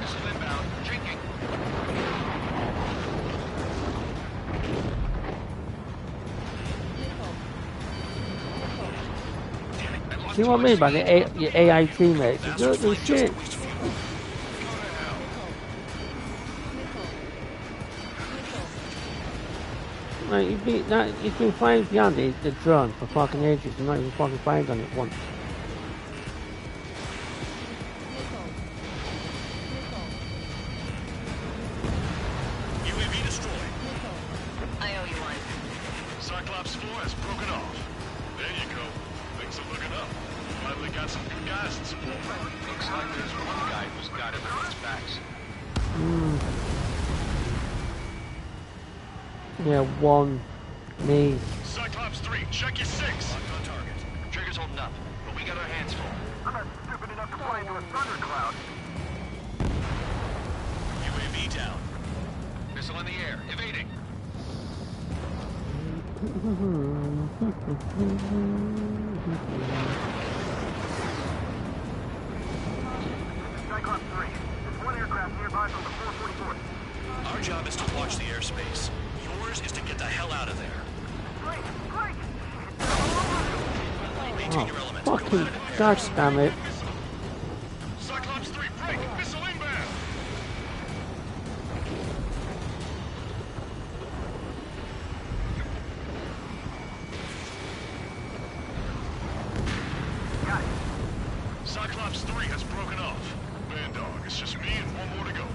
Missile inbound. Jinking. See what I mean by your AI teammates? They don't do shit. Like, you've been flying behind the drone for fucking ages and not even fucking firing on it once. UAV destroyed. I owe you one. Cyclops 4 has broken off. There you go. Things are looking up. Finally got some good guys in support. Looks like there's one guy who's got everyone's backs. Yeah, one. Me. Cyclops 3, check your 6. Locked on target. Trigger's holding up, but we got our hands full. I'm not stupid enough to fly into a thundercloud. UAV down. Missile in the air. Evading. Cyclops 3, there's one aircraft nearby from the 444th. Our job is to watch the airspace. Yours is to get the hell out of there. Great, great! Maintain your element. Fucking gosh damn it. Cyclops 3, break! Missile inbound! Cyclops 3 has broken off. Bandog, it's just me and one more to go.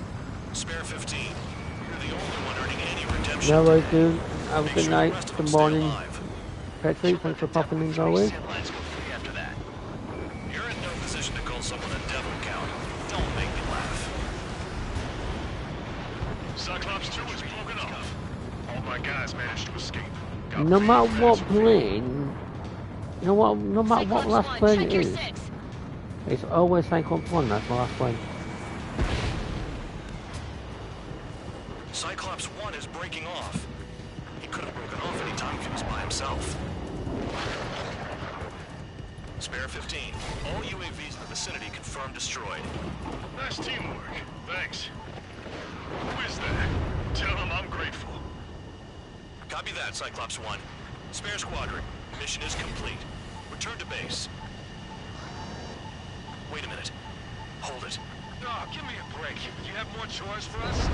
Spare 15. You're the only one earning any redemption. No worries, dude. Have a good night. Good morning. Petri, thanks for popping in, always. Lines go free after that. You're in no position to call someone a devil, Count. Don't make me laugh. Cyclops 2 is broken off. All my guys managed to escape. No matter what plane, no matter what last plane it is, it's always Cyclops 1, that's my last plane. Cyclops 1 is breaking off. He could have broken off any time if he was by himself. Spare 15. All UAVs in the vicinity confirmed destroyed. Nice teamwork. Thanks. Who is that? Tell him I'm grateful. Copy that, Cyclops 1. Spare squadron. Mission is complete. Return to base. Wait a minute. Hold it. Oh, give me a break. You have more chores for us?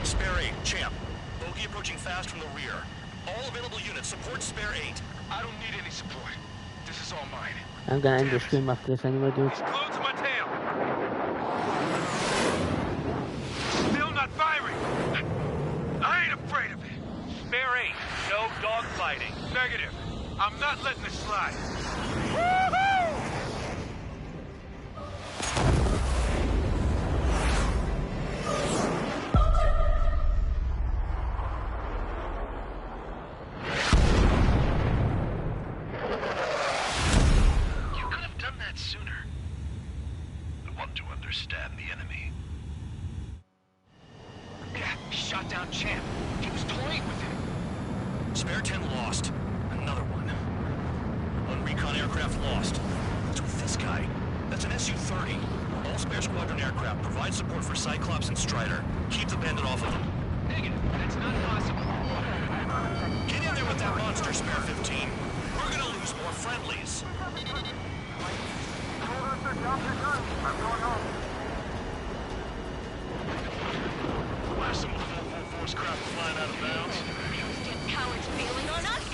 Spare 8, champ. Bogey approaching fast from the rear. All available units support Spare 8. I don't need any support. This is all mine. I'm gonna end the stream after this anyway, dude. He's glued to my tail. Still not firing. I ain't afraid of it. Spare 8. No dogfighting. Negative. I'm not letting this slide. Woohoo! You could have done that sooner. I want to understand the enemy. Yeah, shot down Champ. He was toying with him. Spare 10 lost. Another one. One recon aircraft lost. What's with this guy? That's an Su-30. All Spare Squadron aircraft provide support for Cyclops and Strider. Keep the bandit off of them. Negative. That's not possible. Get in there with that monster, Spare 15. We're gonna lose more friendlies. Why some 444 scrap flying out of bounds? Cowards bailing on us?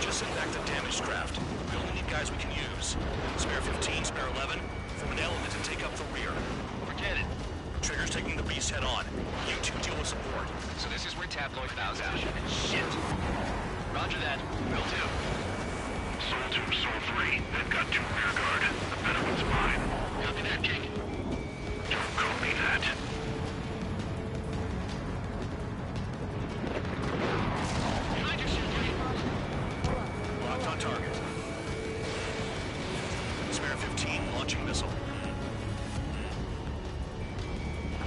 Just send back the damaged craft. We only need guys we can use. Spare 15, Spare 11, form an element and take up the rear. Forget it. Trigger's taking the beast head on. You two deal with support. So this is where Tabloid bows out. Shit. Roger that. Will do. Soul 2, Soul 3. They've got 2 rear guard. The better one's mine. Copy that, King. Don't call me that. Behind you, Sentry. Locked on target. Spare 15, launching missile.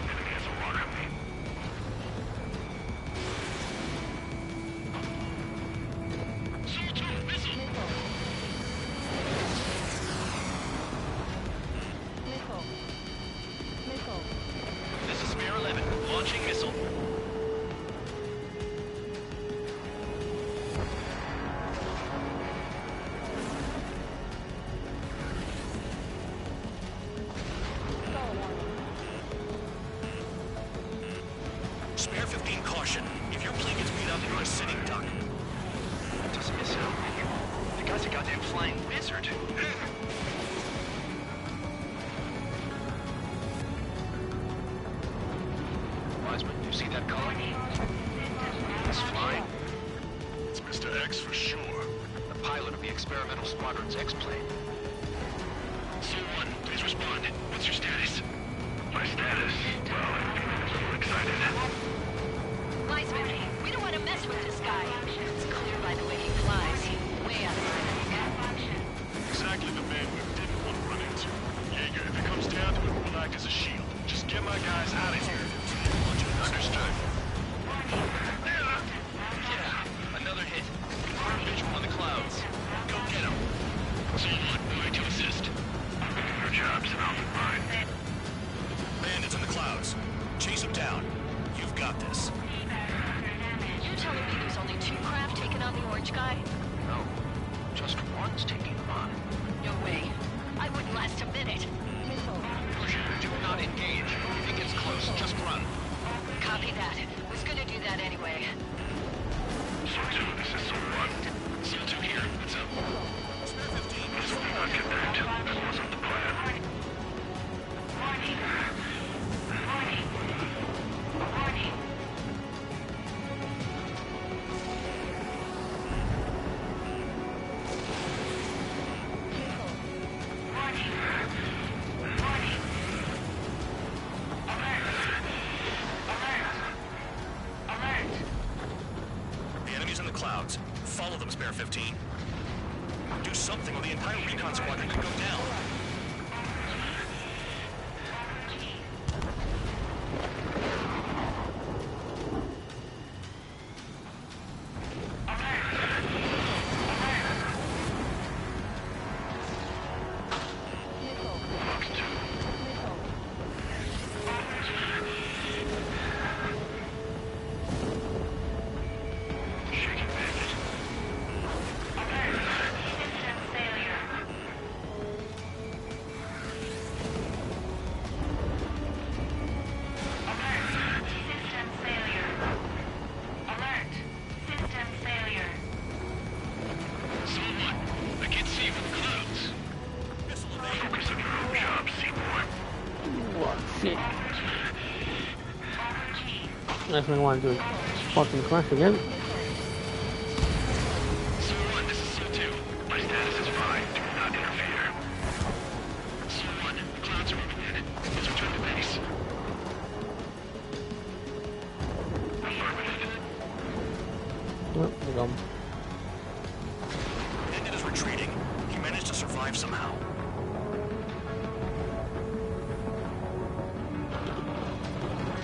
Enemy has a lock on me. Soul 2, missile. This is Spare 11, launching missile. Spare 15, caution. If your plane gets beat up, you're a sitting duck. Doesn't miss out. The guy's a goddamn flying wizard. Wiseman, you see that color? It's flying. It's Mr. X for sure. The pilot of the experimental squadron's X-plane. Soul 1, please respond. What's your status? My status? Well, I'm a little excited. Wiseman, we don't want to mess with this guy. It's clear by the way he flies. He's way out of line. Exactly the man we didn't want to run into. Jaeger, if it comes down to it, we'll act as a shield. Just get my guys out of here. Understood. Yeah, another hit. Visual on the clouds. Go get him. Soul 1, moving to assist. Your job's an off mine. Bandits in the clouds. Chase them down. You've got this. You telling me there's only 2 craft taking on the orange guy? No, just one's taking them on. No way. I wouldn't last a minute. Push it. Do not engage. If it gets close, just run. Copy that. Was gonna do that anyway. Soul 2, this is Soul 1. Soul 2 here. What's up? Spare 15. This will not connect. That wasn't the plan. The enemy's in the clouds. Follow them, Spare 15. Do something or the entire recon squadron could go down. Last thing I want to do is fucking crash again. C1, this is C2. My status is fine. Do not interfere. C1, clouds are moving in. Let's return to base. Affirmative. Oh, we're gone. Ended is retreating. He managed to survive somehow.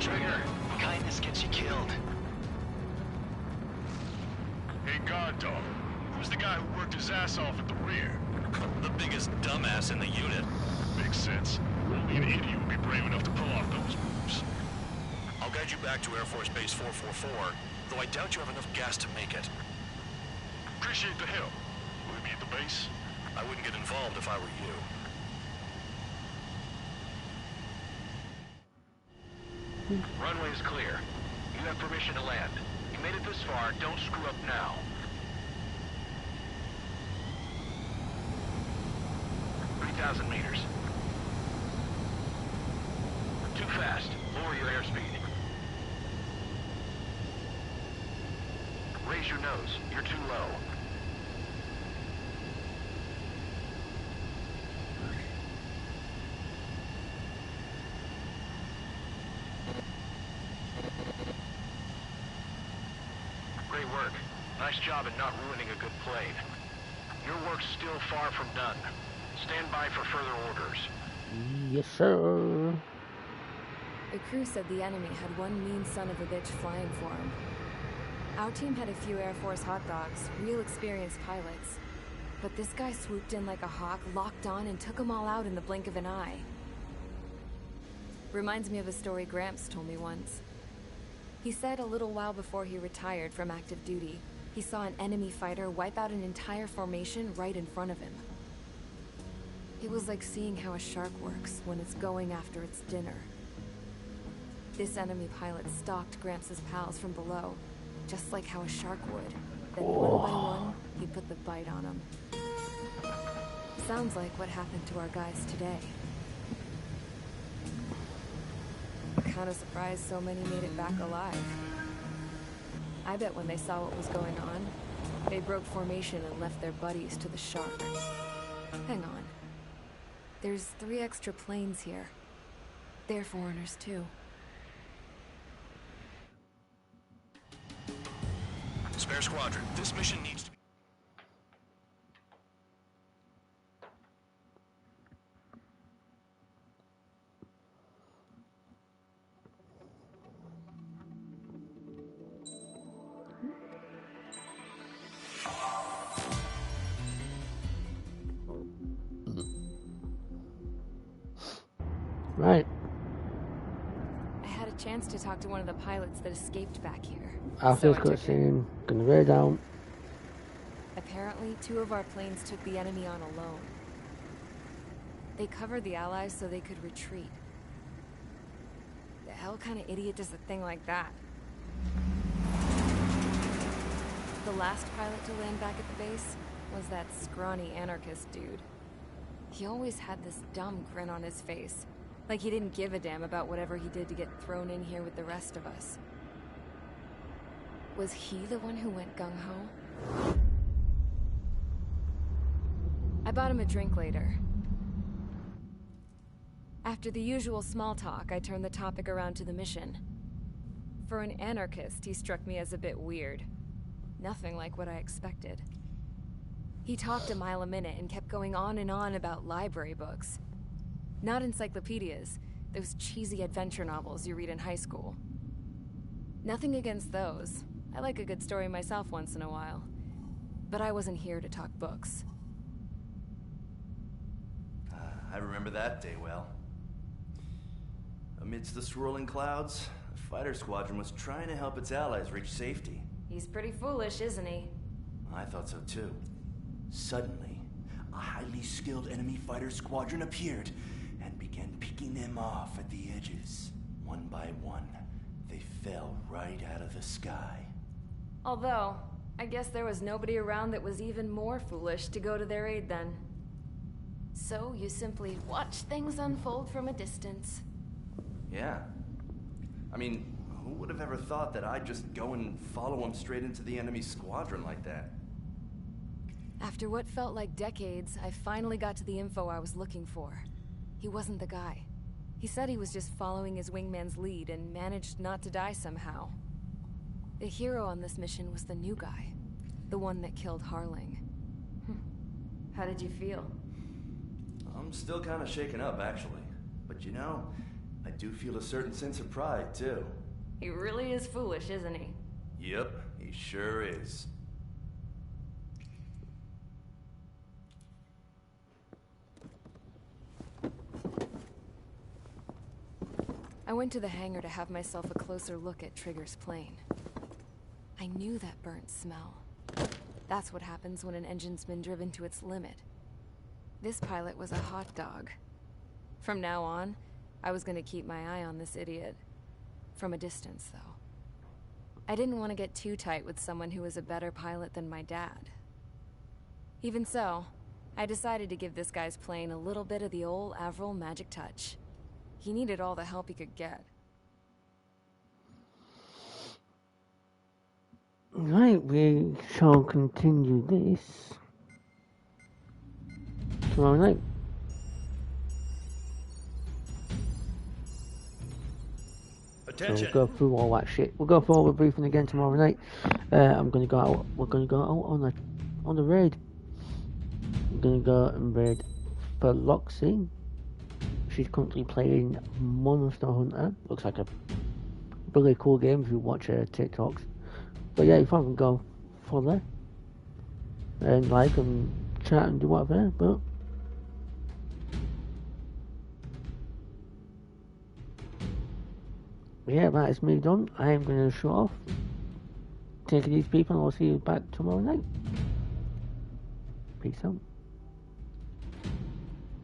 Trigger, kindness gets you killed. Hey, guard dog. Who's the guy who worked his ass off at the rear? The biggest dumbass in the unit. Makes sense. Only an idiot would be brave enough to pull off those moves. I'll guide you back to Air Force Base 444, though I doubt you have enough gas to make it. Appreciate the help. Will we be at the base? I wouldn't get involved if I were you. Runway is clear. You have permission to land. You made it this far, don't screw up now. $3,000 meters. Too fast. Lower your airspeed. Raise your nose. You're too low. Great work. Nice job in not ruining a good plane. Your work's still far from done. Stand by for further orders. Yes, sir. The crew said the enemy had one mean son of a bitch flying for him. Our team had a few Air Force hot dogs, real experienced pilots. But this guy swooped in like a hawk, locked on, and took them all out in the blink of an eye. Reminds me of a story Gramps told me once. He said a little while before he retired from active duty, he saw an enemy fighter wipe out an entire formation right in front of him. It was like seeing how a shark works when it's going after its dinner. This enemy pilot stalked Gramps' pals from below, just like how a shark would. Then one by one, he put the bite on them. Sounds like what happened to our guys today. Kinda surprised so many made it back alive. I bet when they saw what was going on, they broke formation and left their buddies to the shark. Hang on. There's 3 extra planes here. They're foreigners too. Spare Squadron, this mission needs to be... Right. I had a chance to talk to one of the pilots that escaped back here. After So I this took him. cutscene, gonna raid out. Apparently, 2 of our planes took the enemy on alone. They covered the Allies so they could retreat. The hell kind of idiot does a thing like that? The last pilot to land back at the base was that scrawny anarchist dude. He always had this dumb grin on his face, like he didn't give a damn about whatever he did to get thrown in here with the rest of us. Was he the one who went gung-ho? I bought him a drink later. After the usual small talk, I turned the topic around to the mission. For an anarchist, he struck me as a bit weird. Nothing like what I expected. He talked a mile a minute and kept going on and on about library books. Not encyclopedias, those cheesy adventure novels you read in high school. Nothing against those. I like a good story myself once in a while. But I wasn't here to talk books. I remember that day well. Amidst the swirling clouds, the fighter squadron was trying to help its allies reach safety. He's pretty foolish, isn't he? I thought so too. Suddenly, a highly skilled enemy fighter squadron appeared and began picking them off at the edges. One by one, they fell right out of the sky. Although, I guess there was nobody around that was even more foolish to go to their aid then. So you simply watch things unfold from a distance. Yeah. I mean, Who would have ever thought that I'd just go and follow him straight into the enemy squadron like that? After what felt like decades, I finally got to the info I was looking for. He wasn't the guy. He said he was just following his wingman's lead and managed not to die somehow. The hero on this mission was the new guy. The one that killed Harling. How did you feel? I'm still kind of shaken up, actually. But you know, I do feel a certain sense of pride, too. He really is foolish, isn't he? Yep, he sure is. I went to the hangar to have myself a closer look at Trigger's plane. I knew that burnt smell. That's what happens when an engine's been driven to its limit. This pilot was a hot dog. From now on, I was gonna keep my eye on this idiot. From a distance, though. I didn't want to get too tight with someone who was a better pilot than my dad. Even so, I decided to give this guy's plane a little bit of the old Avril magic touch. He needed all the help he could get. Right, we shall continue this tomorrow night. Attention. So we'll go through all that shit. We'll go through all the briefing again tomorrow night. I'm gonna go out. We're gonna go out on the raid. We're gonna go and raid for Loxy. She's currently playing Monster Hunter. Looks like a really cool game if you watch her TikToks. But yeah, if I can go for there and like and chat and do whatever. But yeah, that is me done. I am going to shut off. Take it easy, people, and I'll see you back tomorrow night. Peace out.